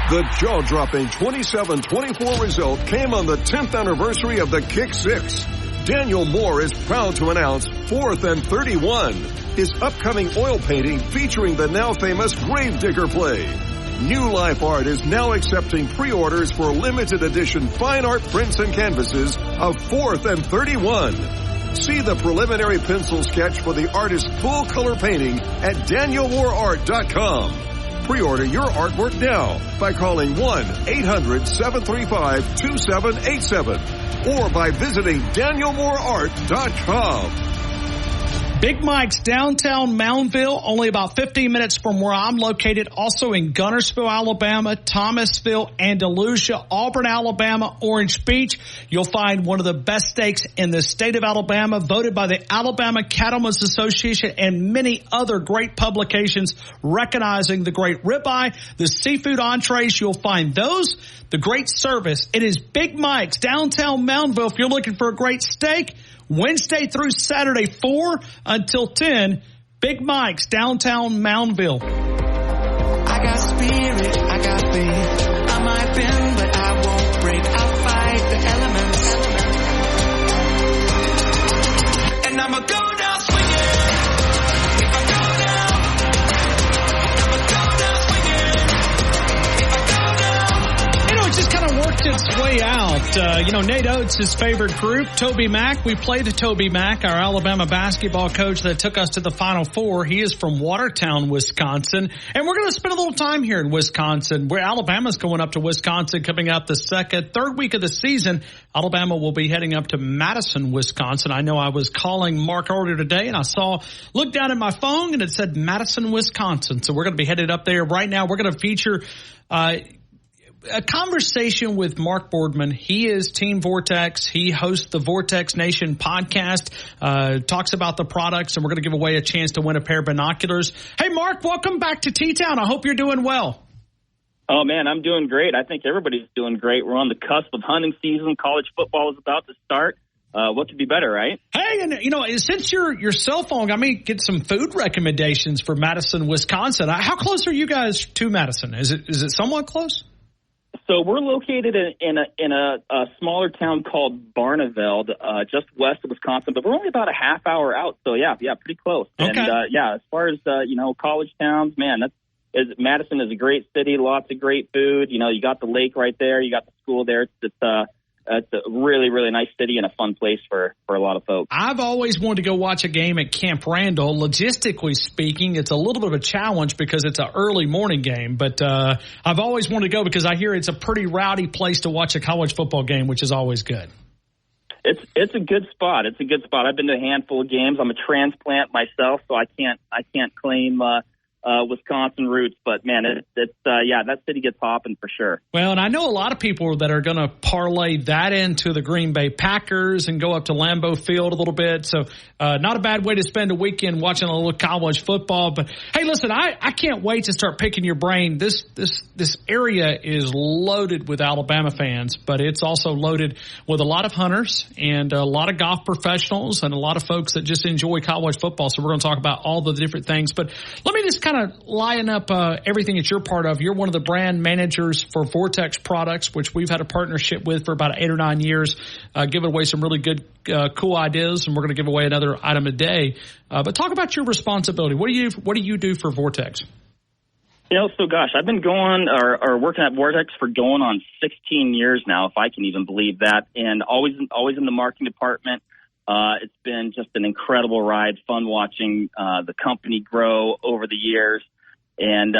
The jaw-dropping 27-24 result came on the 10th anniversary of the Kick Six. Daniel Moore is proud to announce 4th and 31, his upcoming oil painting featuring the now famous Gravedigger play. New Life Art is now accepting pre-orders for limited edition fine art prints and canvases of 4th and 31. See the preliminary pencil sketch for the artist's full color painting at DanielMooreArt.com. Pre-order your artwork now by calling 1-800-735-2787 or by visiting DanielMooreArt.com. Big Mike's downtown Moundville, only about 15 minutes from where I'm located. Also in Gunnersville, Alabama, Thomasville, Andalusia, Auburn, Alabama, Orange Beach. You'll find one of the best steaks in the state of Alabama, voted by the Alabama Cattlemen's Association and many other great publications recognizing the great ribeye, the seafood entrees. You'll find those, the great service. It is Big Mike's downtown Moundville. If you're looking for a great steak, Wednesday through Saturday, 4 until 10, Big Mike's, downtown Moundville. I got spirit, I got faith. I might bend, but I won't break. I'll fight the elements. And I'ma go down swinging. If I go down, I'ma go down swinging. If I go down. You know, it just kind of worked its way out. Nate Oates, his favorite group, Toby Mack. We played Toby Mack, our Alabama basketball coach that took us to the Final Four. He is from Watertown, Wisconsin. And we're going to spend a little time here in Wisconsin, where Alabama's going up to Wisconsin coming up the third week of the season. Alabama will be heading up to Madison, Wisconsin. I know I was calling Mark earlier today, and I looked down at my phone, and it said Madison, Wisconsin. So we're going to be headed up there right now. We're going to feature a conversation with Mark Boardman. He is Team Vortex. He hosts the Vortex Nation podcast, talks about the products, and we're going to give away a chance to win a pair of binoculars. Hey, Mark, welcome back to T-Town. I hope you're doing well. Oh, man, I'm doing great. I think everybody's doing great. We're on the cusp of hunting season. College football is about to start. What could be better, right? Hey, and since your cell phone, I may get some food recommendations for Madison, Wisconsin. How close are you guys to Madison? Is it somewhat close? So we're located in a smaller town called Barneveld, just west of Wisconsin, but we're only about a half hour out. So yeah, pretty close. Okay. And as far as college towns, man, Madison is a great city, lots of great food. You got the lake right there, you got the school there. It's a really, really nice city and a fun place for a lot of folks. I've always wanted to go watch a game at Camp Randall. Logistically speaking, it's a little bit of a challenge because it's an early morning game. But I've always wanted to go because I hear it's a pretty rowdy place to watch a college football game, which is always good. It's a good spot. It's a good spot. I've been to a handful of games. I'm a transplant myself, so I can't claim Wisconsin roots, but man, that city gets hopping for sure. Well, and I know a lot of people that are going to parlay that into the Green Bay Packers and go up to Lambeau Field a little bit. So not a bad way to spend a weekend watching a little college football. But hey, listen, I can't wait to start picking your brain. This area is loaded with Alabama fans, but it's also loaded with a lot of hunters and a lot of golf professionals and a lot of folks that just enjoy college football. So we're going to talk about all the different things. But let me just kind of line up everything that you're part of. You're one of the brand managers for Vortex Products, which we've had a partnership with for about 8 or 9 years, giving away some really good, cool ideas, and we're going to give away another item a day. But talk about your responsibility. What do you do for Vortex? So gosh, I've been going or working at Vortex for going on 16 years now, if I can even believe that, and always in the marketing department. It's been just an incredible ride, fun watching the company grow over the years. And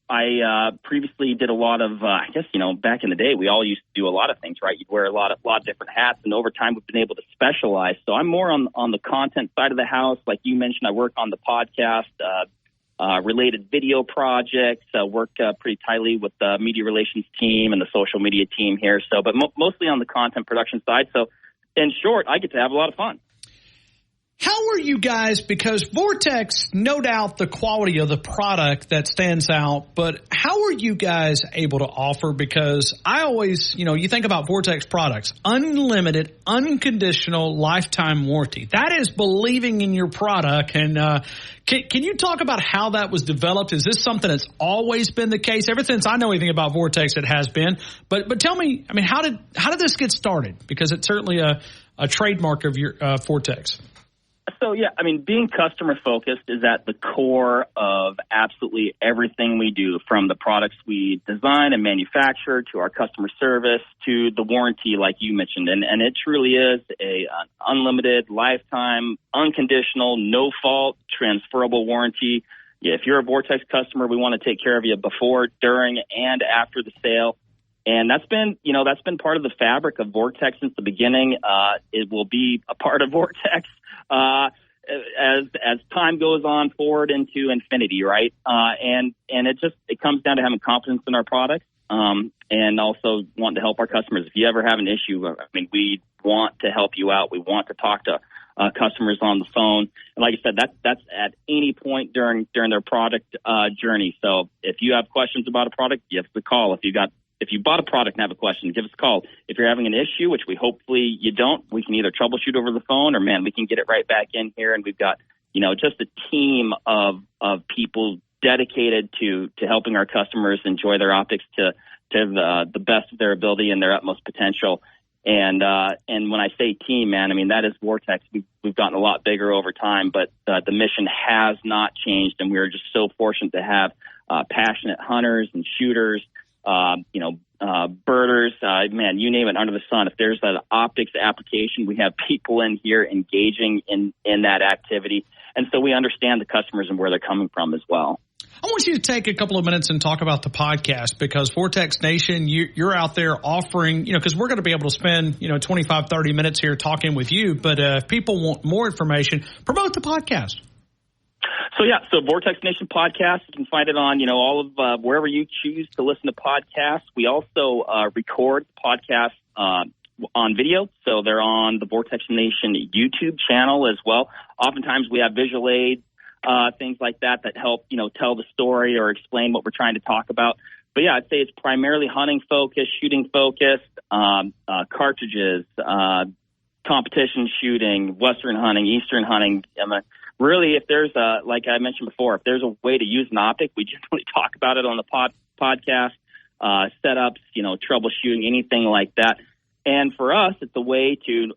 I previously did a lot of, back in the day, we all used to do a lot of things, right? You'd wear a lot of different hats, and over time we've been able to specialize. So I'm more on the content side of the house. Like you mentioned, I work on the podcast, related video projects, work pretty tightly with the media relations team and the social media team here. So, but mostly on the content production side. So, in short, I get to have a lot of fun. How are you guys, because Vortex, no doubt the quality of the product that stands out, but how are you guys able to offer? Because I always, you think about Vortex products, unlimited, unconditional lifetime warranty. That is believing in your product. And can you talk about how that was developed? Is this something that's always been the case? Ever since I know anything about Vortex, it has been. But tell me, how did this get started? Because it's certainly a trademark of your Vortex. So, being customer-focused is at the core of absolutely everything we do, from the products we design and manufacture to our customer service to the warranty, like you mentioned. And it truly is an unlimited, lifetime, unconditional, no-fault, transferable warranty. If you're a Vortex customer, we want to take care of you before, during, and after the sale. And that's been part of the fabric of Vortex since the beginning. It will be a part of Vortex as time goes on forward into infinity, right? And it comes down to having confidence in our products, and also wanting to help our customers. If you ever have an issue, we want to help you out. We want to talk to customers on the phone. And like I said, that's at any point during their product journey. So if you have questions about a product, give us a call. If you bought a product and have a question, give us a call. If you're having an issue, which we hopefully you don't, we can either troubleshoot over the phone or, we can get it right back in here. And we've got, just a team of people dedicated to helping our customers enjoy their optics to the best of their ability and their utmost potential. And when I say team, that is Vortex. We've gotten a lot bigger over time, but the mission has not changed. And we're just so fortunate to have passionate hunters and shooters, birders, you name it under the sun. If there's an optics application, we have people in here engaging in that activity. And so we understand the customers and where they're coming from as well. I want you to take a couple of minutes and talk about the podcast, because Vortex Nation, you're out there offering, because we're going to be able to spend, 25, 30 minutes here talking with you. But if people want more information, promote the podcast. So Vortex Nation podcast, you can find it on, all of wherever you choose to listen to podcasts. We also record podcasts on video, so they're on the Vortex Nation YouTube channel as well. Oftentimes we have visual aids, things like that help, tell the story or explain what we're trying to talk about. But yeah, I'd say it's primarily hunting focused, shooting focused, cartridges, competition shooting, Western hunting, Eastern hunting. Really, if there's like I mentioned before, if there's a way to use an optic, we generally talk about it on the podcast, setups, troubleshooting, anything like that. And for us, it's a way to,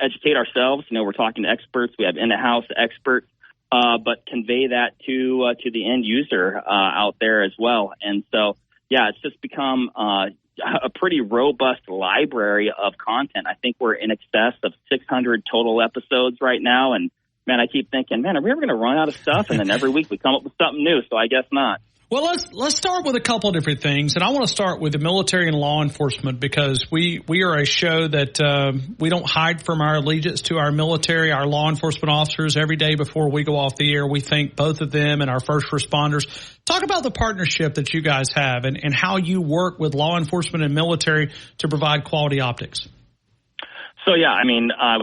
educate ourselves. We're talking to experts. We have in-house experts, but convey that to the end user out there as well. And so, yeah, it's just become a pretty robust library of content. I think we're in excess of 600 total episodes right now. And man, I keep thinking, are we ever going to run out of stuff? And then every week we come up with something new. So I guess not. Well, let's start with a couple of different things, and I want to start with the military and law enforcement because we are a show that we don't hide from our allegiance to our military, our law enforcement officers. Every day before we go off the air, we thank both of them and our first responders. Talk about the partnership that you guys have and how you work with law enforcement and military to provide quality optics. So yeah,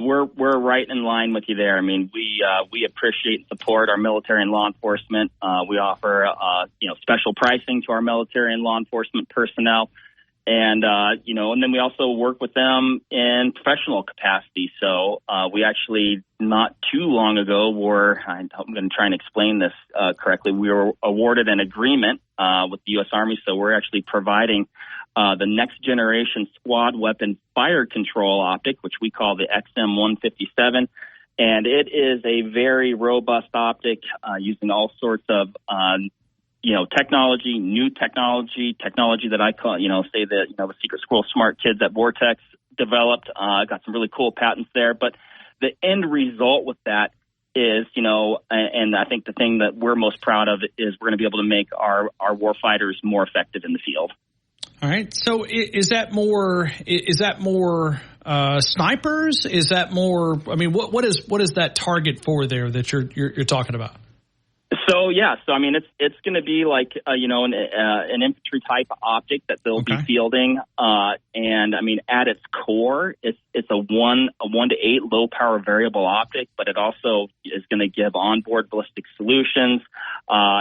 we're right in line with you there. We appreciate and support our military and law enforcement. We offer special pricing to our military and law enforcement personnel, and and then we also work with them in professional capacity. So we actually not too long ago I'm going to try and explain this correctly. We were awarded an agreement with the U.S. Army, so we're actually providing the next generation squad weapon fire control optic, which we call the XM157. And it is a very robust optic using all sorts of, technology, new technology that I call, the Secret Squirrel Smart Kids at Vortex developed. Got some really cool patents there. But the end result with that is, and I think the thing that we're most proud of is we're going to be able to make our war fighters more effective in the field. All right. So is that more snipers? Is that more? What is that target for there that you're talking about? So yeah, it's going to be like an infantry type optic that they'll be fielding, and at its core, it's a 1 to 8 low power variable optic, but it also is going to give onboard ballistic solutions.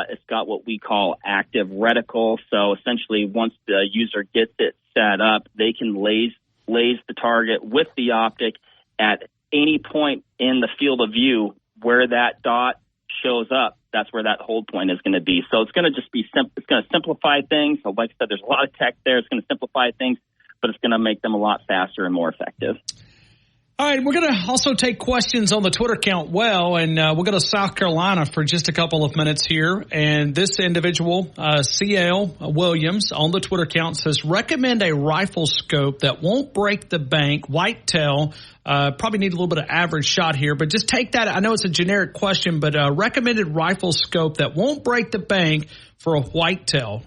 It's got what we call active reticle. So essentially, once the user gets it set up, they can laze the target with the optic at any point in the field of view where that dot shows up. That's where that hold point is going to be. So it's going to just be it's going to simplify things. So like I said, there's a lot of tech there. It's going to simplify things, but it's going to make them a lot faster and more effective. All right, we're going to also take questions on the Twitter account, and we'll go to South Carolina for just a couple of minutes here. And this individual, CL Williams, on the Twitter account says, recommend a rifle scope that won't break the bank, whitetail. Probably need a little bit of average shot here, but just take that. I know it's a generic question, but recommended rifle scope that won't break the bank for a whitetail.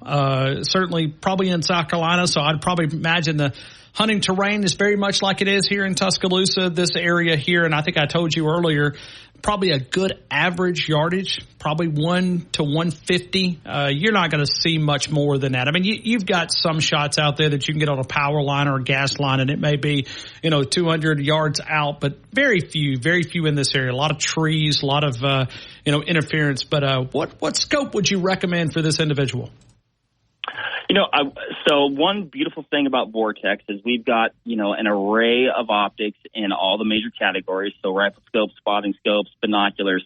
Certainly probably in South Carolina, so I'd probably imagine the hunting terrain is very much like it is here in Tuscaloosa, this area here. And I think I told you earlier, probably a good average yardage, probably 1 to 150. You're not going to see much more than that. You've got some shots out there that you can get on a power line or a gas line, and it may be, 200 yards out, but very few in this area. A lot of trees, a lot of, interference. But what scope would you recommend for this individual? So one beautiful thing about Vortex is we've got, an array of optics in all the major categories. So rifle scopes, spotting scopes, binoculars,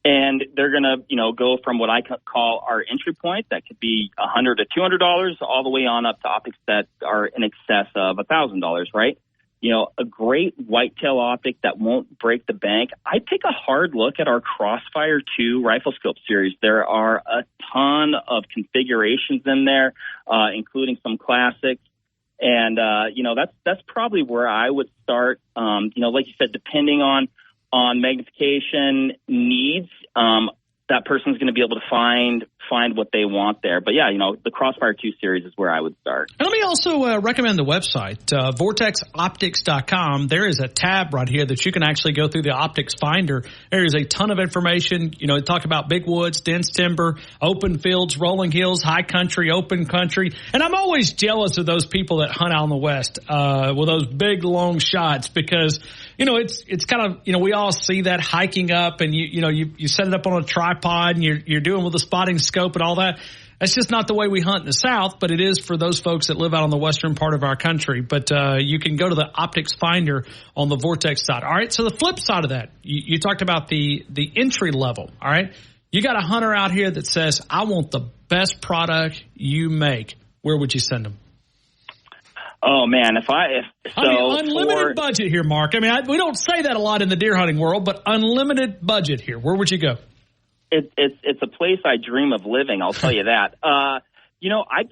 and they're going to, go from what I call our entry point. That could be $100 to $200 all the way on up to optics that are in excess of $1,000, right? A great whitetail optic that won't break the bank. I take a hard look at our Crossfire 2 rifle scope series. There are a ton of configurations in there, including some classics. And, that's probably where I would start. Like you said, depending on magnification needs, that person's going to be able to find what they want there. But yeah, the Crossfire 2 series is where I would start. And let me also recommend the website, vortexoptics.com. There is a tab right here that you can actually go through the optics finder. There is a ton of information. Talk about big woods, dense timber, open fields, rolling hills, high country, open country. And I'm always jealous of those people that hunt out in the West with those big long shots, because it's kind of, we all see that hiking up, and you set it up on a tripod and you're doing with a spotting scope and all that. That's just not the way we hunt in the South, but it is for those folks that live out on the western part of our country. But you can go to the optics finder on the Vortex side. All right, so the flip side of that, you talked about the entry level. All right, you got a hunter out here that says, I want the best product you make. Where would you send them? Oh man, unlimited budget here, Mark. I mean, we don't say that a lot in the deer hunting world, but unlimited budget here. Where would you go? It's a place I dream of living. I'll tell you that. I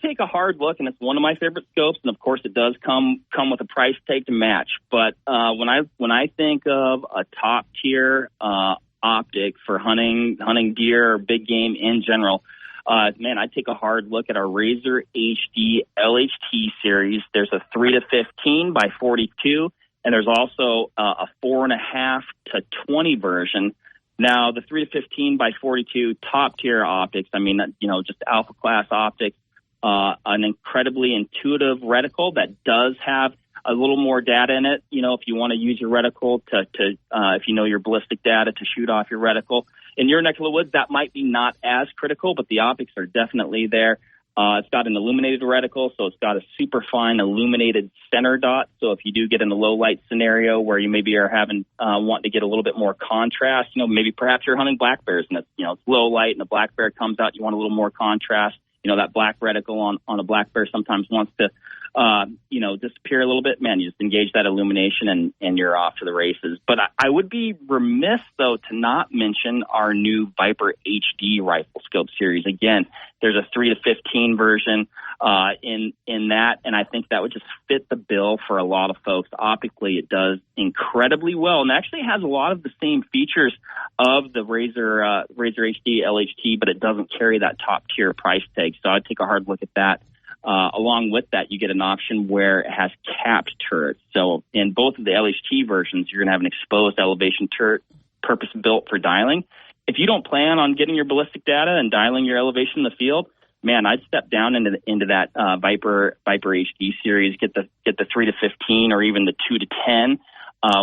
take a hard look, and it's one of my favorite scopes, and of course, it does come with a price tag to match. But when I think of a top tier optic for hunting deer or big game in general. I take a hard look at our Razor HD LHT series. There's a 3-15 by 42, and there's also a 4.5 to 20 version. Now, the 3-15 by 42 top tier optics, just alpha class optics, an incredibly intuitive reticle that does have a little more data in it. If you want to use your reticle if you know your ballistic data to shoot off your reticle. In your neck of the woods, that might be not as critical, but the optics are definitely there. It's got an illuminated reticle, so it's got a super fine illuminated center dot. So if you do get in a low light scenario where you maybe are wanting to get a little bit more contrast, maybe perhaps you're hunting black bears and it's low light and the black bear comes out, you want a little more contrast. That black reticle on a black bear sometimes wants to disappear a little bit. Man, you just engage that illumination and you're off to the races. But I would be remiss, though, to not mention our new Viper HD rifle scope series. Again, there's a 3-15 version in that, and I think that would just fit the bill for a lot of folks. Optically, it does incredibly well, and actually has a lot of the same features of the Razor HD LHT, but it doesn't carry that top-tier price tag. So I'd take a hard look at that. Along with that, you get an option where it has capped turrets. So in both of the LHT versions, you're going to have an exposed elevation turret, purpose-built for dialing. If you don't plan on getting your ballistic data and dialing your elevation in the field, man, I'd step down into that Viper HD series, get the 3-15 or even the 2-10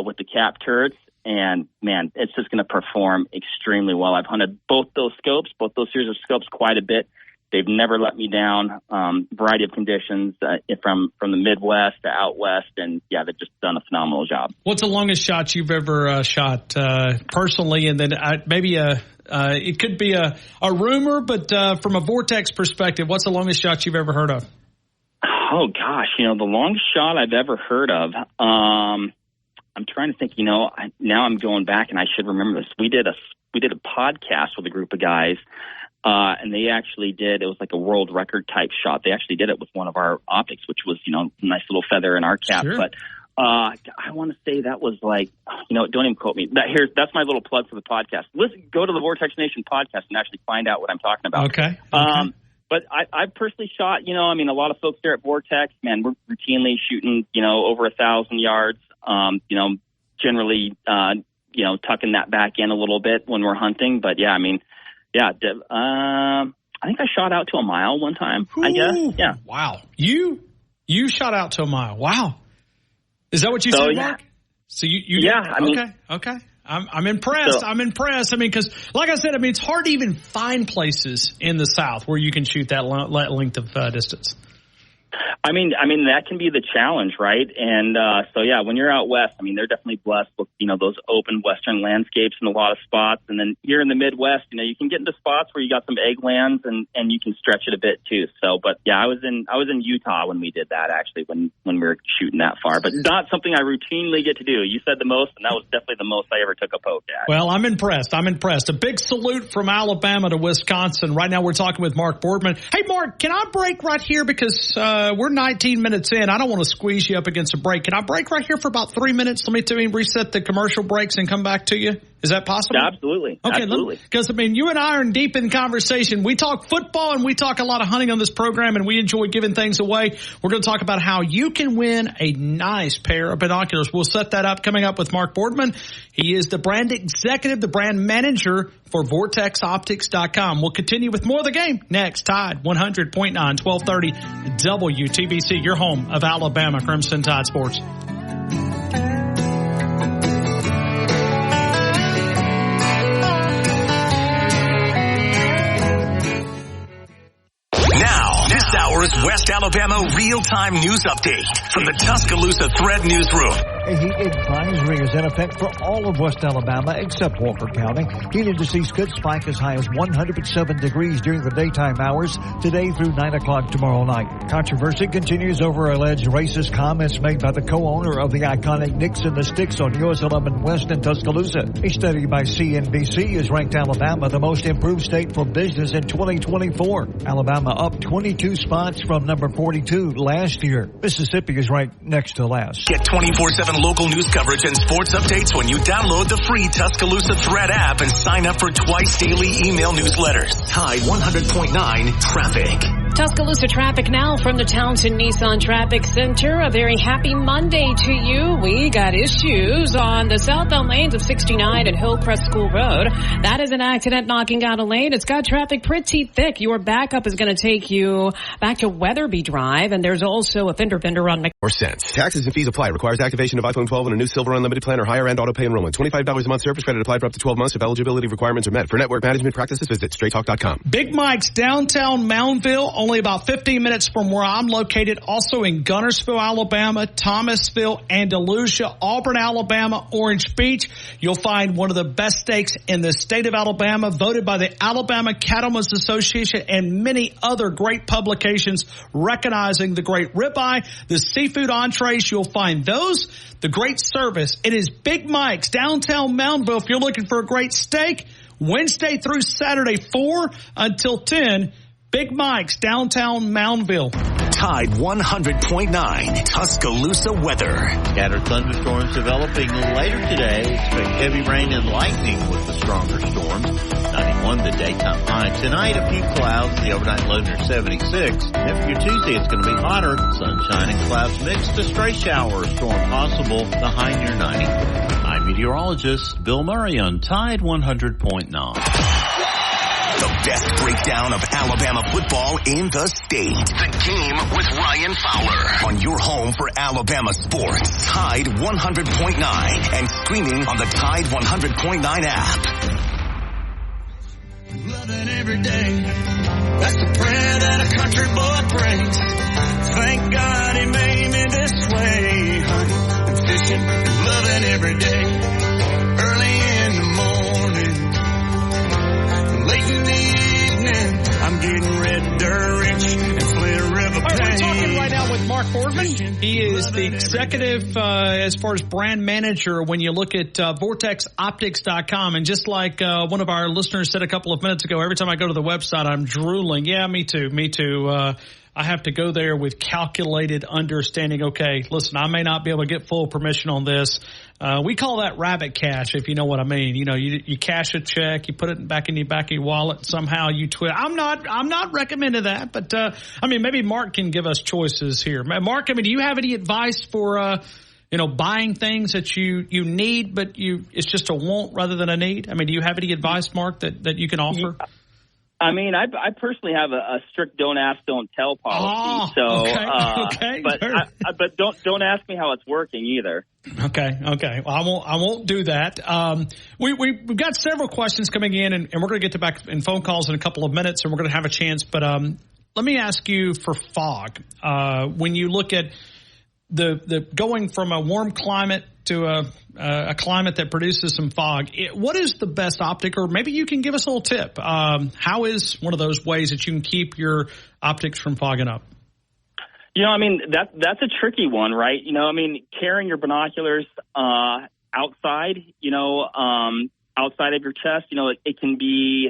with the capped turrets. And man, it's just going to perform extremely well. I've hunted both those series of scopes quite a bit. They've never let me down. Variety of conditions from the Midwest to out west, and yeah, they've just done a phenomenal job. What's the longest shot you've ever shot personally? And then maybe it could be a rumor, but from a Vortex perspective, what's the longest shot you've ever heard of? Oh gosh, the longest shot I've ever heard of. I'm trying to think. Now I'm going back, and I should remember this. We did a podcast with a group of guys. And they actually it was like a world record type shot. They actually did it with one of our optics, which was, a nice little feather in our cap. Sure. But, I want to say that was like, don't even quote me. That's my little plug for the podcast. Go to the Vortex Nation podcast and actually find out what I'm talking about. Okay. But I've personally shot, a lot of folks there at Vortex, man, we're routinely shooting, over 1,000 yards, generally, tucking that back in a little bit when we're hunting. But yeah, I think I shot out to a mile one time, I guess. Yeah. Wow. You shot out to a mile. Wow. Is that what you said, Mark? So you yeah. Okay. I'm impressed. I'm impressed. Because like I said, it's hard to even find places in the South where you can shoot that length of distance. That can be the challenge, right? And when you're out west, they're definitely blessed with, those open western landscapes in a lot of spots. And then here in the Midwest, you can get into spots where you got some egg lands and you can stretch it a bit too. So, but yeah, I was in Utah when we did that, actually, when we were shooting that far, but not something I routinely get to do. You said the most, and that was definitely the most I ever took a poke at. Well, I'm impressed. A big salute from Alabama to Wisconsin. Right now we're talking with Mark Boardman. Hey, Mark, can I break right here? Because we're 19 minutes in. I don't want to squeeze you up against a break. Can I break right here for about 3 minutes? Let me reset the commercial breaks and come back to you. Is that possible? Absolutely. Okay, because, you and I are deep in conversation. We talk football and we talk a lot of hunting on this program, and we enjoy giving things away. We're going to talk about how you can win a nice pair of binoculars. We'll set that up coming up with Mark Boardman. He is the brand executive, the brand manager for VortexOptics.com. We'll continue with more of the game next. Tide 100.9, 1230 WTBC, your home of Alabama Crimson Tide Sports. Now, this hour's West Alabama real-time news update from the Tuscaloosa Thread Newsroom. A heat advisory is in effect for all of West Alabama except Walker County. Heat indices could spike as high as 107 degrees during the daytime hours today through 9 o'clock tomorrow night. Controversy continues over alleged racist comments made by the co-owner of the iconic Nixon the Sticks on US 11 West in Tuscaloosa. A study by CNBC has ranked Alabama the most improved state for business in 2024. Alabama up 22 spots from number 42 last year. Mississippi is ranked next to last. Get 24/7 local news coverage and sports updates when you download the free Tuscaloosa Thread app and sign up for twice daily email newsletters. Tide 100.9 Traffic. Tuscaloosa traffic now from the Townsend Nissan Traffic Center. A very happy Monday to you. We got issues on the southbound lanes of 69 and Hillcrest School Road. That is an accident knocking out a lane. It's got traffic pretty thick. Your backup is going to take you back to Weatherby Drive, and there's also a fender bender on cents. Taxes and fees apply. Requires activation of iPhone 12 and a new Silver Unlimited plan or higher end auto pay enrollment. $25 a month service credit applied for up to 12 months if eligibility requirements are met. For network management practices, visit StraightTalk.com. Big Mike's downtown Moundville, only about 15 minutes from where I'm located. Also in Gunnersville, Alabama, Thomasville, Andalusia, Auburn, Alabama, Orange Beach. You'll find one of the best steaks in the state of Alabama, voted by the Alabama Cattlemen's Association and many other great publications recognizing the great ribeye, the seafood entrees. You'll find those, the great service. It is Big Mike's downtown Moundville. If you're looking for a great steak, Wednesday through Saturday, 4 until 10, Big Mike's downtown Moundville. Tide 100.9 Tuscaloosa weather. Scattered thunderstorms developing later today. Expect heavy rain and lightning with the stronger storms. 91 the daytime high. Tonight, a few clouds. The overnight low near 76. And for your Tuesday, it's going to be hotter. Sunshine and clouds mixed. A stray shower or storm possible. The high near 90. I'm meteorologist Bill Murray on Tide 100.9. The best breakdown of Alabama football in the state. The Game with Ryan Fowler on your home for Alabama sports. Tide 100.9 and streaming on the Tide 100.9 app. Loving every day. That's the prayer that a country boy prays. Thank God he made me this way. Hunting and fishing and loving every day. Early in the morning. Late in the evening, I'm getting red dirt rich and Flint River All right, we're talking right now with Mark Boardman. He is the executive as far as brand manager when you look at VortexOptics.com. And just like one of our listeners said a couple of minutes ago, every time I go to the website, I'm drooling. Yeah, me too. I have to go there with calculated understanding. Okay, listen, I may not be able to get full permission on this. We call that rabbit cash, if you know what I mean. You know, you cash a check, you put it back in your wallet, somehow you twist. I'm not recommending that, but maybe Mark can give us choices here. Mark, do you have any advice for buying things that you need, but it's just a want rather than a need? Do you have any advice, Mark, that you can offer? Yeah. I personally have a strict don't ask, don't tell policy. But don't ask me how it's working either. Okay. Well, I won't do that. We've got several questions coming in, and we're going to get to back in phone calls in a couple of minutes, and we're going to have a chance. But let me ask you for fog. When you look at the going from a warm climate to a climate that produces some fog, what is the best optic, or maybe you can give us a little tip? How is one of those ways that you can keep your optics from fogging up? That's a tricky one, right? Carrying your binoculars outside, outside of your chest, it can be,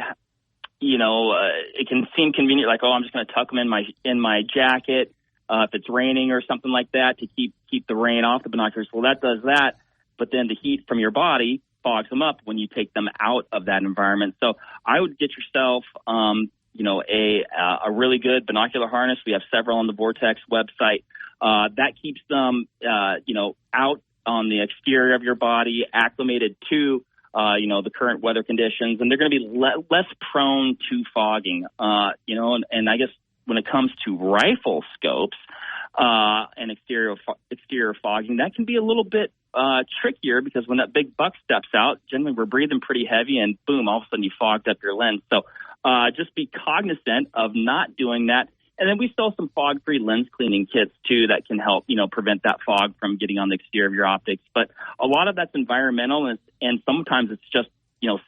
it can seem convenient, like, I'm just going to tuck them in my jacket if it's raining or something like that to keep the rain off the binoculars. Well, that does that, but then the heat from your body fogs them up when you take them out of that environment. So I would get yourself, a really good binocular harness. We have several on the Vortex website. That keeps them, out on the exterior of your body, acclimated to, the current weather conditions, and they're going to be less prone to fogging, and I guess when it comes to rifle scopes, and exterior fogging, that can be a little bit trickier because when that big buck steps out, generally we're breathing pretty heavy and boom, all of a sudden you fogged up your lens. So just be cognizant of not doing that. And then we sell some fog-free lens cleaning kits too that can help, prevent that fog from getting on the exterior of your optics. But a lot of that's environmental and sometimes it's just,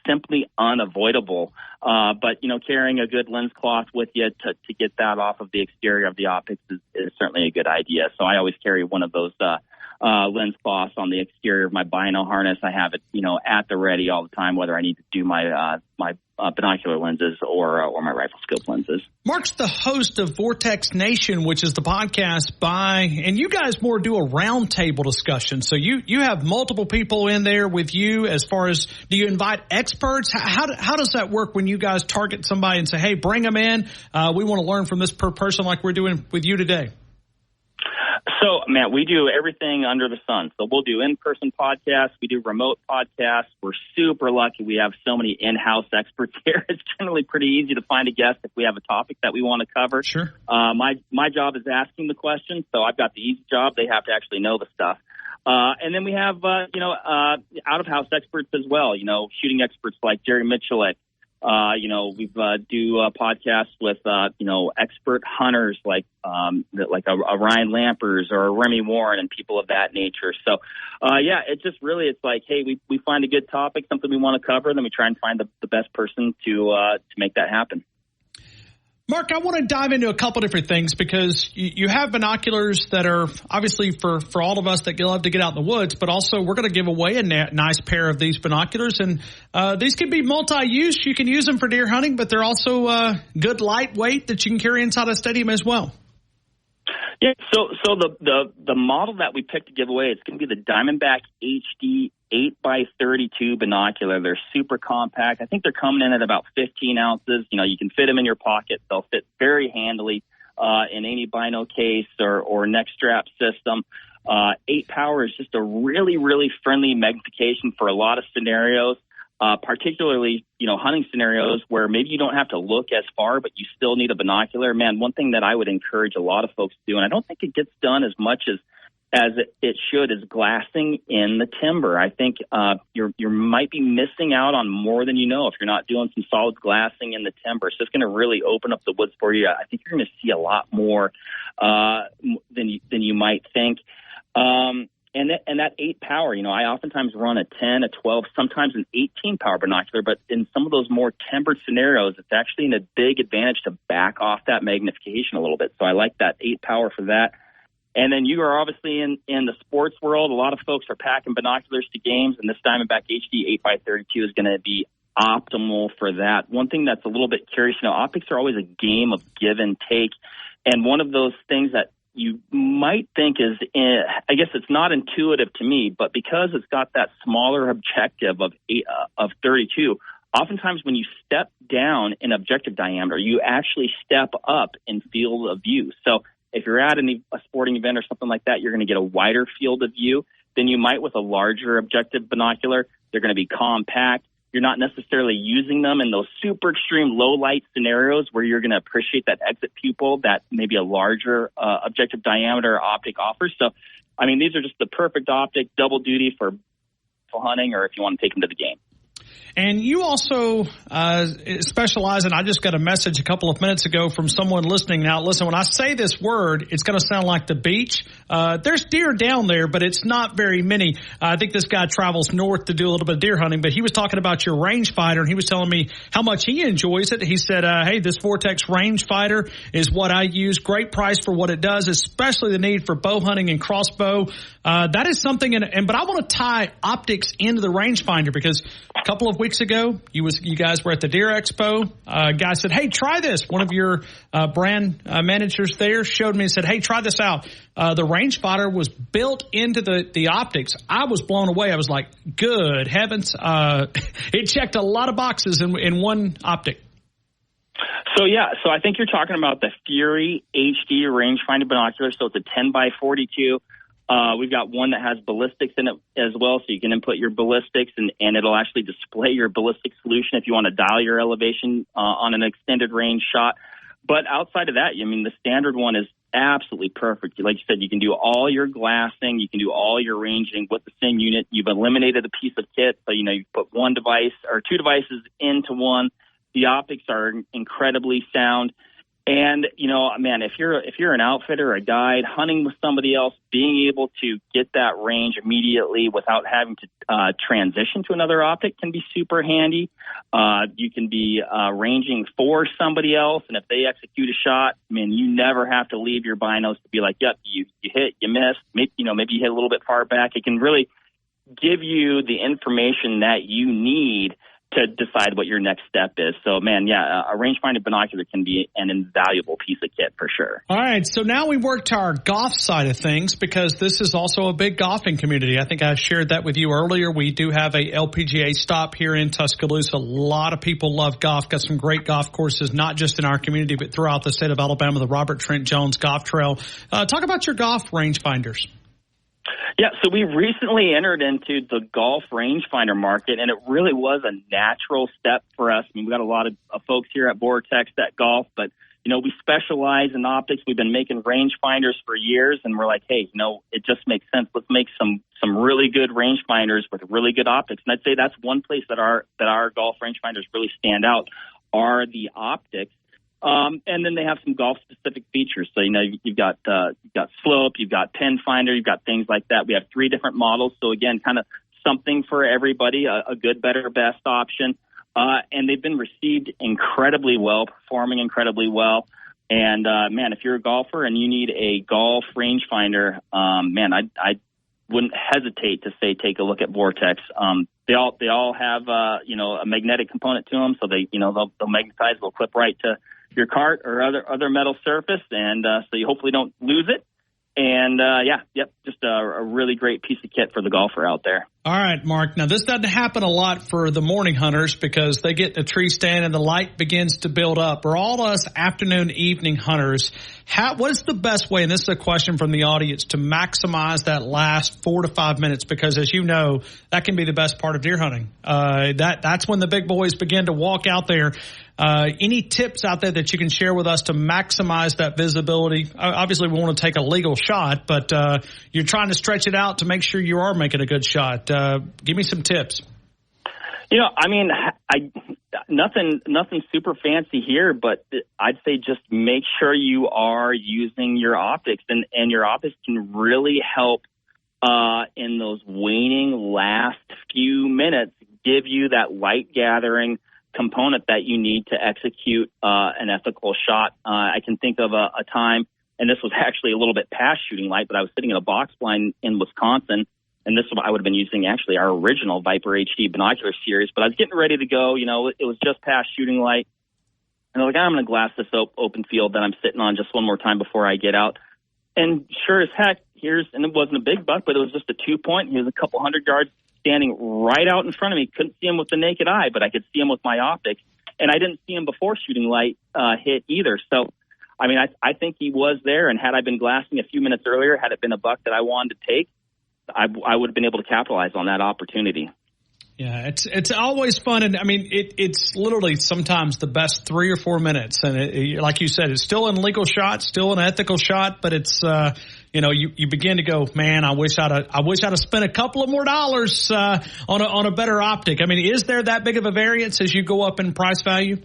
simply unavoidable. But carrying a good lens cloth with you to get that off of the exterior of the optics is certainly a good idea. So I always carry one of those lens cloths on the exterior of my bino harness. I have it, at the ready all the time, whether I need to do my binocular lenses or my rifle scope lenses. Mark's the host of Vortex Nation, which is the podcast and you guys more do a roundtable discussion. So you have multiple people in there with you as far as, do you invite experts? How does that work when you guys target somebody and say, hey, bring them in. We want to learn from this person like we're doing with you today? So, Matt, we do everything under the sun. So we'll do in-person podcasts. We do remote podcasts. We're super lucky. We have so many in-house experts here. It's generally pretty easy to find a guest if we have a topic that we want to cover. Sure. My job is asking the questions, so I've got the easy job. They have to actually know the stuff. And then we have, out-of-house experts as well, shooting experts like Jerry Mitchellek. We do podcasts with, expert hunters like a Ryan Lampers or a Remy Warren and people of that nature. So, it's like, hey, we find a good topic, something we want to cover, then we try and find the best person to make that happen. Mark, I want to dive into a couple different things because you have binoculars that are obviously for all of us that love to get out in the woods, but also we're going to give away a nice pair of these binoculars. And these can be multi-use. You can use them for deer hunting, but they're also good lightweight that you can carry inside a stadium as well. Yeah, so the model that we picked to give away, it's going to be the Diamondback HD 8x32 binocular. They're super compact. I think they're coming in at about 15 ounces. You can fit them in your pocket. They'll fit very handily in any bino case or neck strap system. 8 power is just a really, really friendly magnification for a lot of scenarios. Particularly, hunting scenarios where maybe you don't have to look as far, but you still need a binocular. Man, one thing that I would encourage a lot of folks to do, and I don't think it gets done as much as it should, is glassing in the timber. I think you might be missing out on more than you know if you're not doing some solid glassing in the timber. So it's going to really open up the woods for you. I think you're going to see a lot more than you might think. And that 8 power, I oftentimes run a 10, a 12, sometimes an 18 power binocular, but in some of those more tempered scenarios, it's actually a big advantage to back off that magnification a little bit. So I like that 8 power for that. And then you are obviously in the sports world. A lot of folks are packing binoculars to games, and this Diamondback HD 8x32 is going to be optimal for that. One thing that's a little bit curious, optics are always a game of give and take. And one of those things that you might think is, I guess it's not intuitive to me, but because it's got that smaller objective of 32, oftentimes when you step down in objective diameter, you actually step up in field of view. So if you're at a sporting event or something like that, you're going to get a wider field of view than you might with a larger objective binocular. They're going to be compact. You're not necessarily using them in those super extreme low light scenarios where you're going to appreciate that exit pupil that maybe a larger objective diameter optic offers. So, these are just the perfect optic, double duty for hunting or if you want to take them to the game. And you also specialize, and I just got a message a couple of minutes ago from someone listening. Now, listen, when I say this word, it's going to sound like the beach. There's deer down there, but it's not very many. I think this guy travels north to do a little bit of deer hunting, but he was talking about your rangefinder, and he was telling me how much he enjoys it. He said, hey, this Vortex rangefinder is what I use. Great price for what it does, especially the need for bow hunting and crossbow. That is something, but I want to tie optics into the rangefinder because a couple of weeks weeks ago. You guys were at the Deer Expo. A guy said, hey, try this. One of your brand managers there showed me and said, hey, try this out. The rangefinder was built into the optics. I was blown away. I was like, good heavens. It checked a lot of boxes in one optic. So I think you're talking about the Fury HD rangefinder binocular. So it's a 10 by 42. We've got one that has ballistics in it as well, so you can input your ballistics and it'll actually display your ballistic solution if you want to dial your elevation on an extended range shot. But outside of that, I mean, the standard one is absolutely perfect. Like you said, you can do all your glassing, you can do all your ranging with the same unit. You've eliminated a piece of kit, so you put one device or two devices into one. The optics are incredibly sound. And, man, if you're an outfitter or a guide hunting with somebody else, being able to get that range immediately without having to transition to another optic can be super handy. You can be ranging for somebody else, and if they execute a shot, you never have to leave your binos to be like, yep, you hit, you missed, maybe you hit a little bit far back. It can really give you the information that you need to decide what your next step is. So, man, a rangefinder binocular can be an invaluable piece of kit for sure. All right, so now we work to our golf side of things because this is also a big golfing community. I think I shared that with you earlier. We do have a LPGA stop here in Tuscaloosa. A lot of people love golf. Got some great golf courses, not just in our community, but throughout the state of Alabama, the Robert Trent Jones Golf Trail. Talk about your golf rangefinders. Yeah, so we recently entered into the golf rangefinder market, and it really was a natural step for us. We've got a lot of folks here at Vortex that golf, but, we specialize in optics. We've been making rangefinders for years, and we're like, hey, it just makes sense. Let's make some really good rangefinders with really good optics. And I'd say that's one place that our golf rangefinders really stand out are the optics. And then they have some golf-specific features. So, you've got slope, you've got pin finder, you've got things like that. We have 3 different models. So, again, kind of something for everybody, a good, better, best option. And they've been received incredibly well, performing incredibly well. And, man, if you're a golfer and you need a golf rangefinder, man, I wouldn't hesitate to say take a look at Vortex. They all have, a magnetic component to them. So, they'll magnetize, they'll clip right to your cart or other metal surface, and so you hopefully don't lose it. And, just a really great piece of kit for the golfer out there. All right, Mark. Now, this doesn't happen a lot for the morning hunters because they get in a tree stand and the light begins to build up. For all us afternoon, evening hunters, what is the best way, and this is a question from the audience, to maximize that last 4 to 5 minutes? Because, as you know, that can be the best part of deer hunting. That's when the big boys begin to walk out there. Any tips out there that you can share with us to maximize that visibility? Obviously, we want to take a legal shot, but you're trying to stretch it out to make sure you are making a good shot. Give me some tips. Nothing super fancy here, but I'd say just make sure you are using your optics, and your optics can really help in those waning last few minutes, give you that light gathering component that you need to execute an ethical shot. I can think of a time, and this was actually a little bit past shooting light, but I was sitting in a box blind in Wisconsin, and this I would have been using actually our original Viper HD binocular series, but I was getting ready to go. It was just past shooting light, and I was like, I'm going to glass this open field that I'm sitting on just one more time before I get out. And sure as heck, and it wasn't a big buck, but it was just a 2-point. He was a couple 100 yards standing right out in front of me. Couldn't see him with the naked eye, but I could see him with my optics. And I didn't see him before shooting light hit either. So, I think he was there. And had I been glassing a few minutes earlier, had it been a buck that I wanted to take, I would have been able to capitalize on that opportunity. Yeah, it's always fun, and it's literally sometimes the best 3 or 4 minutes, and like you said, it's still an illegal shot, still an ethical shot, but it's you begin to go, man, I wish I'd have spent a couple of more dollars on a better optic. Is there that big of a variance as you go up in price value?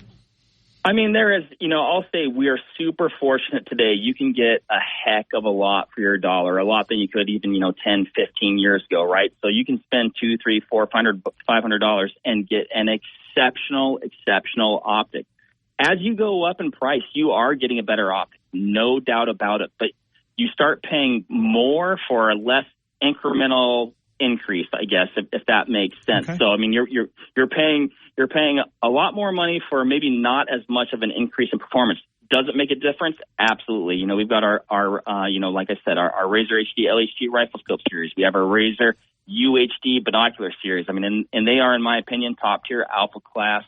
There is, I'll say we are super fortunate today. You can get a heck of a lot for your dollar, a lot than you could even, 10, 15 years ago, right? So you can spend $200, $300, $400, $500 and get an exceptional optic. As you go up in price, you are getting a better optic, no doubt about it. But you start paying more for a less incremental increase, I guess, if that makes sense. Okay. So, I mean, you're paying a lot more money for maybe not as much of an increase in performance. Does it make a difference? Absolutely. You know, we've got our like I said, our Razor HD LHD rifle scope series. We have our Razor UHD binocular series. I mean, and they are, in my opinion, top tier alpha class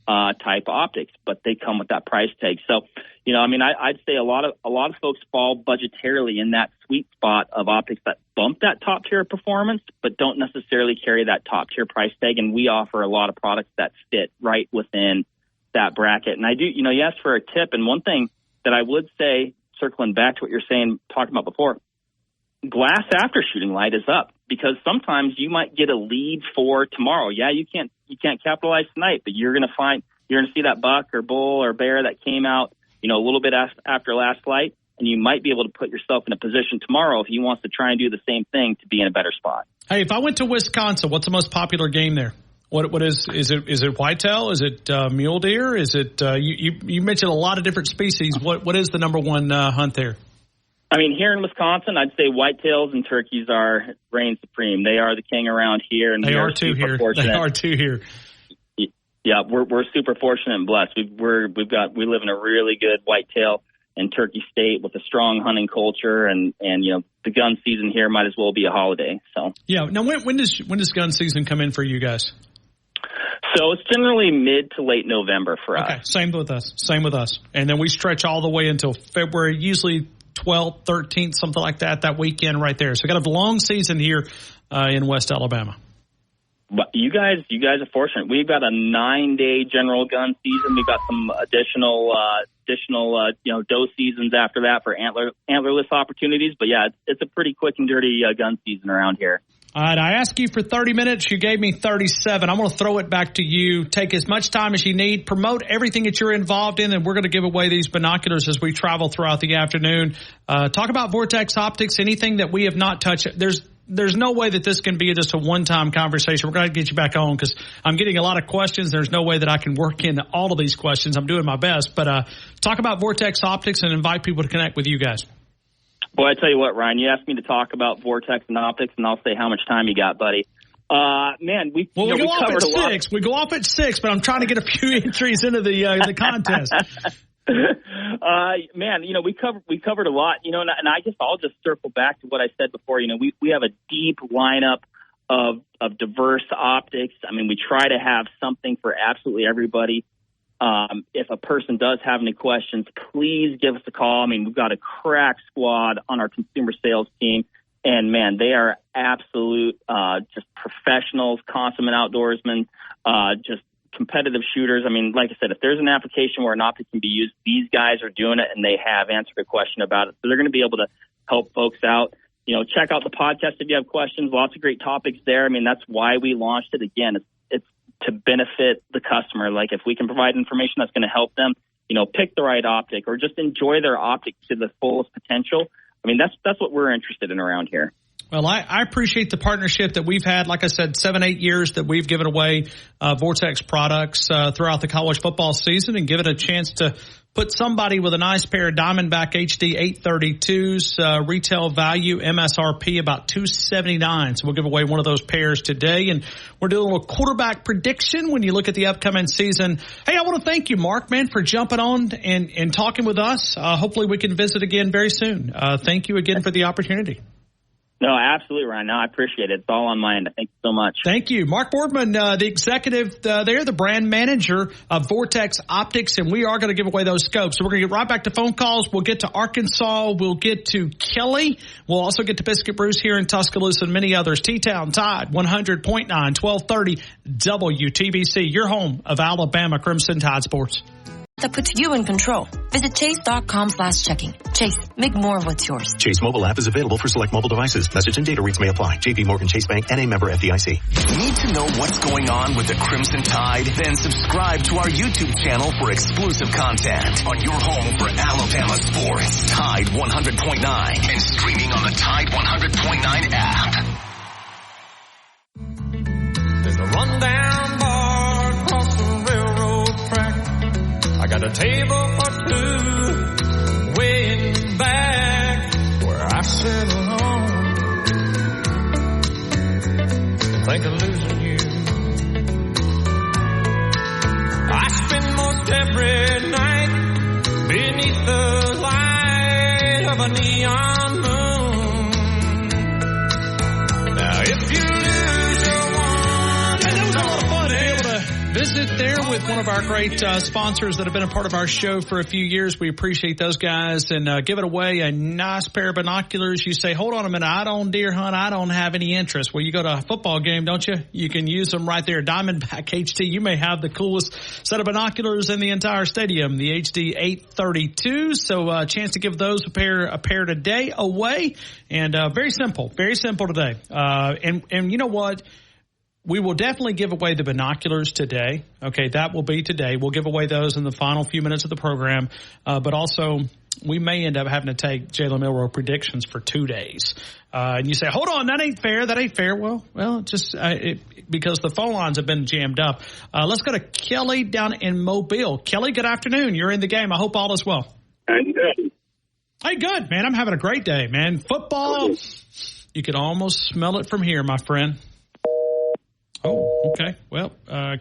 type optics, but they come with that price tag. So, you know, I mean, I'd say a lot of folks fall budgetarily in that sweet spot of optics that bump that top tier performance, but don't necessarily carry that top tier price tag. And we offer a lot of products that fit right within that bracket. And I do, you know, you asked for a tip. And one thing that I would say, circling back to what you're talking about before, glass after shooting light is up, because sometimes you might get a lead for tomorrow. Yeah, you can't capitalize tonight, but you're going to see that buck or bull or bear that came out, you know, a little bit after last light, and you might be able to put yourself in a position tomorrow if he wants to try and do the same thing to be in a better spot. Hey, if I went to Wisconsin, what's the most popular game there? What is it whitetail? Is it mule deer? Is it you mentioned a lot of different species. What is the number one hunt there? I mean, here in Wisconsin, I'd say whitetails and turkeys reign supreme. They are the king around here, and they are too here. They are too here. Yeah, we're super fortunate and blessed. We live in a really good whitetail and turkey state with a strong hunting culture, and you know, the gun season here might as well be a holiday. So yeah. Now, when does gun season come in for you guys? So it's generally mid to late November for us. Okay, same with us. And then we stretch all the way until February, usually 12th, 13th, something like that weekend right there. So we got a long season here in West Alabama. But you guys are fortunate. We've got a 9-day general gun season. We've got some additional doe seasons after that for antlerless opportunities. But yeah, it's a pretty quick and dirty gun season around here. All right, I asked you for 30 minutes. You gave me 37. I'm going to throw it back to you. Take as much time as you need. Promote everything that you're involved in, and we're going to give away these binoculars as we travel throughout the afternoon. Talk about Vortex Optics, anything that we have not touched. There's no way that this can be just a one-time conversation. We're going to get you back on because I'm getting a lot of questions. There's no way that I can work in all of these questions. I'm doing my best. But talk about Vortex Optics and invite people to connect with you guys. Boy, I tell you what, Ryan, you asked me to talk about Vortex and optics, and I'll say how much time you got, buddy. Man, we go off at 6. We go off at 6, but I'm trying to get a few entries into the contest. Man, you know, we covered a lot, you know, and I guess I'll just circle back to what I said before. You know, we have a deep lineup of diverse optics. I mean, we try to have something for absolutely everybody. If a person does have any questions, please give us a call. I mean, we've got a crack squad on our consumer sales team, and man, they are absolute, just professionals, consummate outdoorsmen, just competitive shooters. I mean, like I said, if there's an application where an optic can be used, these guys are doing it, and they have answered a question about it. So they're going to be able to help folks out. You know, check out the podcast if you have questions. Lots of great topics there. I mean, that's why we launched it. Again, it's to benefit the customer. Like, if we can provide information that's going to help them, you know, pick the right optic or just enjoy their optic to the fullest potential. I mean, that's what we're interested in around here. Well, I appreciate the partnership that we've had. Like I said, 7-8 years that we've given away Vortex products throughout the college football season and given a chance to put somebody with a nice pair of Diamondback HD 832s, retail value MSRP about $279. So we'll give away one of those pairs today. And we're doing a quarterback prediction when you look at the upcoming season. Hey, I want to thank you, Mark, man, for jumping on and talking with us. Hopefully we can visit again very soon. Thank you again for the opportunity. No, absolutely, Ryan. No, I appreciate it. It's all on my end. Thank you so much. Thank you. Mark Boardman, the executive there, the brand manager of Vortex Optics, and we are going to give away those scopes. So we're going to get right back to phone calls. We'll get to Arkansas. We'll get to Kelly. We'll also get to Biscuit Bruce here in Tuscaloosa and many others. T-Town Tide, 100.9, 1230 WTBC, your home of Alabama Crimson Tide Sports. That puts you in control. Visit chase.com/checking. Chase, make more of what's yours. Chase mobile app is available for select mobile devices. Message and data rates may apply. JP Morgan Chase Bank and a member FDIC. Need to know what's going on with the Crimson Tide? Then subscribe to our YouTube channel for exclusive content on your home for Alabama sports. Tide 100.9 and streaming on the Tide 100.9 app. There's a rundown bar across the railroad track. I got a table for two way in the back where I sit alone. think of losing you. I spend most every night beneath the light of a neon moon. Now if you lose your one, that was a lot of fun to be able to visit there with one of our great sponsors that have been a part of our show for a few years. We appreciate those guys, and giving away a nice pair of binoculars. You say, hold on a minute, I don't deer hunt, I don't have any interest. Well, you go to a football game, don't you? You can use them right there. Diamondback HT, you may have the coolest set of binoculars in the entire stadium, the HD 832. So a chance to give those a pair today away, and very simple today. And you know what? We will definitely give away the binoculars today. Okay, that will be today. We'll give away those in the final few minutes of the program. But also, we may end up having to take Jalen Milroe predictions for 2 days. And you say, hold on, that ain't fair. That ain't fair. Well, just because the phone lines have been jammed up. Let's go to Kelly down in Mobile. Kelly, good afternoon. You're in the game. I hope all is well. Hey, good, man. I'm having a great day, man. Football, you can almost smell it from here, my friend. Oh, okay. Well,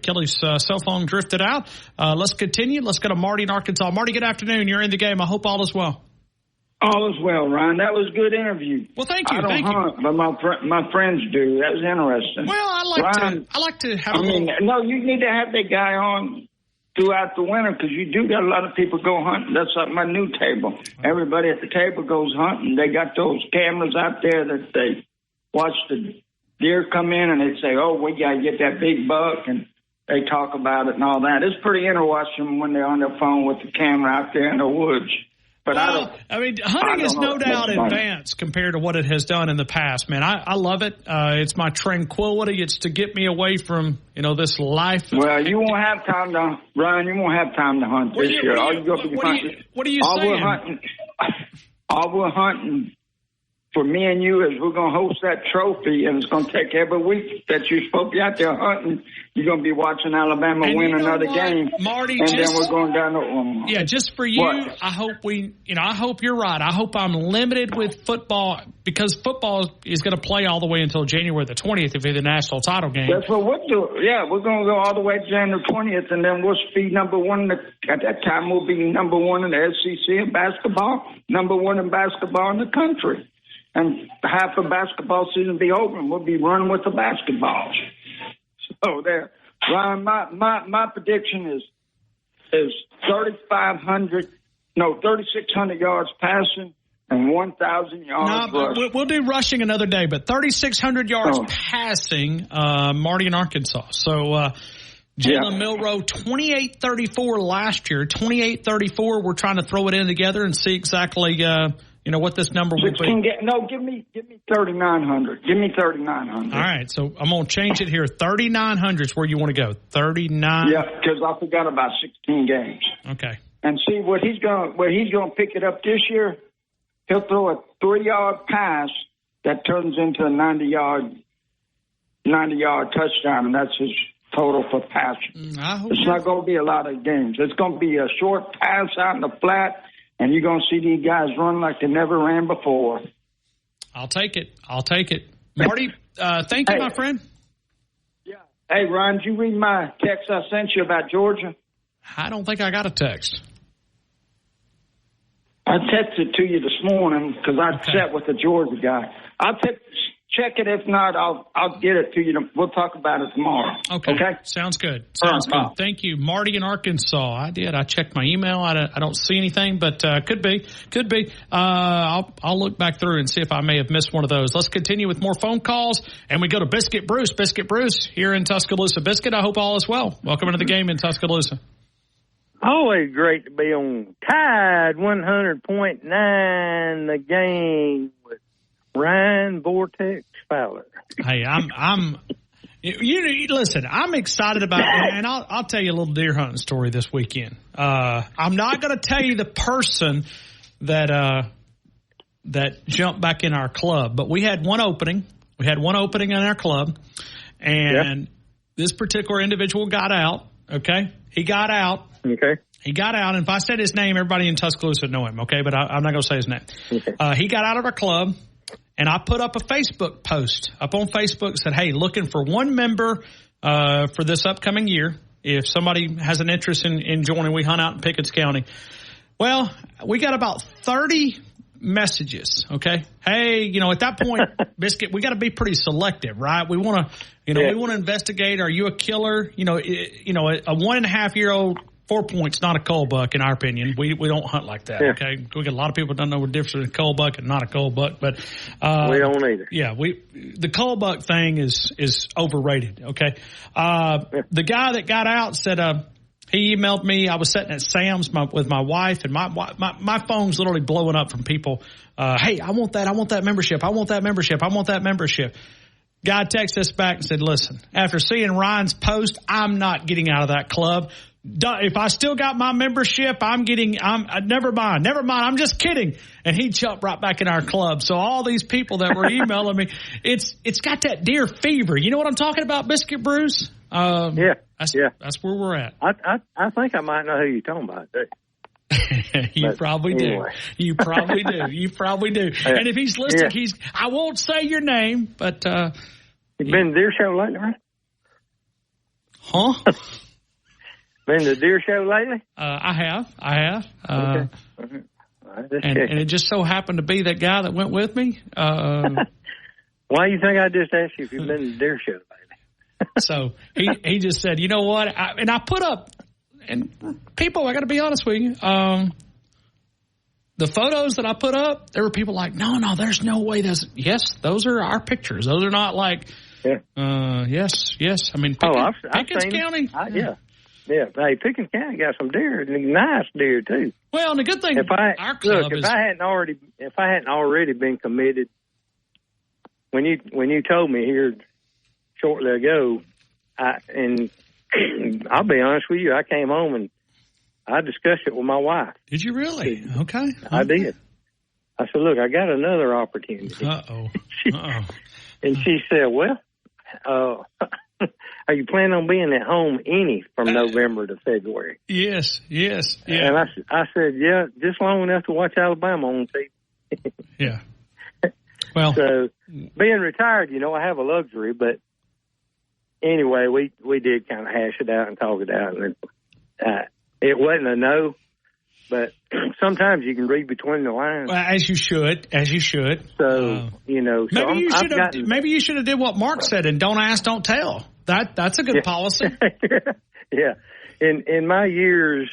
Kelly's cell phone drifted out. Let's continue. Let's go to Marty in Arkansas. Marty, good afternoon. You're in the game. I hope all is well. All is well, Ryan. That was a good interview. Well, thank you. I don't hunt, but my friends do. That was interesting. Well, I like to have. No, you need to have that guy on throughout the winter because you do got a lot of people go hunting. That's like my new table. Everybody at the table goes hunting. They got those cameras out there that they watch the deer come in and they say, oh, we got to get that big buck, and they talk about it and all that. It's pretty interesting when they're on their phone with the camera out there in the woods. But hunting is no doubt advanced compared to what it has done in the past, man. I love it. It's my tranquility. It's to get me away from, this life. Well, you won't have time to, Ryan, you won't have time to hunt this year. What are you saying? All we're hunting for me and you is we're going to host that trophy, and it's going to take every week that you're supposed to be out there hunting. You're going to be watching Alabama win another game, Marty, and then we're going down to Omaha. Yeah, just for you, what? I hope you're right. I hope I'm limited with football because football is going to play all the way until January the 20th if it's the national title game. That's what we'll do. Yeah, we're going to go all the way to January 20th, and then we'll be number one. At that time, we'll be number one in the SEC in basketball, number one in basketball in the country. And half of basketball season will be over, and we'll be running with the basketballs. So there, Ryan, my prediction is 3,600 yards passing and 1,000 yards rushing. We'll do rushing another day, but 3,600 yards passing, Marty in Arkansas. So Jalen Milroe, 28-34 last year, 28-34. We're trying to throw it in together and see exactly what this number will be. Give me 3,900. Give me 3,900. All right, so I'm going to change it here. 3,900 is where you want to go. 39. Yeah, because I forgot about 16 games. Okay. And see where he's going to pick it up this year. He'll throw a 3-yard pass that turns into a 90-yard touchdown, and that's his total for passing. It's not going to be a lot of games. It's going to be a short pass out in the flat. And you're going to see these guys run like they never ran before. I'll take it. Marty, thank you, my friend. Yeah. Hey, Ron, did you read my text I sent you about Georgia? I don't think I got a text. I texted to you this morning because I sat with the Georgia guy. I'll check it. If not, I'll get it to you. We'll talk about it tomorrow. Okay. Sounds good. Good. Thank you. Marty in Arkansas. I did. I checked my email. I don't see anything, but could be. I'll look back through and see if I may have missed one of those. Let's continue with more phone calls, and we go to Biscuit Bruce. Biscuit Bruce here in Tuscaloosa. Biscuit, I hope all is well. Welcome into the game in Tuscaloosa. Always great to be on Tide 100.9, the game with Ryan Vortex Fowler. Hey, listen, I'm excited about it, and I'll tell you a little deer hunting story this weekend. I'm not going to tell you the person that jumped back in our club, but we had one opening. We had one opening in our club, and this particular individual got out, okay? He got out. Okay. He got out, and if I said his name, everybody in Tuscaloosa would know him, okay? But I'm not going to say his name. Okay. He got out of our club. And I put up a Facebook post up on Facebook, said, hey, looking for one member for this upcoming year. If somebody has an interest in joining, we hunt out in Pickens County. Well, we got about 30 messages, okay? Hey, at that point, Biscuit, we got to be pretty selective, right? We want to, we want to investigate. Are you a killer? A 1.5-year-old 4-point's not a cull buck, in our opinion. We don't hunt like that, okay? We got a lot of people don't know the difference between a cull buck and not a cull buck, but we don't either. Yeah, the cull buck thing is overrated, okay? The guy that got out said he emailed me. I was sitting at Sam's with my wife, and my phone's literally blowing up from people. Hey, I want that membership. I want that membership. I want that membership. Guy texted us back and said, listen, after seeing Ryan's post, I'm not getting out of that club. If I still got my membership, never mind. I'm just kidding. And he jumped right back in our club. So all these people that were emailing me, it's got that deer fever. You know what I'm talking about, Biscuit Bruce? That's where we're at. I think I might know who you're talking about. You probably do. You probably do. You probably do. And if he's listening, I won't say your name, but you've been to deer show lately, right? Huh? Been to the deer show lately? I have. Okay. And it just so happened to be that guy that went with me. Why do you think I just asked you if you've been to the deer show lately? So he just said, you know what? I put up, and people, I got to be honest with you, the photos that I put up, there were people like, no, there's no way. Yes, those are our pictures. Those are not like, yes. I mean, Pickens County. Yeah. Hey, Pickens County got some deer, nice deer too. Well, and the good thing, if I hadn't already been committed, when you told me here shortly ago, and I'll be honest with you, I came home and I discussed it with my wife. Did you really? Okay. I did. I said, look, I got another opportunity. And she said, well, are you planning on being at home from November to February? Yes. Yeah. And I said, yeah, just long enough to watch Alabama on TV. Yeah. Well, so being retired, I have a luxury, but anyway, we did kind of hash it out and talk it out, and it wasn't a no, but sometimes you can read between the lines. Well, as you should. So maybe you should have did what Mark said and don't ask, don't tell. That's a good policy. Yeah. In my years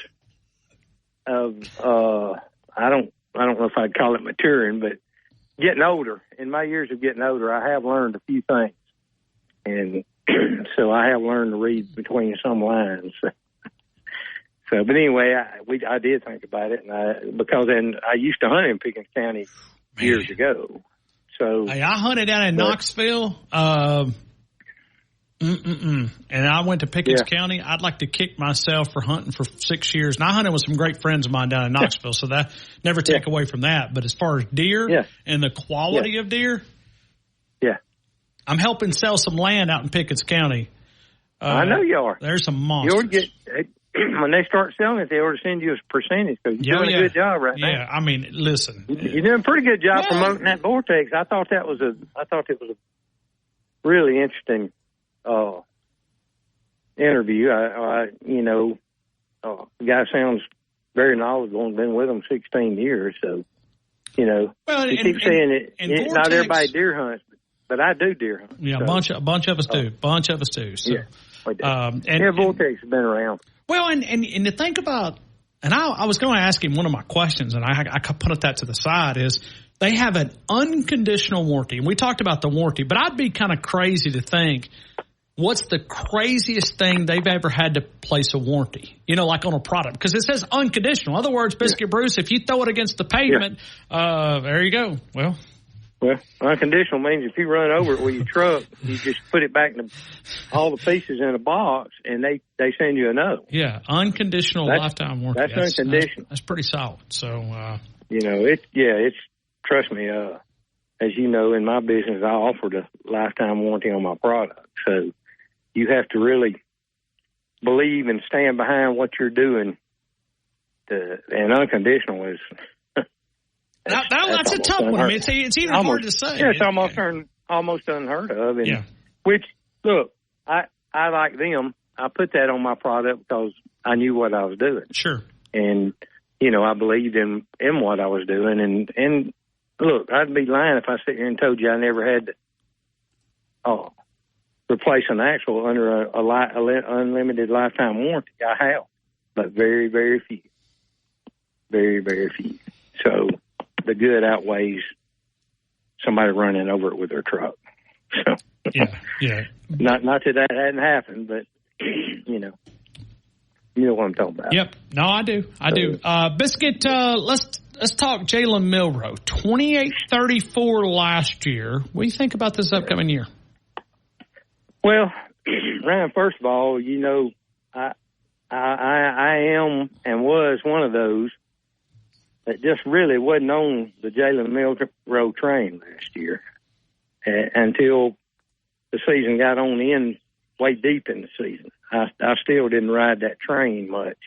of I don't know if I'd call it maturing, but getting older. In my years of getting older, I have learned a few things, and so I have learned to read between some lines. So, but anyway, I did think about it, because I used to hunt in Pickens County years ago. So hey, I hunted down in Knoxville. And I went to Pickens County. I'd like to kick myself for hunting for 6 years. And I hunted with some great friends of mine down in Knoxville, so that never take away from that. But as far as deer and the quality of deer, I'm helping sell some land out in Pickens County. I know you are. There's some monsters. When they start selling it, they ought to send you a percentage, because you're doing a good job right now. Yeah, I mean, listen, you're doing a pretty good job promoting that Vortex. I thought it was a really interesting interview. The guy sounds very knowledgeable and been with them 16 years. So, he keeps saying it. Not everybody deer hunts, but I do deer hunt. Yeah, a bunch of us do. So, Vortex has been around. Well, and to think about, and I was going to ask him one of my questions, and I put that to the side, is they have an unconditional warranty. And we talked about the warranty, but I'd be kind of crazy to think, what's the craziest thing they've ever had to place a warranty, like on a product? Because it says unconditional. In other words, Biscuit Bruce, if you throw it against the pavement, there you go. Well, unconditional means if you run over it with your truck, you just put it back in all the pieces in a box, and they send you another. Yeah, unconditional lifetime warranty. That's unconditional. That's pretty solid. So, it's trust me. As you know, in my business, I offer the lifetime warranty on my product. So you have to really believe and stand behind what you're doing. And unconditional is That's a tough one. I mean, it's even hard to say. Yeah, it's almost unheard of. And which, look, I like them. I put that on my product because I knew what I was doing. Sure. And, I believed in what I was doing. And look, I'd be lying if I sit here and told you I never had to replace an axle under a unlimited lifetime warranty. I have, but very, very few. Very, very few. So the good outweighs somebody running over it with their truck. So, yeah. Not that hadn't happened, but you know what I'm talking about. Yep. No, I do. Biscuit. Let's talk Jalen Milroe. 28-34 last year. What do you think about this upcoming year? Well, Ryan, first of all, I am and was one of those that just really wasn't on the Jalen Milroe train last year until the season got on in way deep in the season. I still didn't ride that train much.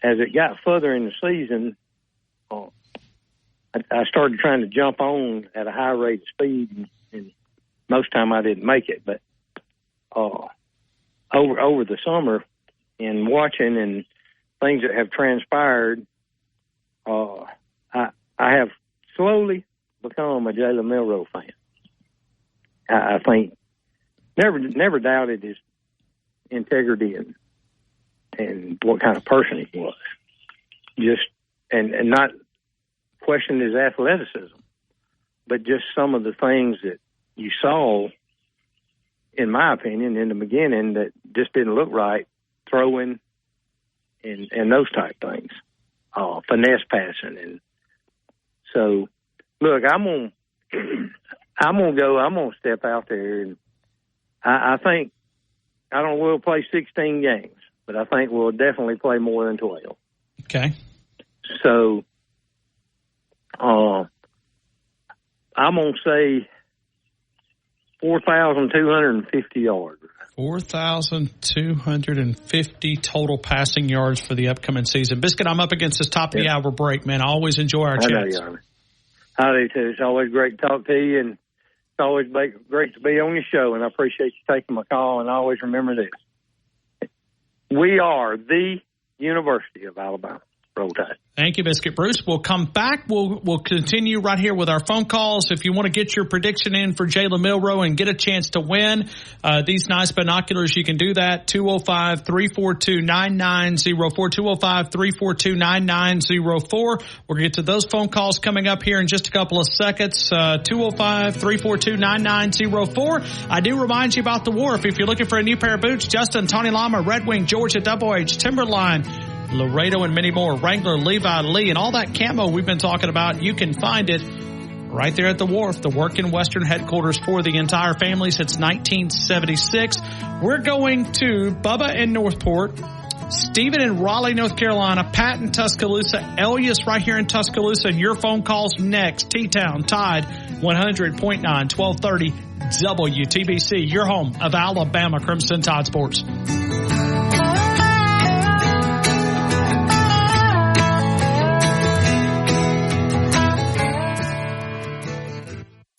As it got further in the season, I started trying to jump on at a high rate of speed, and most time I didn't make it. But over the summer, and watching and things that have transpired, I have slowly become a Jalen Milroe fan. I think never doubted his integrity and what kind of person he was. Just and not question his athleticism, but just some of the things that you saw, in my opinion, in the beginning that just didn't look right, throwing and those type things, finesse passing. And so, look, I'm gonna step out there, and I think we'll play 16 games, but I think we'll definitely play more than 12. Okay. So, I'm gonna say 4,250 yards. 4,250 total passing yards for the upcoming season. Biscuit, I'm up against this top of the hour break, man. I always enjoy our chats. I know you are. I do too. It's always great to talk to you, and it's always great to be on your show, and I appreciate you taking my call, and I always remember this. We are the University of Alabama. Roll Tide. Thank you, Biscuit Bruce. We'll come back. We'll continue right here with our phone calls. If you want to get your prediction in for Jalen Milroe and get a chance to win these nice binoculars, you can do that. 205-342-9904. 205-342-9904. We're going to get to those phone calls coming up here in just a couple of seconds. 205-342-9904. I do remind you about the Wharf. If you're looking for a new pair of boots, Justin, Tony Lama, Red Wing, Georgia, Double H, Timberline, Laredo, and many more. Wrangler, Levi, Lee, and all that camo we've been talking about, you can find it right there at the Wharf, the Working Western headquarters for the entire family since 1976. We're going to Bubba in Northport, Stephen in Raleigh, North Carolina, Pat in Tuscaloosa, Elias right here in Tuscaloosa, and your phone calls next. T-Town Tide 100.9, 1230 WTBC, your home of Alabama Crimson Tide Sports.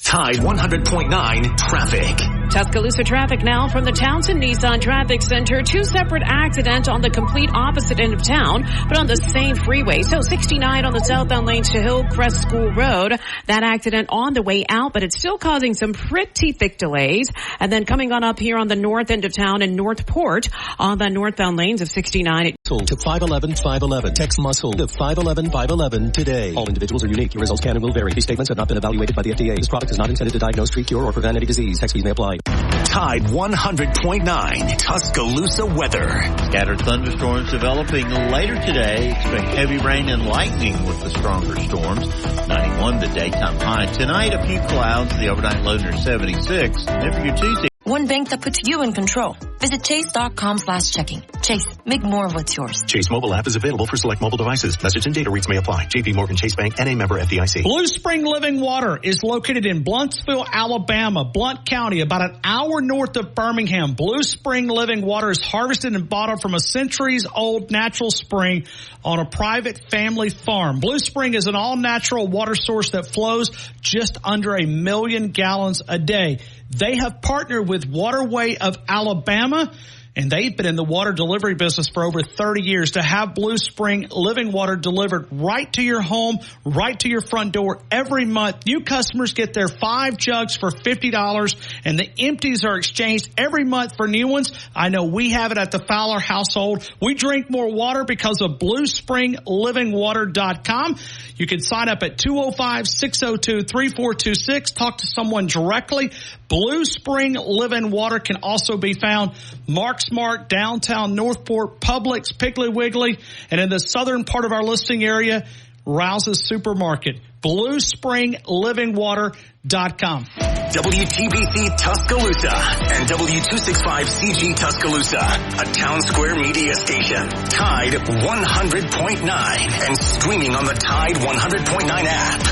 Tide 100.9 traffic. Tuscaloosa traffic now from the Townsend Nissan Traffic Center. Two separate accidents on the complete opposite end of town, but on the same freeway. So 69 on the southbound lanes to Hillcrest School Road. That accident on the way out, but it's still causing some pretty thick delays. And then coming on up here on the north end of town in Northport on the northbound lanes of 69. To 511-511. Text muscle to 511-511 today. All individuals are unique. Your results can and will vary. These statements have not been evaluated by the FDA. This product is not intended to diagnose, treat, cure, or prevent any disease. Text fees may apply. Tide 100.9 Tuscaloosa weather. Scattered thunderstorms developing later today. Expect heavy rain and lightning with the stronger storms. 91 the daytime high. Tonight, a few clouds. The overnight low near 76. And for your Tuesday. one bank that puts you in control. Visit chase.com/checking. Chase, make more of what's yours. Chase mobile app is available for select mobile devices. Message and data rates may apply. JP Morgan Chase Bank, N.A. member FDIC. Blue Spring Living Water is located in Bluntsville, Alabama, Blount County, about an hour north of Birmingham. Blue Spring Living Water is harvested and bottled from a centuries-old natural spring on a private family farm. Blue Spring is an all-natural water source that flows just under 1 million gallons a day. They have partnered with Waterway of Alabama, and they've been in the water delivery business for over 30 years. To have Blue Spring Living Water delivered right to your home, right to your front door every month. New customers get their 5 jugs for $50, and the empties are exchanged every month for new ones. I know we have it at the Fowler household. We drink more water because of BlueSpringLivingWater.com. You can sign up at 205-602-3426. Talk to someone directly. Blue Spring Living Water can also be found Mark Smart, downtown Northport, Publix, Piggly Wiggly, and in the southern part of our listing area, Rouse's Supermarket. BlueSpringLivingWater.com. WTBC Tuscaloosa and W265CG Tuscaloosa, a Town Square media station. Tide 100.9 and streaming on the Tide 100.9 app.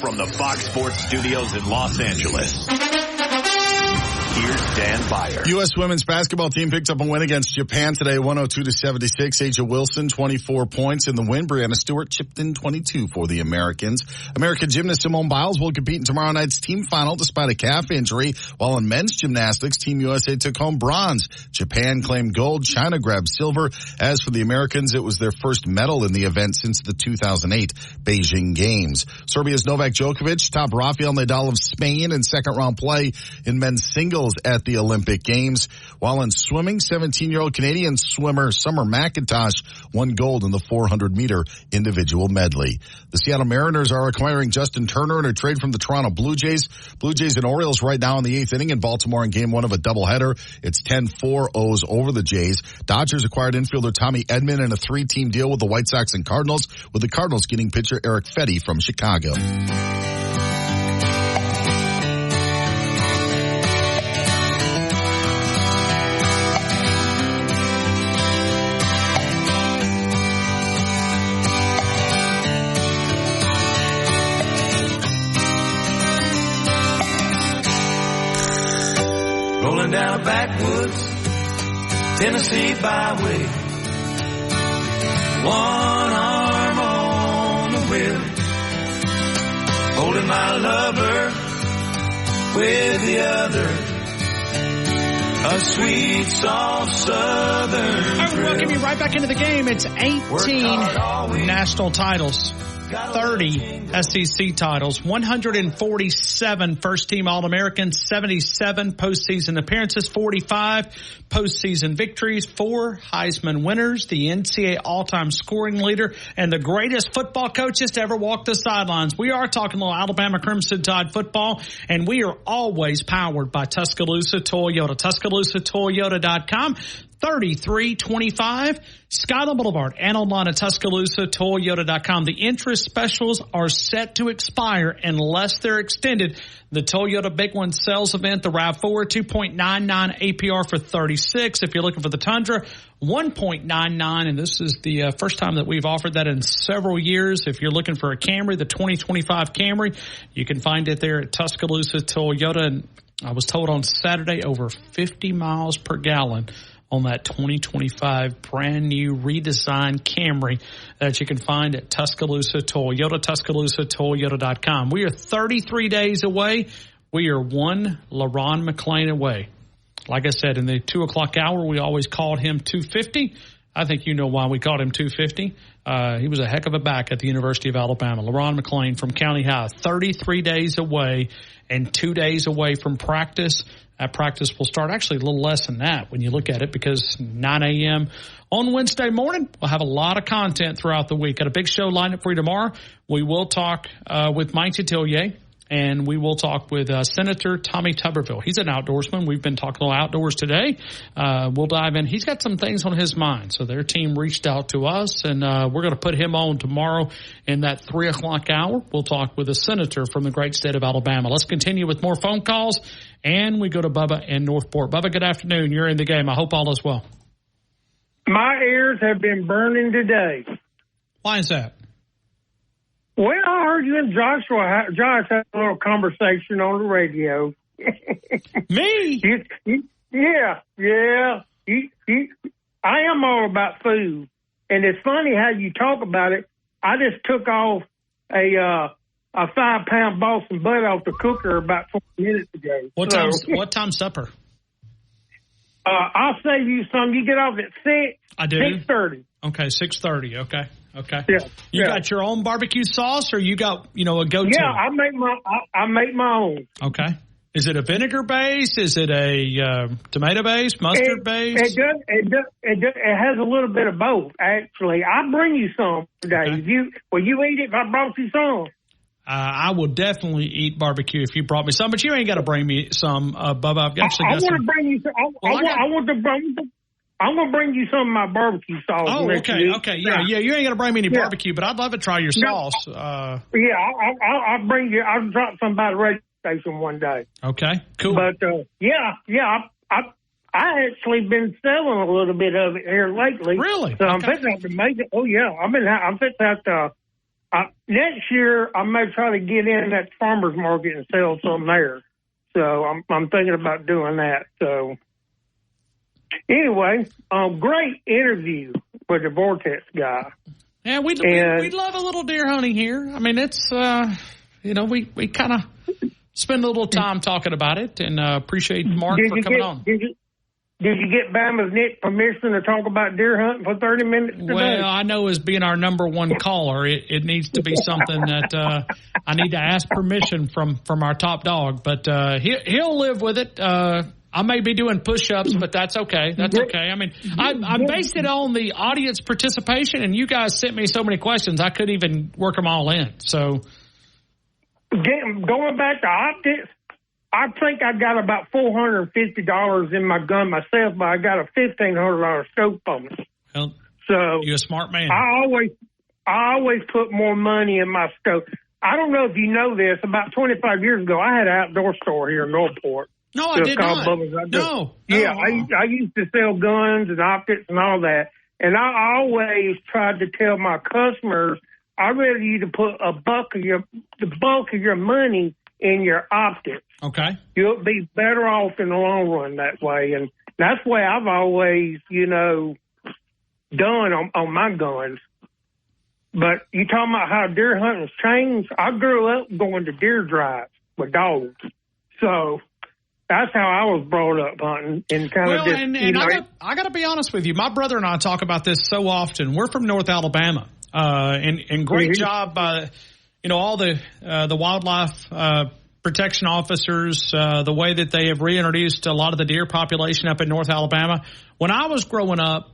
From the Fox Sports Studios in Los Angeles, here's Dan Byer. U.S. women's basketball team picked up a win against Japan today, 102-76. Asia Wilson, 24 points in the win. Brianna Stewart chipped in 22 for the Americans. American gymnast Simone Biles will compete in tomorrow night's team final despite a calf injury, while in men's gymnastics, Team USA took home bronze. Japan claimed gold. China grabbed silver. As for the Americans, it was their first medal in the event since the 2008 Beijing Games. Serbia's Novak Djokovic topped Rafael Nadal of Spain in second-round play in men's singles at the Olympic Games. While in swimming, 17-year-old Canadian swimmer Summer McIntosh won gold in the 400-meter individual medley. The Seattle Mariners are acquiring Justin Turner in a trade from the Toronto Blue Jays. Blue Jays and Orioles right now in the 8th inning in Baltimore in Game 1 of a doubleheader. It's 10-4 O's over the Jays. Dodgers acquired infielder Tommy Edman in a 3-team deal with the White Sox and Cardinals, with the Cardinals getting pitcher Eric Fetty from Chicago. Rolling down a backwoods Tennessee byway, one arm on the wheel, holding my lover with the other, a sweet, soft southern I would welcome you right back into the game. It's 18 national titles, 30 SEC titles, 147 first-team All-Americans, 77 postseason appearances, 45 postseason victories, 4 Heisman winners, the NCAA all-time scoring leader, and the greatest football coaches to ever walk the sidelines. We are talking a little Alabama Crimson Tide football, and we are always powered by Tuscaloosa Toyota. TuscaloosaToyota.com. 3325 Skyline Boulevard and online at TuscaloosaToyota.com. The interest specials are set to expire unless they're extended. The Toyota Big One sales event, the RAV4, 2.99 APR for 36. If you're looking for the Tundra, 1.99, and this is the first time that we've offered that in several years. If you're looking for a Camry, the 2025 Camry, you can find it there at Tuscaloosa Toyota. And I was told on Saturday over 50 miles per gallon on that 2025 brand new redesigned Camry that you can find at Tuscaloosa Toyota, TuscaloosaToyota.com. We are 33 days away. We are one LaRon McClain away. Like I said, in the 2 o'clock hour, we always called him 250. I think you know why we called him 250. He was a heck of a back at the University of Alabama. LaRon McClain from County High, 33 days away and 2 days away from practice. That practice will start actually a little less than that when you look at it, because 9 a.m. on Wednesday morning, we'll have a lot of content throughout the week. Got a big show lined up for you tomorrow. We will talk with Mike Detillier And we will talk with Senator Tommy Tuberville. He's an outdoorsman. We've been talking a little outdoors today. We'll dive in. He's got some things on his mind. So their team reached out to us, and we're going to put him on tomorrow in that 3 o'clock hour. We'll talk with a senator from the great state of Alabama. Let's continue with more phone calls, and we go to Bubba in Northport. Bubba, good afternoon. You're in the game. I hope all is well. My ears have been burning today. Why is that? Well, I heard you and Josh had a little conversation on the radio. Me? Yeah. I am all about food. And it's funny how you talk about it. I just took off a 5-pound Boston butt off the cooker about 20 minutes ago. What time's supper? I'll save you some. You get off at 6. I do. 6:30. Okay, 6:30. Okay. Yeah. You got your own barbecue sauce, or you got a go-to? Yeah, I make my own. Okay. Is it a vinegar base? Is it a tomato base? Mustard base? It has a little bit of both. Actually, I'll bring you some today. Okay. Will you eat it if I brought you some? I will definitely eat barbecue if you brought me some, but you ain't got to bring me some, Bubba. I've actually got some. I want to bring you some. I'm going to bring you some of my barbecue sauce. Oh, okay. Yeah. You ain't going to bring me any barbecue, but I'd love to try your sauce. I'll bring you. I'll drop some by the radio station one day. Okay, cool. But, I actually been selling a little bit of it here lately. Really? So I'm fixing to make it. Oh, yeah. I'm fixing to next year, I may try to get in that farmer's market and sell some there. So I'm thinking about doing that. So anyway, great interview with the Vortex guy. Yeah, we love a little deer hunting here. I mean, it's we kind of spend a little time talking about it, and appreciate Mark for coming on. Did you get Bama's Nick permission to talk about deer hunting for 30 minutes today? Well, I know as being our number one caller, it needs to be something that I need to ask permission from our top dog. But he'll live with it. I may be doing push-ups, but that's okay. That's okay. I mean, I based it on the audience participation, and you guys sent me so many questions, I couldn't even work them all in. So, going back to optics, I think I got about $450 in my gun myself, but I got a $1,500 scope on it. Well, so you're a smart man. I always put more money in my scope. I don't know if you know this. About 25 years ago, I had an outdoor store here in Northport. No, I did not. No. Yeah, I used to sell guns and optics and all that. And I always tried to tell my customers, I'd rather you to put the bulk of your money in your optics. Okay. You'll be better off in the long run that way. And that's the way I've always, done on my guns. But you talking about how deer hunting's changed? I grew up going to deer drives with dogs. So that's how I was brought up hunting. And I got to be honest with you. My brother and I talk about this so often. We're from North Alabama. And great job by, all the wildlife protection officers, the way that they have reintroduced a lot of the deer population up in North Alabama. When I was growing up,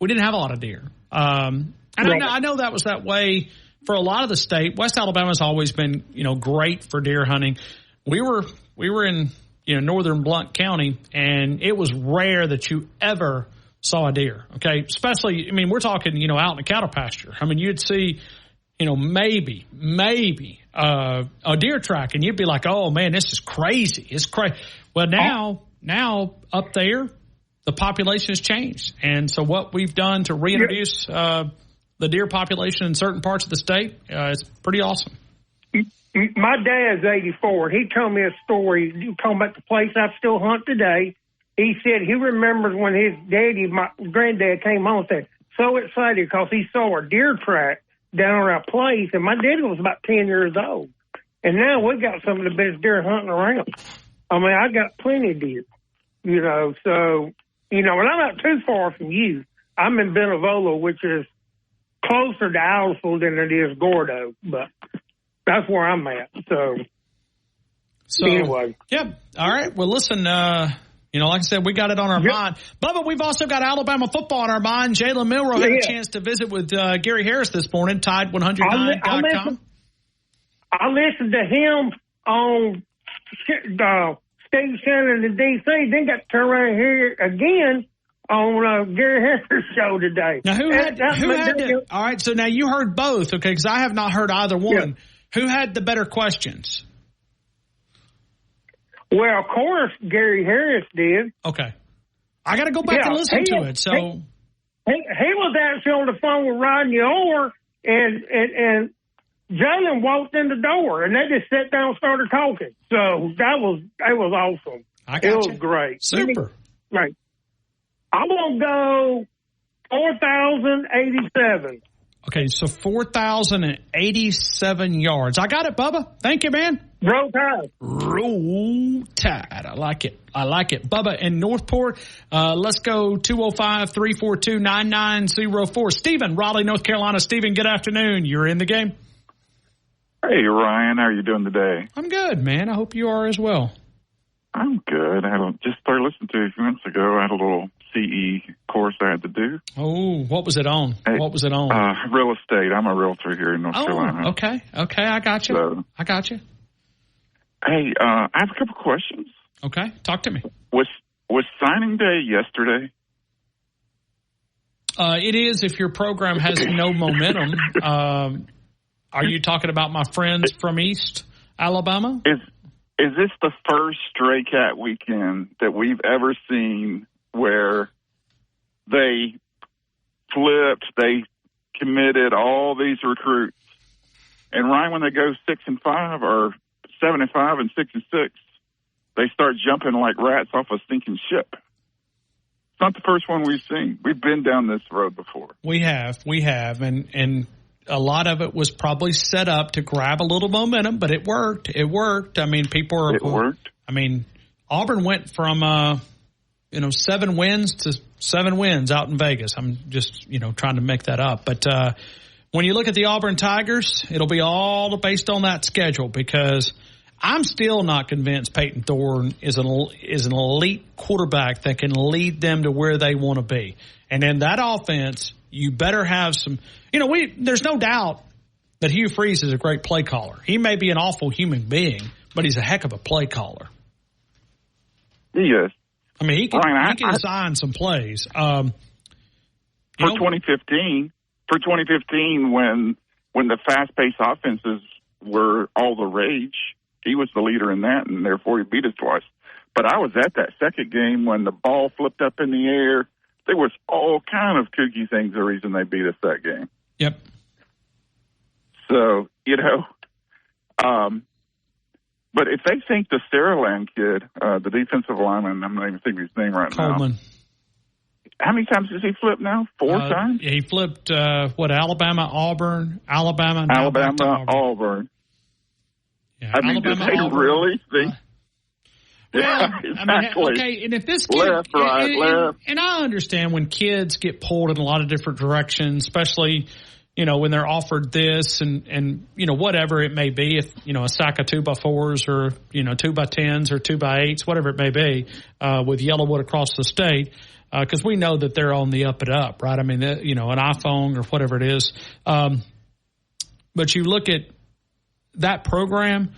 we didn't have a lot of deer. And I know that was that way for a lot of the state. West Alabama's always been, great for deer hunting. We were in, northern Blount County, and it was rare that you ever saw a deer. Okay. Especially, we're talking, out in the cattle pasture. You'd see, maybe a deer track, and you'd be like, oh man, this is crazy. It's crazy. Well, now up there, the population has changed. And so what we've done to reintroduce the deer population in certain parts of the state is pretty awesome. My dad's 84. He told me a story. You talking about the place I still hunt today. He said he remembers when his my granddad, came home and said, so excited because he saw a deer track down on our place. And my daddy was about 10 years old. And now we got some of the best deer hunting around. I got plenty of deer, So, and I'm not too far from you. I'm in Benevolo, which is closer to Aliceville than it is Gordo. But that's where I'm at. So anyway. Yeah. All right. Well, listen, like I said, we got it on our mind. Bubba, we've also got Alabama football on our mind. Jalen Milroe had a chance to visit with Gary Harris this morning, Tide109.com. I listened to him on Steve Shannon in D.C., then got to turn around here again on Gary Harris' show today. Now, all right, so now you heard both, okay, because I have not heard either one. Yeah. Who had the better questions? Well, of course, Gary Harris did. Okay. I got to go back and listen to it. So he was actually on the phone with Rodney Orr, and Jalen walked in the door, and they just sat down and started talking. So that was awesome. It was great. Super. Right. I'm going to go 4,087. Okay, so 4,087 yards. I got it, Bubba. Thank you, man. Roll Tide. Roll Tide. I like it. Bubba in Northport. Let's go 205-342-9904. Stephen, Raleigh, North Carolina. Stephen, good afternoon. You're in the game. Hey, Ryan. How are you doing today? I'm good, man. I hope you are as well. I'm good. I just started listening to you a few minutes ago. I had a little CE course I had to do. Oh, what was it on? Real estate. I'm a realtor here in North Carolina. Okay. I got you. So, Hey, I have a couple questions. Okay, talk to me. Was signing day yesterday? It is if your program has no momentum. Are you talking about my friends from East Alabama? Is this the first Stray Cat weekend that we've ever seen where they flipped, they committed all these recruits, and right when they go 6-5 or 7-5 and 6-6, they start jumping like rats off a sinking ship? It's not the first one we've seen. We've been down this road before. We have, and a lot of it was probably set up to grab a little momentum, but it worked. It worked. I mean, it worked. I mean, Auburn went from 7 wins to 7 wins out in Vegas. I'm just trying to make that up, but when you look at the Auburn Tigers, it'll be all based on that schedule, because I'm still not convinced Peyton Thorne is an elite quarterback that can lead them to where they want to be. And in that offense, you better have some. There's no doubt that Hugh Freeze is a great play caller. He may be an awful human being, but he's a heck of a play caller. Yes. I mean, he can design some plays. For 2015, when the fast-paced offenses were all the rage, he was the leader in that, and therefore he beat us twice. But I was at that second game when the ball flipped up in the air. There was all kind of kooky things the reason they beat us that game. Yep. So, but if they think the Saraland kid, the defensive lineman, I'm not even thinking of his name right Coleman. now. How many times does he flip now? 4 times? Yeah, he flipped, Alabama, Auburn, Alabama, Auburn. Yeah, I mean, Alabama, did they Auburn. really think? Yeah, exactly. Okay, and if this kid, left, right, left. And I understand when kids get pulled in a lot of different directions, especially, when they're offered this and whatever it may be, if, a sack of 2x4s or, 2x10s or 2x8s, whatever it may be, with Yellowwood across the state, because we know that they're on the up and up, right? I mean, an iPhone or whatever it is. But you look at that program,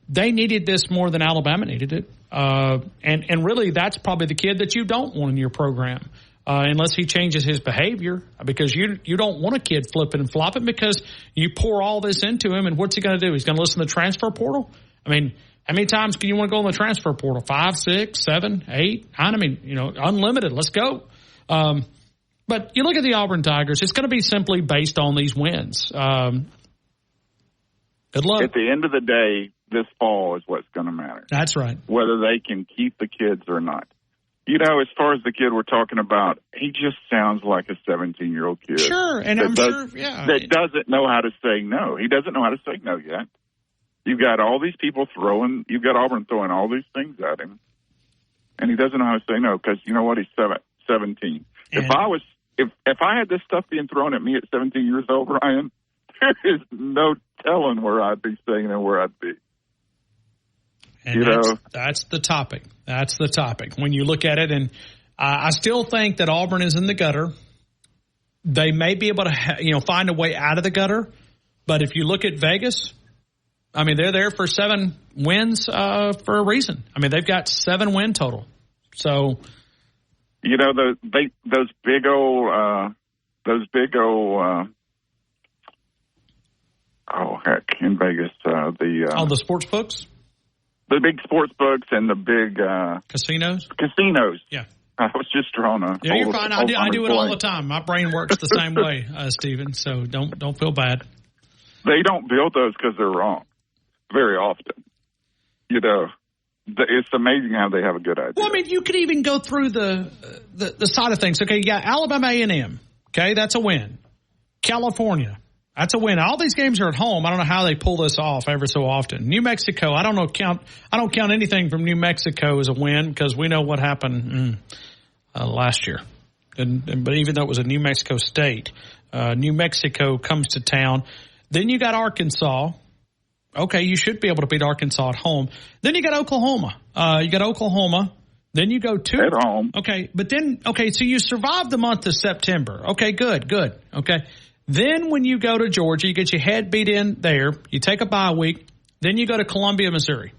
they needed this more than Alabama needed it. And really, that's probably the kid that you don't want in your program, unless he changes his behavior, because you don't want a kid flipping and flopping, because you pour all this into him, and what's he going to do? He's going to listen to the transfer portal? I mean, how many times can you want to go in the transfer portal? 5, 6, 7, 8, 9? I mean, unlimited. Let's go. But you look at the Auburn Tigers, it's going to be simply based on these wins. Good luck. At the end of the day, this fall is what's going to matter. That's right. Whether they can keep the kids or not. As far as the kid we're talking about, he just sounds like a 17-year-old kid. Sure, and I'm sure, yeah. That doesn't know how to say no. He doesn't know how to say no yet. You've got all these people you've got Auburn throwing all these things at him, and he doesn't know how to say no, because you know what? He's 17. And if I had this stuff being thrown at me at 17 years old, Ryan, there is no telling where I'd be staying and where I'd be. And that's the topic. That's the topic. When you look at it, and I still think that Auburn is in the gutter. They may be able to, find a way out of the gutter. But if you look at Vegas, I mean, they're there for 7 wins for a reason. I mean, they've got 7 win total. So, you know, those big old in Vegas, the sports books, the big sports books, and the big casinos. Yeah, I was just drawing a. Yeah, you're fine. I do it all the time. My brain works the same way, Stephen. So don't feel bad. They don't build those because they're wrong. Very often, you know, it's amazing how they have a good idea. Well, I mean, you could even go through the side of things. Okay, you got Alabama A&M. Okay, that's a win. California, that's a win. All these games are at home. I don't know how they pull this off ever so often. New Mexico, I don't count anything from New Mexico as a win because we know what happened last year. But even though it was a New Mexico State, New Mexico comes to town. Then you got Arkansas. Okay, you should be able to beat Arkansas at home. Then you got Oklahoma. Then you go to at home. Okay, but then so you survived the month of September. Okay, good. Okay. Then when you go to Georgia, you get your head beat in there. You take a bye week. Then you go to Columbia, Missouri.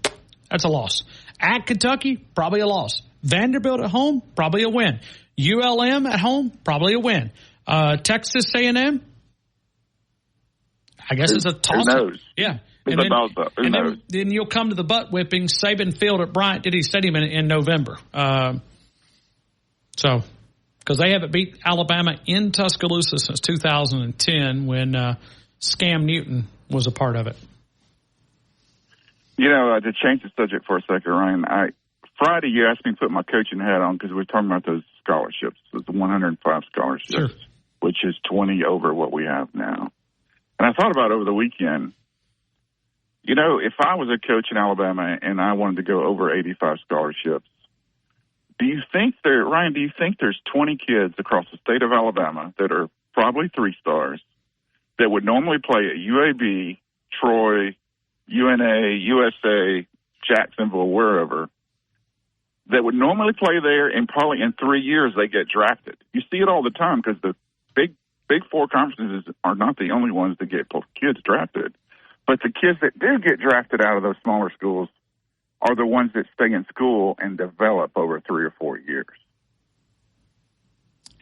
That's a loss. At Kentucky, probably a loss. Vanderbilt at home, probably a win. ULM at home, probably a win. Texas A&M, I guess it's a toss. Who knows? Yeah. And then you'll come to the butt whipping Saban Field at Bryant-Denny Stadium in November. Because they haven't beat Alabama in Tuscaloosa since 2010 when Scam Newton was a part of it. You know, to change the subject for a second, Ryan, Friday you asked me to put my coaching hat on because we were talking about those scholarships, the 105 scholarships, sure, which is 20 over what we have now. And I thought about over the weekend, you know, if I was a coach in Alabama and I wanted to go over 85 scholarships, do you think there's 20 kids across the state of Alabama that are probably 3-stars that would normally play at UAB, Troy, UNA, USA, Jacksonville, wherever, that would normally play there, and probably in 3 years they get drafted? You see it all the time because the big four conferences are not the only ones that get kids drafted. But the kids that do get drafted out of those smaller schools are the ones that stay in school and develop over 3 or 4 years.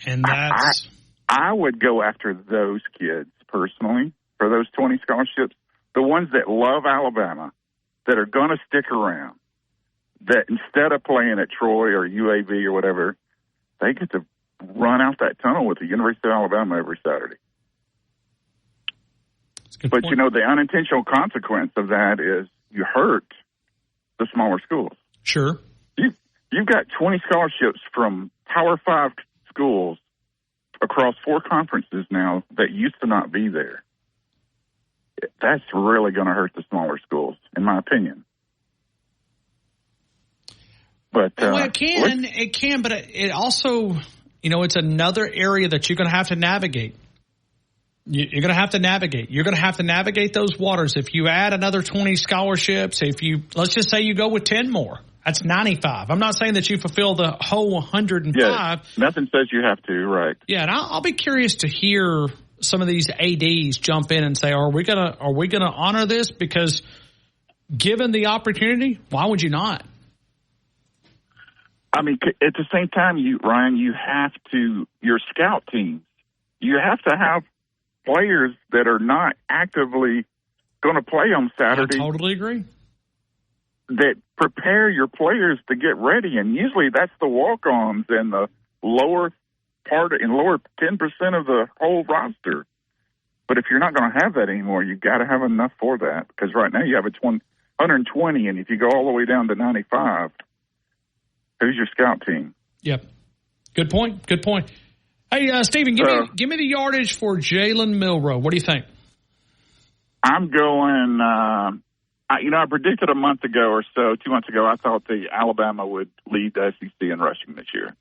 And that's... I would go after those kids personally for those 20 scholarships, the ones that love Alabama, that are going to stick around, that instead of playing at Troy or UAB or whatever, they get to run out that tunnel with the University of Alabama every Saturday. But, you know, the unintentional consequence of that is you hurt the smaller schools. Sure. You've got 20 scholarships from Power 5 schools across 4 conferences now that used to not be there. That's really going to hurt the smaller schools, in my opinion. But it can, but it also, you know, it's another area that you're going to have to navigate. You're going to have to navigate. You're going to have to navigate those waters. If you add another 20 scholarships, let's just say you go with 10 more, that's 95. I'm not saying that you fulfill the whole 105. Yeah, nothing says you have to, right? Yeah, and I'll be curious to hear some of these ADs jump in and say, are we gonna honor this? Because given the opportunity, why would you not? I mean, at the same time, Ryan, you have to, your scout teams, you have to have players that are not actively going to play on Saturday. I totally agree. That prepare your players to get ready, and usually that's the walk-ons and the lower 10% of the whole roster. But if you're not going to have that anymore, you got to have enough for that, because right now you have 120, and if you go all the way down to 95, who's your scout team? Yep. Good point. Hey, Stephen, give me the yardage for Jalen Milroe. What do you think? I'm going, I predicted a month ago or so, 2 months ago, I thought the Alabama would lead the SEC in rushing this year.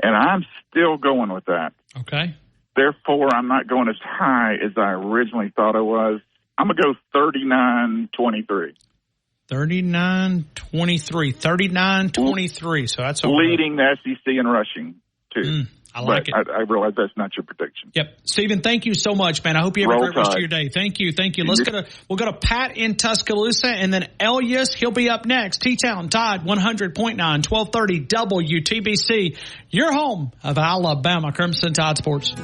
And I'm still going with that. Okay. Therefore, I'm not going as high as I originally thought I was. I'm going to go 39-23. 39-23. 39-23. So that's leading the SEC in rushing, too. I like it. I realize that's not your prediction. Yep. Stephen, thank you so much, man. I hope you have a great rest of your day. Thank you. We'll go to Pat in Tuscaloosa, and then Elias, he'll be up next. T-Town Tide 100.9, 1230 WTBC, your home of Alabama Crimson Tide Sports.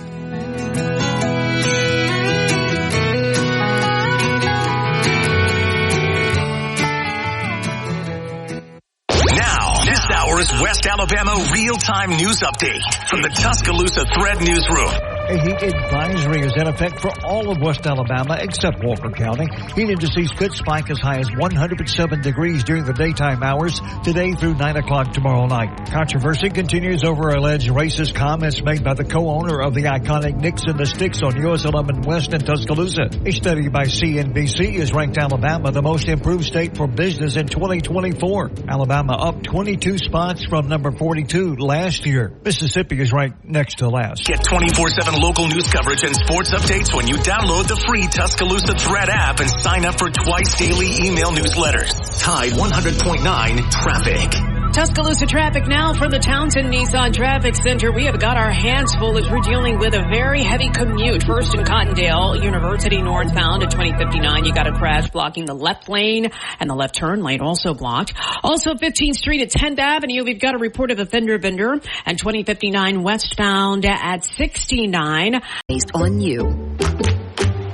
Now, this hour's West Alabama real-time news update from the Tuscaloosa Thread Newsroom. A heat advisory is in effect for all of West Alabama except Walker County. Heat indices could spike as high as 107 degrees during the daytime hours today through 9 o'clock tomorrow night. Controversy continues over alleged racist comments made by the co-owner of the iconic Knicks and the Sticks on US 11 West in Tuscaloosa. A study by CNBC has ranked Alabama the most improved state for business in 2024. Alabama up 22 spots from number 42 last year. Mississippi is ranked next to last. Get 24/7 local news coverage and sports updates when you download the free Tuscaloosa Thread app and sign up for twice daily email newsletters. Tide 100.9 Traffic. Tuscaloosa traffic now from the Townsend Nissan Traffic Center. We have got our hands full as we're dealing with a very heavy commute. First in Cottondale University northbound at 2059. You got a crash blocking the left lane and the left turn lane also blocked. Also 15th Street at 10th Avenue. We've got a report of a fender bender and 2059 westbound at 69. Based on you.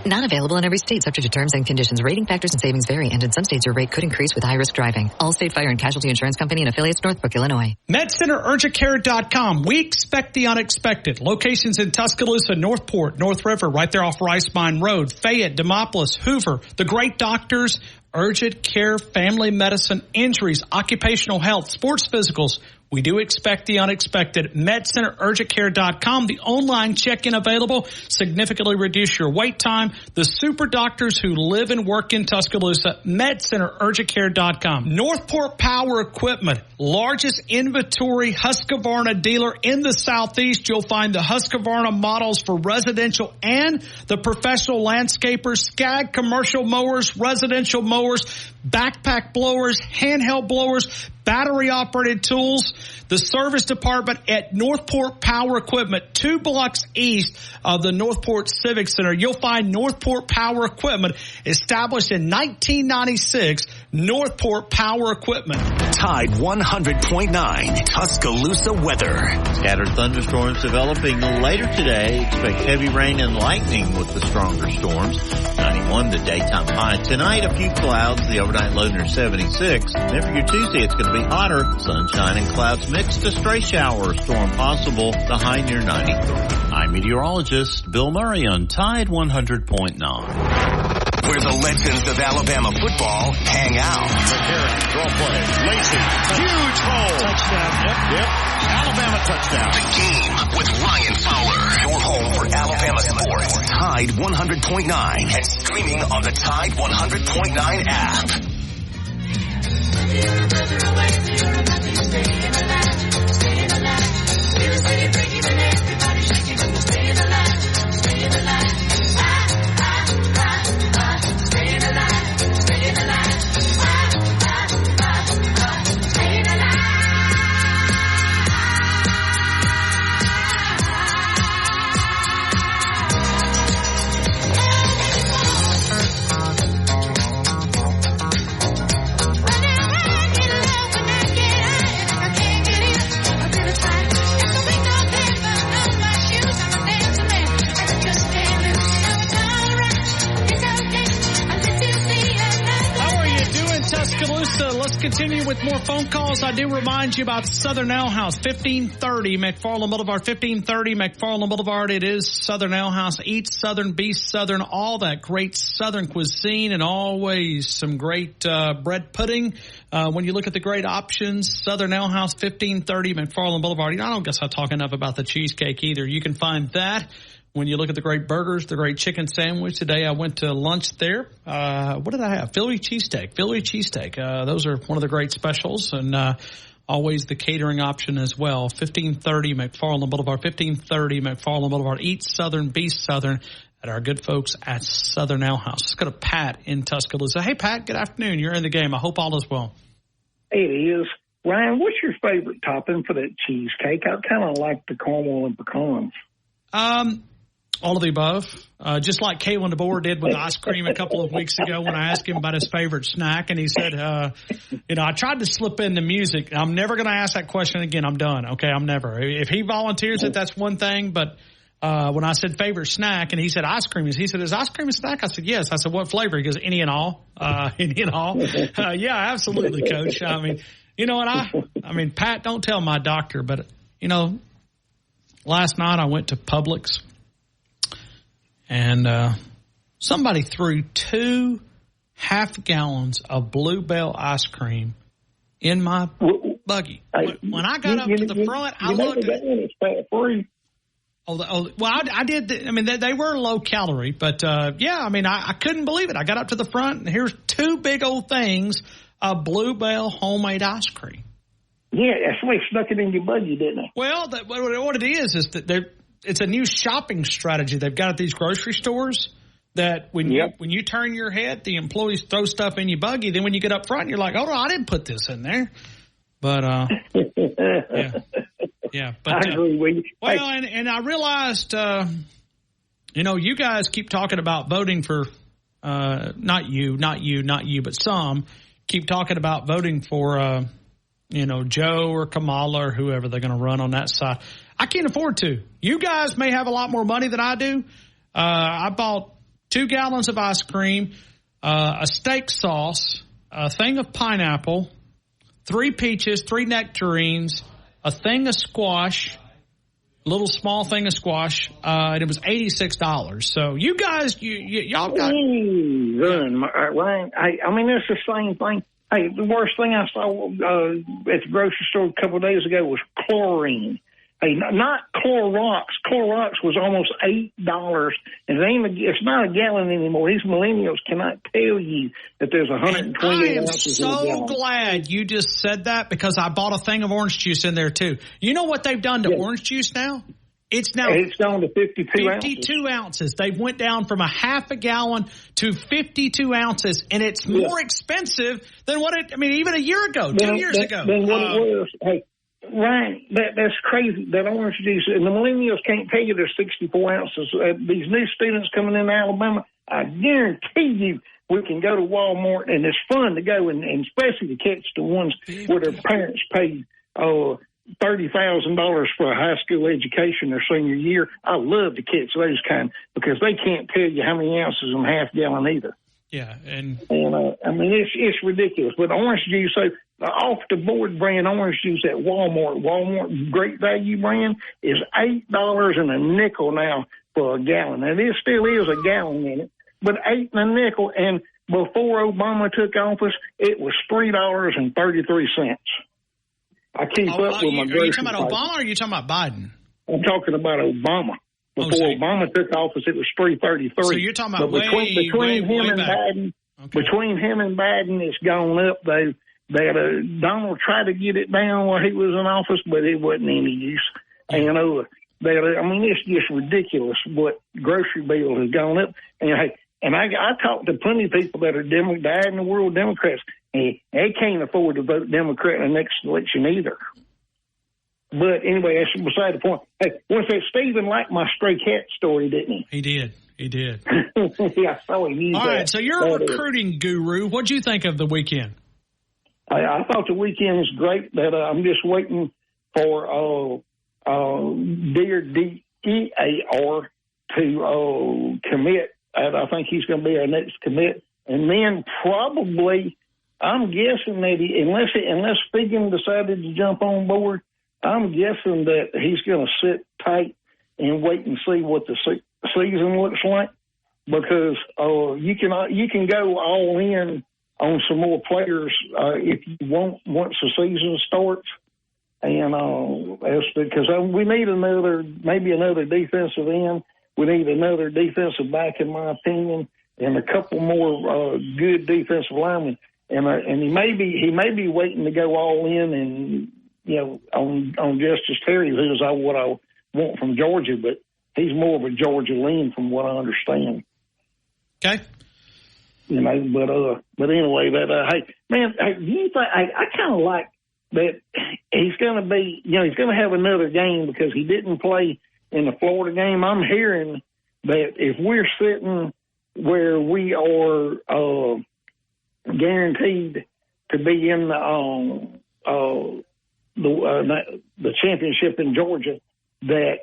Not available in every state, subject to terms and conditions. Rating factors and savings vary, and in some states your rate could increase with high-risk driving. Allstate Fire and Casualty Insurance Company and affiliates, Northbrook, Illinois. MedCenterUrgentCare.com. We expect the unexpected. Locations in Tuscaloosa, Northport, North River, right there off Rice Mine Road, Fayette, Demopolis, Hoover. The great doctors, urgent care, family medicine, injuries, occupational health, sports physicals. We do expect the unexpected. MedCenterUrgentCare.com. The online check-in available. Significantly reduce your wait time. The super doctors who live and work in Tuscaloosa. MedCenterUrgentCare.com. Northport Power Equipment. Largest inventory Husqvarna dealer in the Southeast. You'll find the Husqvarna models for residential and the professional landscapers. Skag commercial mowers, residential mowers, backpack blowers, handheld blowers, battery-operated tools. The service department at Northport Power Equipment, 2 blocks east of the Northport Civic Center. You'll find Northport Power Equipment, established in 1996, Northport Power Equipment. Tide 100.9 Tuscaloosa weather. Scattered thunderstorms developing later today. Expect heavy rain and lightning with the stronger storms. 91 the daytime high. Tonight, a few clouds. The overnight low near 76. Then for your Tuesday, it's going to be hotter. Sunshine and clouds mixed. A stray shower or storm possible. The high near 93. I'm meteorologist Bill Murray on Tide 100.9. Where the legends of Alabama football hang out. McCarron, draw play. Lacey, huge hole. Touchdown. Yep. Alabama touchdown. The Game with Ryan Fowler. Your home for Alabama sports. Tide 100.9 and streaming on the Tide 100.9 app. Continue with more phone calls. I do remind you about Southern Ale House, 1530 McFarland Boulevard, 1530 McFarland Boulevard. It is Southern Ale House. Eat Southern, be Southern, all that great Southern cuisine, and always some great bread pudding. When you look at the great options, Southern Ale House, 1530 McFarland Boulevard. I don't guess I talk enough about the cheesecake either. You can find that. When you look at the great burgers, the great chicken sandwich. Today I went to lunch there. What did I have? Philly cheesesteak. Those are one of the great specials, and always the catering option as well. 1530 McFarland Boulevard, 1530 McFarland Boulevard. Eat Southern, be Southern at our good folks at Southern Ale House. Let's go to Pat in Tuscaloosa. Hey, Pat, good afternoon. You're in the game. I hope all is well. It is. Ryan, what's your favorite topping for that cheesecake? I kind of like the caramel and pecans. All of the above. Just like Kalen DeBoer did with ice cream a couple of weeks ago when I asked him about his favorite snack. And he said, I tried to slip in the music. I'm never going to ask that question again. I'm done. Okay, I'm never. If he volunteers it, that's one thing. But when I said favorite snack and he said ice cream, he said, is ice cream a snack? I said, yes. I said, what flavor? He goes, any and all. Any and all. Yeah, absolutely, Coach. I mean, you know what? I mean, Pat, don't tell my doctor, but, last night I went to Publix. And somebody threw 2 half gallons of Bluebell ice cream in my buggy. When I got up to the front, I looked at it. I did. They were low calorie, but I couldn't believe it. I got up to the front, and here's 2 big old things of Bluebell homemade ice cream. Yeah, somebody snuck it in your buggy, didn't they? Well, what it is that it's a new shopping strategy they've got at these grocery stores that when you turn your head, the employees throw stuff in your buggy. Then when you get up front, you're like, oh, no, I didn't put this in there. But, yeah. But, I agree with you. Well, and I realized, you guys keep talking about voting for, not you, but some keep talking about voting for, Joe or Kamala or whoever they're going to run on that side. I can't afford to. You guys may have a lot more money than I do. I bought 2 gallons of ice cream, a steak sauce, a thing of pineapple, 3 peaches, 3 nectarines, a thing of squash, a little small thing of squash, and it was $86. So you guys, y'all got... Ryan, it's the same thing. Hey, the worst thing I saw at the grocery store a couple of days ago was chlorine. Hey, not Clorox. Clorox was almost $8, and it's not a gallon anymore. These millennials cannot tell you that there's 120 ounces in a gallon. I am so glad you just said that because I bought a thing of orange juice in there too. You know what they've done to orange juice now? It's down to 52 ounces. 52 ounces. They went down from a half a gallon to 52 ounces, and it's more expensive than even a year ago, 2 years ago. Than what it was. Hey, Ryan, that's crazy. That orange juice, and the millennials can't tell you there's 64 ounces. These new students coming into Alabama, I guarantee you we can go to Walmart, and it's fun to go, and especially to catch the ones where their parents paid $30,000 for a high school education their senior year. I love to catch those kind because they can't tell you how many ounces in a half gallon either. Yeah, it's ridiculous. But orange juice, off the board brand orange juice at Walmart Great Value brand is $8.05 now for a gallon. And it still is a gallon in it, but $8.05. And before Obama took office, it was $3.33. I keep up with my grocery. Are you talking about Obama or are you talking about Biden? I'm talking about Obama. Before Obama took office, it was $3.33. So you're talking about between him and Biden, it's gone up. Donald tried to get it down while he was in office, but it wasn't any use. And it's just ridiculous what grocery bill has gone up. And I talked to plenty of people that are dyed in the world Democrats. And they can't afford to vote Democrat in the next election either. But anyway, that's beside the point. Hey, once that Stephen liked my stray cat story, didn't he? He did. Yeah, I saw him. All right, so you're a recruiting guru. What'd you think of the weekend? I thought the weekend was great. That I'm just waiting for Dear DEAR to commit. I think he's going to be our next commit. And then probably, I'm guessing that unless Fegan decided to jump on board, I'm guessing that he's going to sit tight and wait and see what the season looks like, because you can go all in on some more players if you want once the season starts, and because we need maybe another defensive end. We need another defensive back, in my opinion, and a couple more good defensive linemen. And he may be waiting to go all in and on Justice Terry, who's what I want from Georgia, but he's more of a Georgia lean from what I understand. Okay. But anyway, hey man, do you think I kind of like that he's going to be, he's going to have another game because he didn't play in the Florida game. I'm hearing that if we're sitting where we are guaranteed to be in the championship in Georgia, that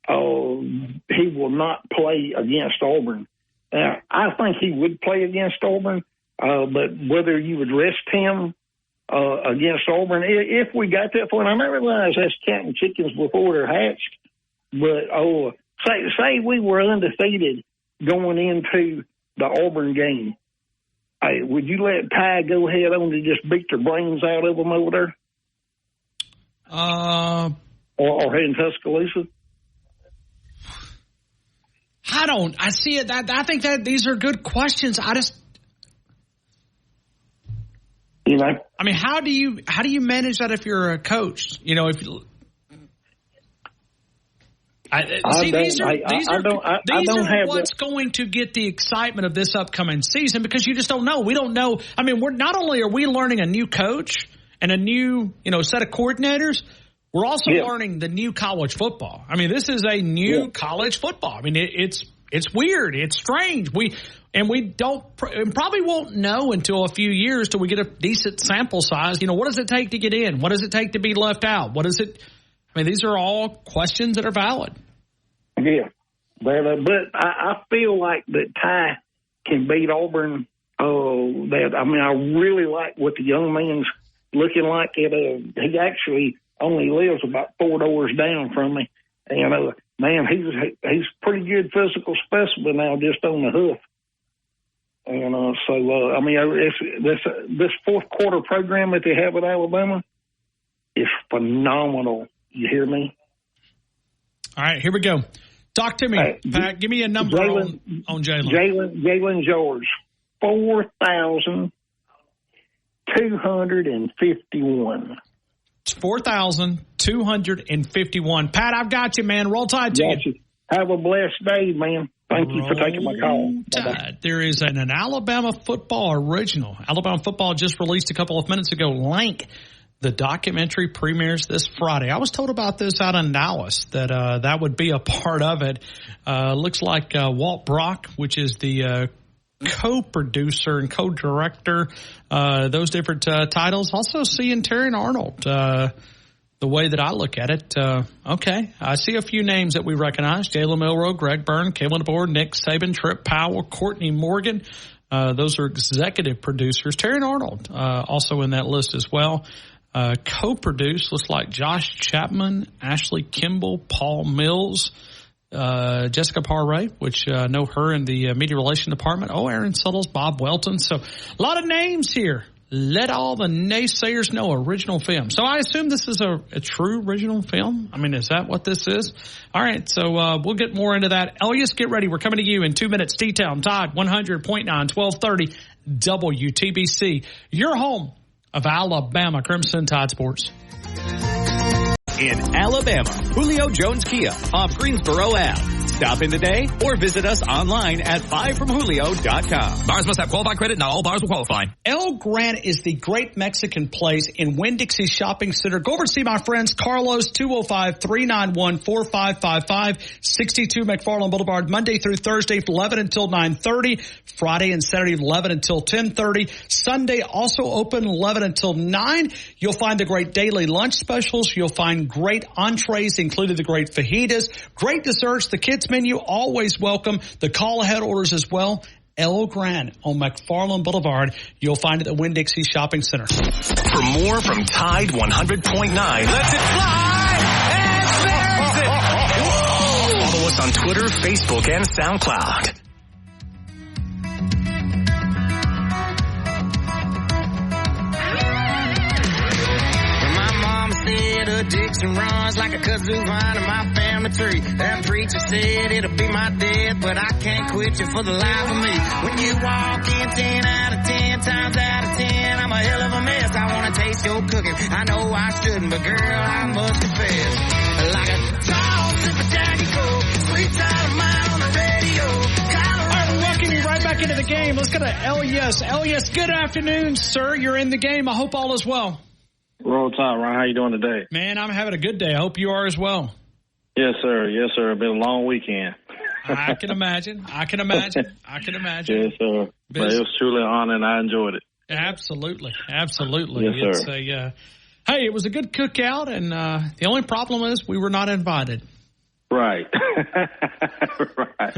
he will not play against Auburn. I think he would play against Auburn, but whether you would rest him against Auburn, if we got that far, and I realize that's counting chickens before they're hatched, but say we were undefeated going into the Auburn game, would you let Ty go ahead on to just beat their brains out of them over there? Or in Tuscaloosa? I see it. I think that these are good questions. I mean, how do you manage that if you're a coach? These are what's going to get the excitement of this upcoming season, because you just don't know. We don't know. I mean, we're not only are we learning a new coach and a new, set of coordinators, we're also learning the new college football. I mean, this is a new college football. I mean, it's weird. It's strange. We probably won't know until a few years till we get a decent sample size. What does it take to get in? What does it take to be left out? What is it? I mean, these are all questions that are valid. Yeah. But I feel like that Ty can beat Auburn. I really like what the young man's looking like. He actually only lives about 4 doors down from me. And, man, he's pretty good physical specimen now, just on the hoof. And this fourth quarter program that they have at Alabama is phenomenal. You hear me? All right, here we go. Talk to me, Pat. Give me a number on Jalen. Jalen George, 4,251. 4,251. Pat, I've got you, man. Roll Tide to you. Have a blessed day, man. Thank you for taking my call. There is an Alabama football original. Alabama football just released a couple of minutes ago. Lank, the documentary, premieres this Friday. I was told about this out in Dallas, that would be a part of it. Looks like Walt Brock, which is the co-producer and co-director, those different titles. Also seeing Terry Arnold, the way that I look at it. Okay, I see a few names that we recognize: Jalen Milroe, Greg Byrne, Kalen DeBoer, Nick Saban, Trip Powell, Courtney Morgan. Those are executive producers. Terry Arnold also in that list as well. Co-produced, looks like Josh Chapman, Ashley Kimball, Paul Mills, Jessica Parray, which know her in the media relation department. Aaron Suttles, Bob Welton. So a lot of names here. Let all the naysayers know original film. So I assume this is a true original film. I mean, is that what this is? All right, so we'll get more into that. Elias, get ready. We're coming to you in 2 minutes. T-Town, Tide, 100.9, 1230 WTBC. Your home of Alabama Crimson Tide Sports. In Alabama, Julio Jones Kia off Greensboro Ave. Stop in today or visit us online at buyfromjulio.com. Buyers must have qualified credit. Not all buyers will qualify. El Gran is the great Mexican place in Winn-Dixie Shopping Center. Go over to see my friends Carlos, 205-391-4555, 62 McFarland Boulevard, Monday through Thursday, 11 until 9:30. Friday and Saturday, 11 until 10:30. Sunday, also open 11 until 9. You'll find the great daily lunch specials. You'll find great entrees, including the great fajitas, great desserts. The kids menu, always welcome. The call-ahead orders as well. El Gran on McFarland Boulevard. You'll find it at Winn-Dixie Shopping Center. For more from Tide 100.9, let it fly and there's it. Follow us on Twitter, Facebook, and SoundCloud. Addiction runs like a kazoo vine in my family tree. That preacher said it'll be my death, but I can't quit you for the life of me. When you walk in 10 out of 10, times out of 10, I'm a hell of a mess. I want to taste your cooking. I know I shouldn't, but girl, I must confess. Like a tall sip of Jackie Coke, sweet side of mine on the radio. All right, we're welcoming you right back into the game. Let's go to Elias. Elias, good afternoon, sir. You're in the game. I hope all is well. Roll Tide, Ron. How you doing today? Man, I'm having a good day. I hope you are as well. Yes, sir. Yes, sir. It's been a long weekend. I can imagine. Yes, sir. But it was truly an honor, and I enjoyed it. Absolutely. Yes, It's sir. Hey, it was a good cookout, and the only problem is we were not invited. Right. Right.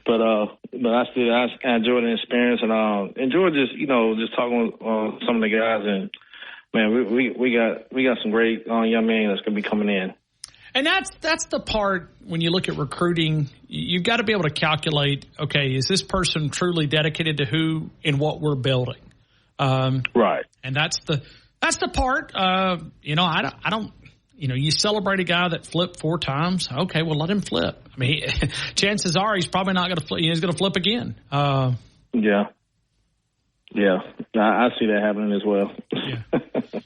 But I enjoyed the experience, and enjoyed just talking with some of the guys, and man, we got some great young men that's gonna be coming in. And that's the part when you look at recruiting, you've got to be able to calculate, okay, is this person truly dedicated to who and what we're building? Right. And that's the part, I don't, you celebrate a guy that flipped 4 times. Okay, well, let him flip. I mean, chances are he's probably not going to flip. He's going to flip again. Yeah. I see that happening as well. Yeah.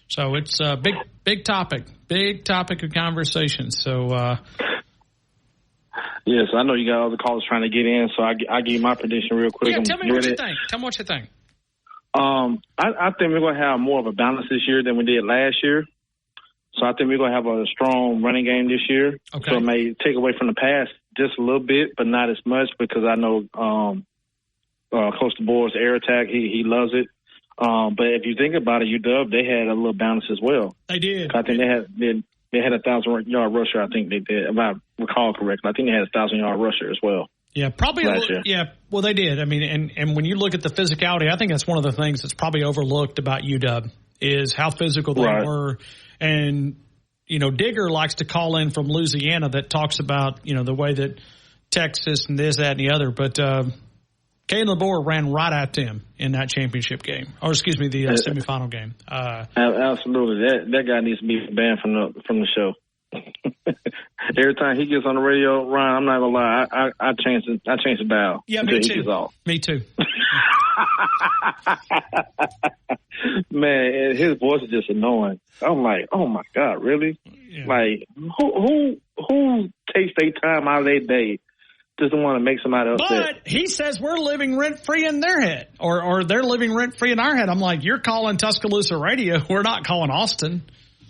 So it's a big topic of conversation. So, yes, I know you got other callers trying to get in, so I give you my prediction real quick. Yeah, tell me what you think. I think we're going to have more of a balance this year than we did last year. So I think we're going to have a strong running game this year. Okay. So it may take away from the past just a little bit, but not as much, because I know Coach DeBoer's air attack, he loves it. But if you think about it, UW, they had a little balance as well. They did. I think they had a 1,000-yard rusher. I think they did, if I recall correctly. I think they had a 1,000-yard rusher as well. Yeah, probably. Well, they did. I mean, and when you look at the physicality, I think that's one of the things that's probably overlooked about UW is how physical they were. And, Digger likes to call in from Louisiana that talks about, the way that Texas and this, that, and the other. But Caden DeBoer ran right at them in that championship game, or excuse me, the semifinal game. Absolutely, that guy needs to be banned from the show. Every time he gets on the radio, Ryan, I'm not gonna lie, I change the dial. Yeah, me too. He gets off. Me too. Man, his voice is just annoying. I'm like, oh my God, really? Yeah. Like, who takes their time out of their day just to want to make somebody upset? But he says we're living rent-free in their head, or they're living rent-free in our head. I'm like, you're calling Tuscaloosa radio. We're not calling Austin.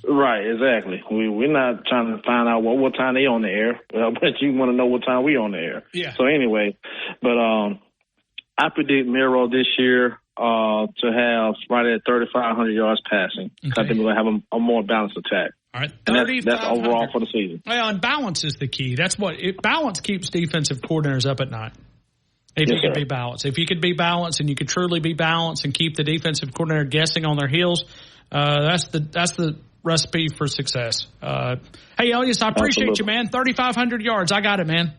Right, exactly. We're not trying to find out what time they on the air, but you want to know what time we on the air. Yeah. So anyway, but I predict Miro this year to have right at 3,500 yards passing. Okay. I think we're going to have a more balanced attack. All right, that's overall for the season. Well, and balance is the key. That's balance keeps defensive coordinators up at night. If you could be balanced. If you could be balanced and you could truly be balanced and keep the defensive coordinator guessing on their heels, that's the recipe for success. Hey, Elias, I appreciate you, man. 3,500 yards. I got it, man.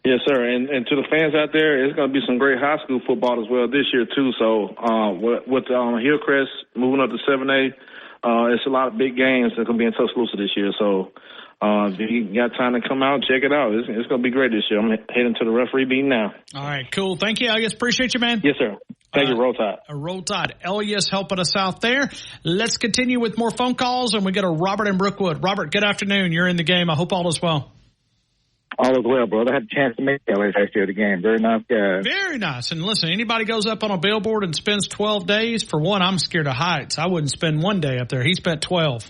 Yes, sir. And to the fans out there, it's going to be some great high school football as well this year, too. So with Hillcrest moving up to 7A, it's a lot of big games that are going to be in Tuscaloosa this year. So if you got time to come out, check it out. It's going to be great this year. I'm heading to the referee meeting now. All right, cool. Thank you, Elias. Appreciate you, man. Yes, sir. Thank you, Roll Tide. Roll Tide. Elias helping us out there. Let's continue with more phone calls, and we got a Robert in Brookwood. Robert, good afternoon. You're in the game. I hope all is well. All is well, brother. I had a chance to meet Elias after the game. Very nice guy. Very nice. And listen, anybody goes up on a billboard and spends 12 days, for one, I'm scared of heights. I wouldn't spend one day up there. He spent 12.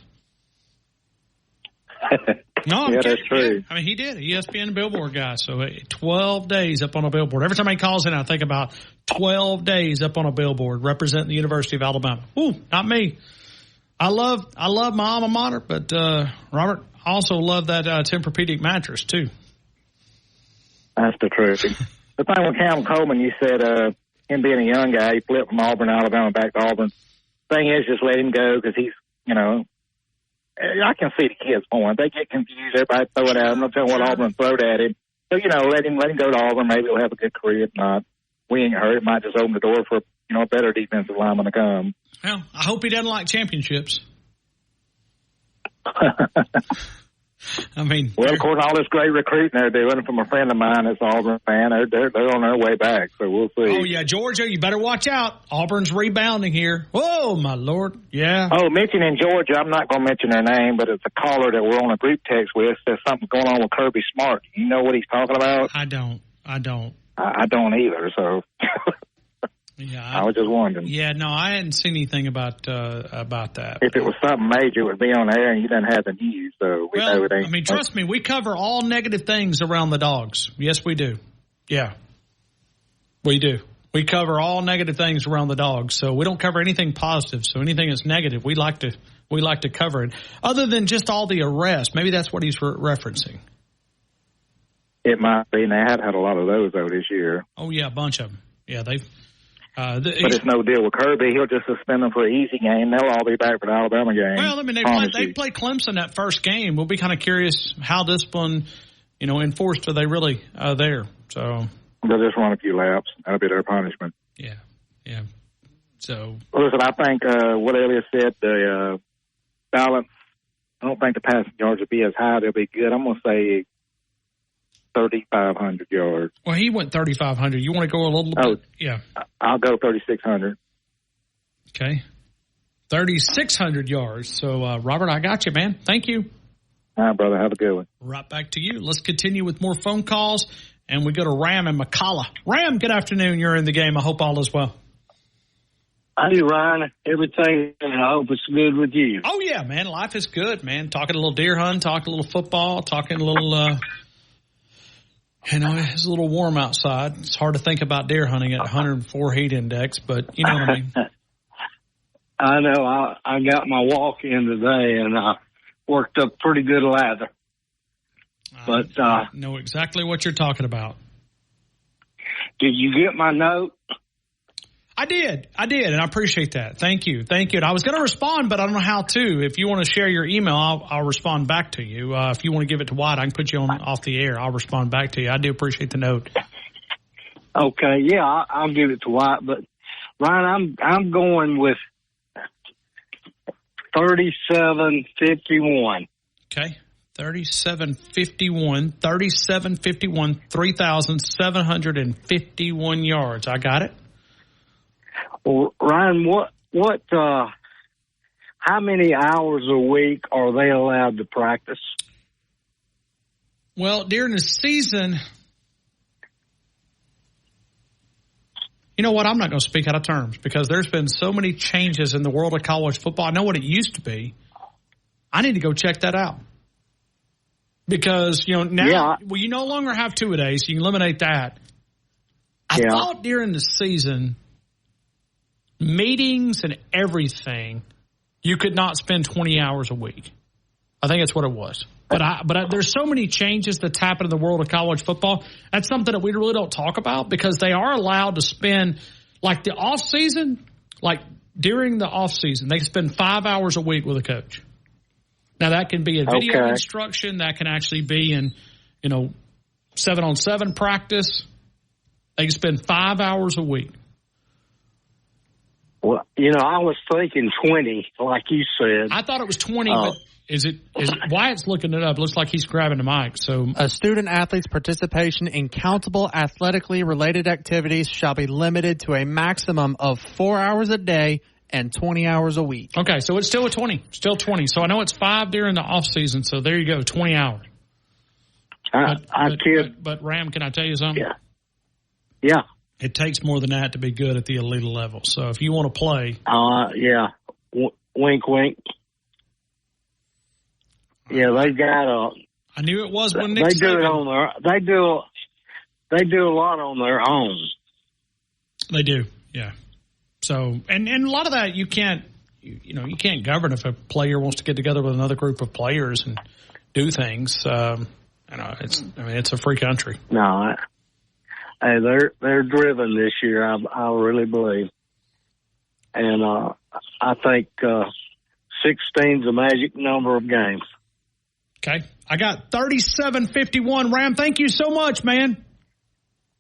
No, yeah, that's true. Yeah. I mean, he did. ESPN billboard guy. So 12 days up on a billboard. Every time he calls in, I think about 12 days up on a billboard representing the University of Alabama. Ooh, not me. I love my alma mater, but Robert, I also love that Tempur-Pedic mattress too. That's the truth. The thing with Cam Coleman, you said him being a young guy, he flipped from Auburn, Alabama, back to Auburn. Thing is, just let him go because he's, I can see the kid's point. They get confused. Everybody throw it at him. I'm not telling what Auburn throwed at him. So, let him go to Auburn. Maybe he'll have a good career. If not, we ain't hurt. It might just open the door for, a better defensive lineman to come. Well, I hope he doesn't like championships. I mean, well, of course, all this great recruiting they're doing from a friend of mine that's an Auburn fan, they're on their way back, so we'll see. Oh, yeah, Georgia, you better watch out. Auburn's rebounding here. Whoa, my Lord, yeah. Oh, mentioning Georgia, I'm not going to mention their name, but it's a caller that we're on a group text with. There's something going on with Kirby Smart. You know what he's talking about? I don't. I don't either, so. Yeah, I was just wondering. Yeah, no, I hadn't seen anything about that. If it was something major, it would be on air, and you didn't have the news, so we know it ain't. I mean, trust me, we cover all negative things around the dogs. Yes, we do. Yeah, we do. We cover all negative things around the dogs, so we don't cover anything positive. So anything that's negative, we like to cover it. Other than just all the arrests, maybe that's what he's referencing. It might be, and they have had a lot of those though this year. Oh yeah, a bunch of them. Yeah, they've. But it's no deal with Kirby. He'll just suspend them for an easy game. They'll all be back for the Alabama game. Well, I mean, they play Clemson that first game. We'll be kind of curious how disciplined, enforced are they really there. So they'll just run a few laps. That'll be their punishment. Yeah. So listen, I think what Elliott said, the balance. I don't think the passing yards will be as high. They'll be good. I'm going to say 3,500 yards. Well, he went 3,500. You want to go a little bit? Yeah. I'll go 3,600. Okay. 3,600 yards. So, Robert, I got you, man. Thank you. All right, brother. Have a good one. Right back to you. Let's continue with more phone calls, and we go to Ram and McCalla. Ram, good afternoon. You're in the game. I hope all is well. I do, Ryan. Everything, and I hope it's good with you. Oh, yeah, man. Life is good, man. Talking a little deer hunting, talking a little football, talking a little it's a little warm outside. It's hard to think about deer hunting at 104 heat index, but you know what I mean. I know. I got my walk in today, and I worked up pretty good lather. But I know exactly what you're talking about. Did you get my note? I did, and I appreciate that. Thank you. And I was going to respond, but I don't know how to. If you want to share your email, I'll respond back to you. If you want to give it to White, I can put you off the air. I'll respond back to you. I do appreciate the note. Okay, yeah, I'll give it to White. But Ryan, I'm going with 3751. Okay, 3751, 3,751 yards. I got it. Well, Ryan, how many hours a week are they allowed to practice? Well, during the season, you know what? I'm not going to speak out of terms because there's been so many changes in the world of college football. I know what it used to be. I need to go check that out because, now you no longer have two-a-days. You can eliminate that. I thought during the season, meetings and everything, you could not spend 20 hours a week. I think that's what it was. But there's so many changes that's happened in the world of college football. That's something that we really don't talk about because they are allowed to spend, like the off season, like during the off season, they can spend 5 hours a week with a coach. Now that can be in video instruction. That can actually be in, 7-on-7 practice. They can spend 5 hours a week. Well, I was thinking 20, like you said. I thought it was 20, but is it Wyatt's looking it up? Looks like he's grabbing the mic. So, a student athlete's participation in countable athletically related activities shall be limited to a maximum of 4 hours a day and 20 hours a week. Okay, so it's still a 20. Still 20. So I know it's 5 during the off season. So there you go, 20 hours. But Ram, can I tell you something? Yeah. It takes more than that to be good at the elite level. So if you want to play, wink, wink. Yeah, they got I knew it was when Nick they do it on their. They do a lot on their own. They do, yeah. So and a lot of that you can't govern if a player wants to get together with another group of players and do things. It's a free country. No. Hey, they're driven this year. I really believe, and I think 16's a magic number of games. Okay, I got 3751. Ram, thank you so much, man.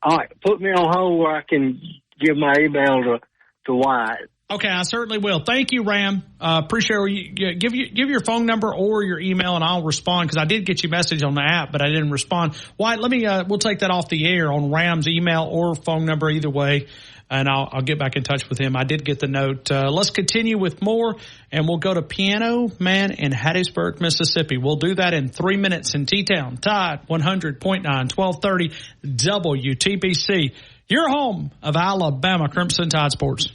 All right, put me on hold where I can give my email to Wyatt. Okay, I certainly will. Thank you, Ram. Appreciate it. Give your phone number or your email, and I'll respond because I did get your message on the app, but I didn't respond. Wyatt, we'll take that off the air on Ram's email or phone number, either way, and I'll get back in touch with him. I did get the note. Let's continue with more, and we'll go to Piano Man in Hattiesburg, Mississippi. We'll do that in 3 minutes in T-Town. Tide 100.9, 1230 WTBC. your home of Alabama Crimson Tide Sports.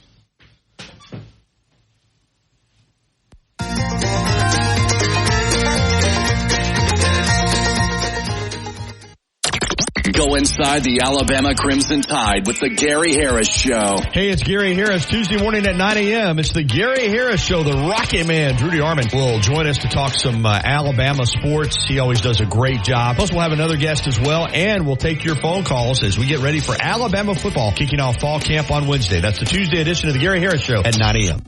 Go inside the Alabama Crimson Tide with the Gary Harris Show. Hey, it's Gary Harris. Tuesday morning at 9 a.m. It's the Gary Harris Show. The Rocket Man, Rudy Armand, will join us to talk some Alabama sports. He always does a great job. Plus, we'll have another guest as well, and we'll take your phone calls as we get ready for Alabama football kicking off fall camp on Wednesday. That's the Tuesday edition of the Gary Harris Show at 9 a.m.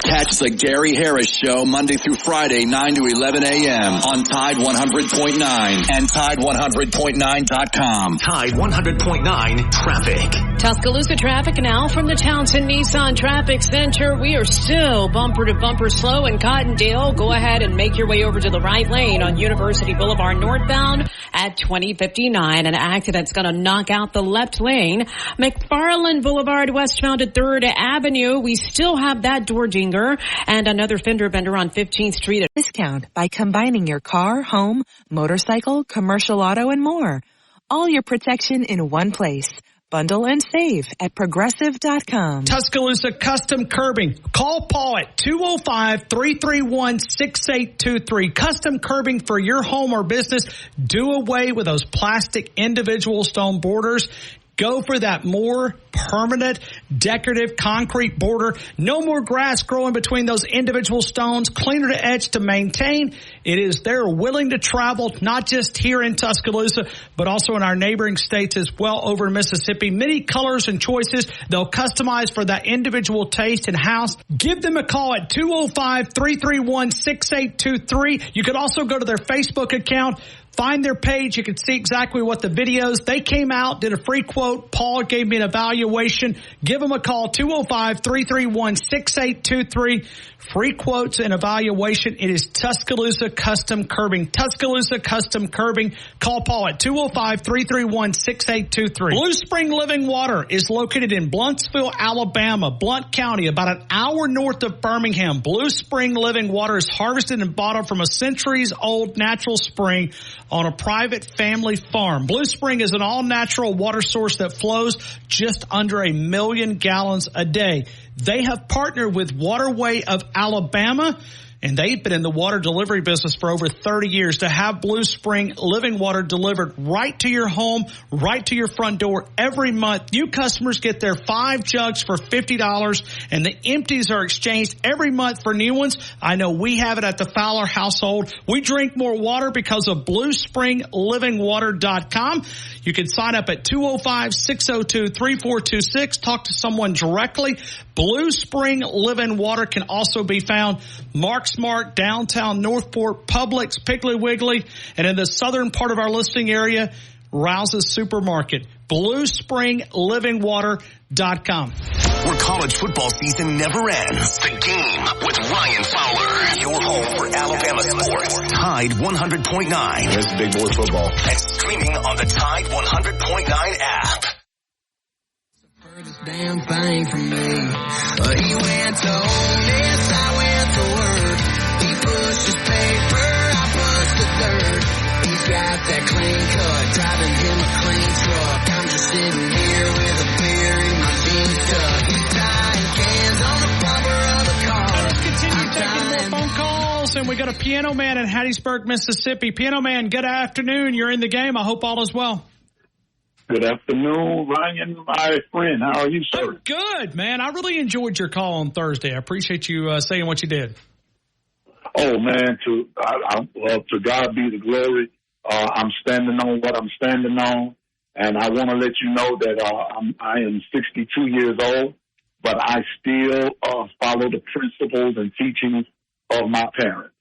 Catch the Gary Harris Show Monday through Friday, 9 to 11 a.m. on Tide 100.9 and Tide100.9.com. Tide 100.9 traffic. Tuscaloosa traffic now from the Townsend Nissan Traffic Center. We are still bumper to bumper slow in Cottondale. Go ahead and make your way over to the right lane on University Boulevard northbound at 2059. An accident's going to knock out the left lane. McFarland Boulevard westbound at 3rd Avenue. We still have that door dinger and another fender bender on 15th Street. Discount by combining your car, home, motorcycle, commercial auto, and more. All your protection in one place. Bundle and save at Progressive.com. Tuscaloosa Custom Curbing. Call Paul at 205-331-6823. Custom curbing for your home or business. Do away with those plastic individual stone borders. Go for that more permanent, decorative concrete border. No more grass growing between those individual stones. Cleaner to edge to maintain. They're willing to travel, not just here in Tuscaloosa, but also in our neighboring states as well over in Mississippi. Many colors and choices. They'll customize for that individual taste and house. Give them a call at 205-331-6823. You could also go to their Facebook account. Find their page. You can see exactly what the videos. They came out, did a free quote. Paul gave me an evaluation. Give them a call, 205-331-6823. Free quotes and evaluation. It is Tuscaloosa Custom Curbing. Tuscaloosa Custom Curbing. Call Paul at 205-331-6823. Blue Spring Living Water is located in Bluntsville, Alabama, Blount County, about an hour north of Birmingham. Blue Spring Living Water is harvested and bottled from a centuries-old natural spring on a private family farm. Blue Spring is an all-natural water source that flows just under 1 million gallons a day. They have partnered with Waterway of Alabama, and they've been in the water delivery business for over 30 years. To have Blue Spring Living Water delivered right to your home, right to your front door every month. New customers get their 5 jugs for $50, and the empties are exchanged every month for new ones. I know we have it at the Fowler household. We drink more water because of BlueSpringLivingWater.com. You can sign up at 205-602-3426. Talk to someone directly. Blue Spring Living Water can also be found Mark's Mark, downtown Northport, Publix, Piggly Wiggly, and in the southern part of our listing area, Rouse's Supermarket. BlueSpringLivingWater.com. Where college football season never ends. The Game with Ryan Fowler. Your home for Alabama sports. Tide 100.9. That's big boy football. And streaming on the Tide 100.9 app. Damn thing for me. He went to Ole Miss, I went to work. He pushed his paper, I pushed the dirt. He's got that clean cut, driving him a clean truck. I'm just sitting here with a beer in my jeans tuck. He's tying cans on the bumper of the car. Let's continue taking more phone calls, and we got a Piano Man in Hattiesburg, Mississippi. Piano Man, good afternoon. You're in the game. I hope all is well. Good afternoon, Ryan, my friend. How are you, sir? I'm good, man. I really enjoyed your call on Thursday. I appreciate you saying what you did. Oh, man, to God be the glory. I'm standing on what I'm standing on, and I want to let you know that I am 62 years old, but I still follow the principles and teachings of my parents,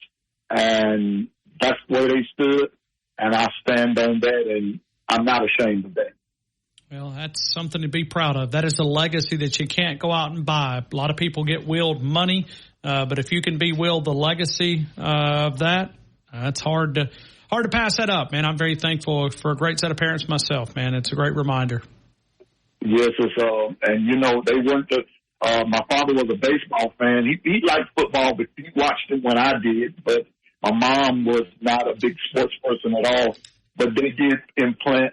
and that's where they stood, and I stand on that, and I'm not ashamed of that. Well, that's something to be proud of. That is a legacy that you can't go out and buy. A lot of people get willed money, but if you can be willed the legacy of that, it's hard to pass that up, man. I'm very thankful for a great set of parents myself, man. It's a great reminder. Yes, and you know, they weren't my father was a baseball fan. He liked football, but he watched it when I did. But my mom was not a big sports person at all. But they did impart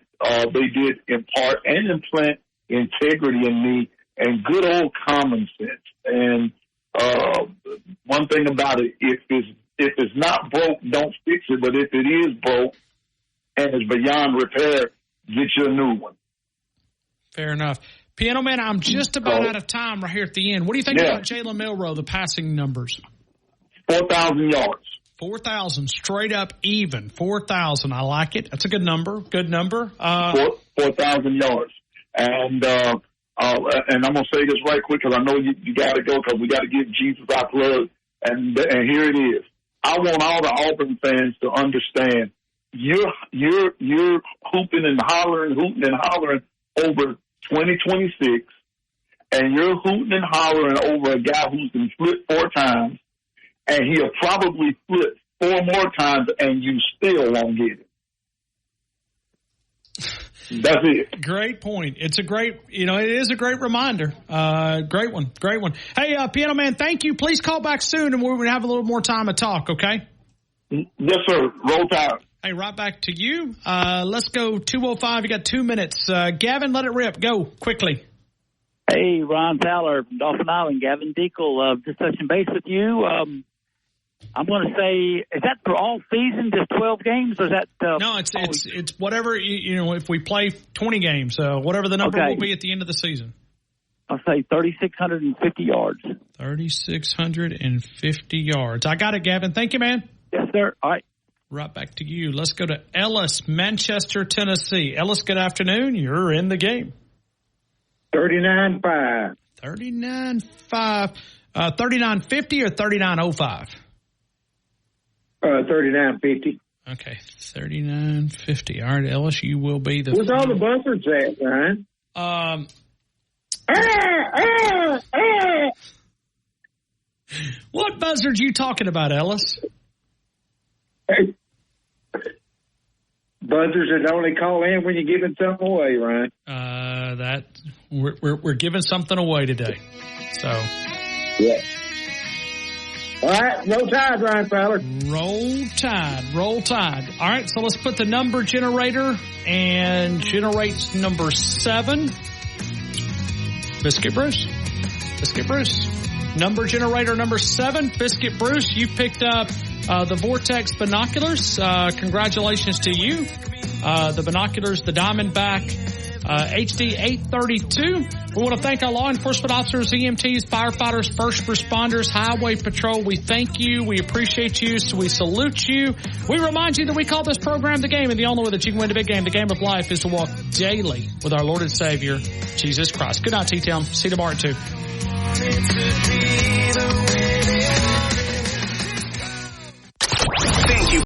and implant integrity in me, and good old common sense. And one thing about it, if it's not broke, don't fix it. But if it is broke and it's beyond repair, get you a new one. Fair enough. Piano Man, I'm just about out of time right here at the end. What do you think about Jalen Milroe, the passing numbers? 4,000 yards. 4,000, straight up even. 4,000. I like it. That's a good number. Good number. 4,000 yards. And I'm going to say this right quick because I know you got to go because we got to give Jesus our plug. And here it is. I want all the Auburn fans to understand you're hooping and hollering over 2026, and you're hooting and hollering over a guy who's been flipped 4 times, and he'll probably flip 4 more times, and you still won't get it. That's it. Great point. It's a great, it is a great reminder. Great one. Hey, Piano Man, thank you. Please call back soon, and we're going to have a little more time to talk, okay? Yes, sir. Roll Tide. Hey, right back to you. Let's go 2:05. You got 2 minutes. Gavin, let it rip. Go quickly. Hey, Ron Fowler from Dauphin Island. Gavin Deacle, just touching base with you. I'm going to say, is that for all season, just 12 games, or is that? No, it's whatever, if we play 20 games, whatever the number will be at the end of the season. I'll say 3,650 yards. 3,650 yards. I got it, Gavin. Thank you, man. Yes, sir. All right. Right back to you. Let's go to Ellis, Manchester, Tennessee. Ellis, good afternoon. You're in the game. 39.5. 39.5. 39.50 or 39.05? 39.50. Okay, 39.50. All right, Ellis, you will be the. Where's all the buzzards at, Ryan? What buzzards you talking about, Ellis? Hey. Buzzards that only call in when you're giving something away, Ryan. We're giving something away today. So. Yeah. All right, roll tide, Ryan Fowler. Roll tide. All right, so let's put the number generator and generates number 7. Biscuit Bruce. Number generator number 7, Biscuit Bruce. You picked up the Vortex binoculars. Congratulations to you. The binoculars, the Diamondback HD 832. We want to thank our law enforcement officers, EMTs, firefighters, first responders, highway patrol. We thank you. We appreciate you. So we salute you. We remind you that we call this program The Game, and the only way that you can win the big game, the game of life, is to walk daily with our Lord and Savior, Jesus Christ. Good night, T-Town. See you tomorrow at 2.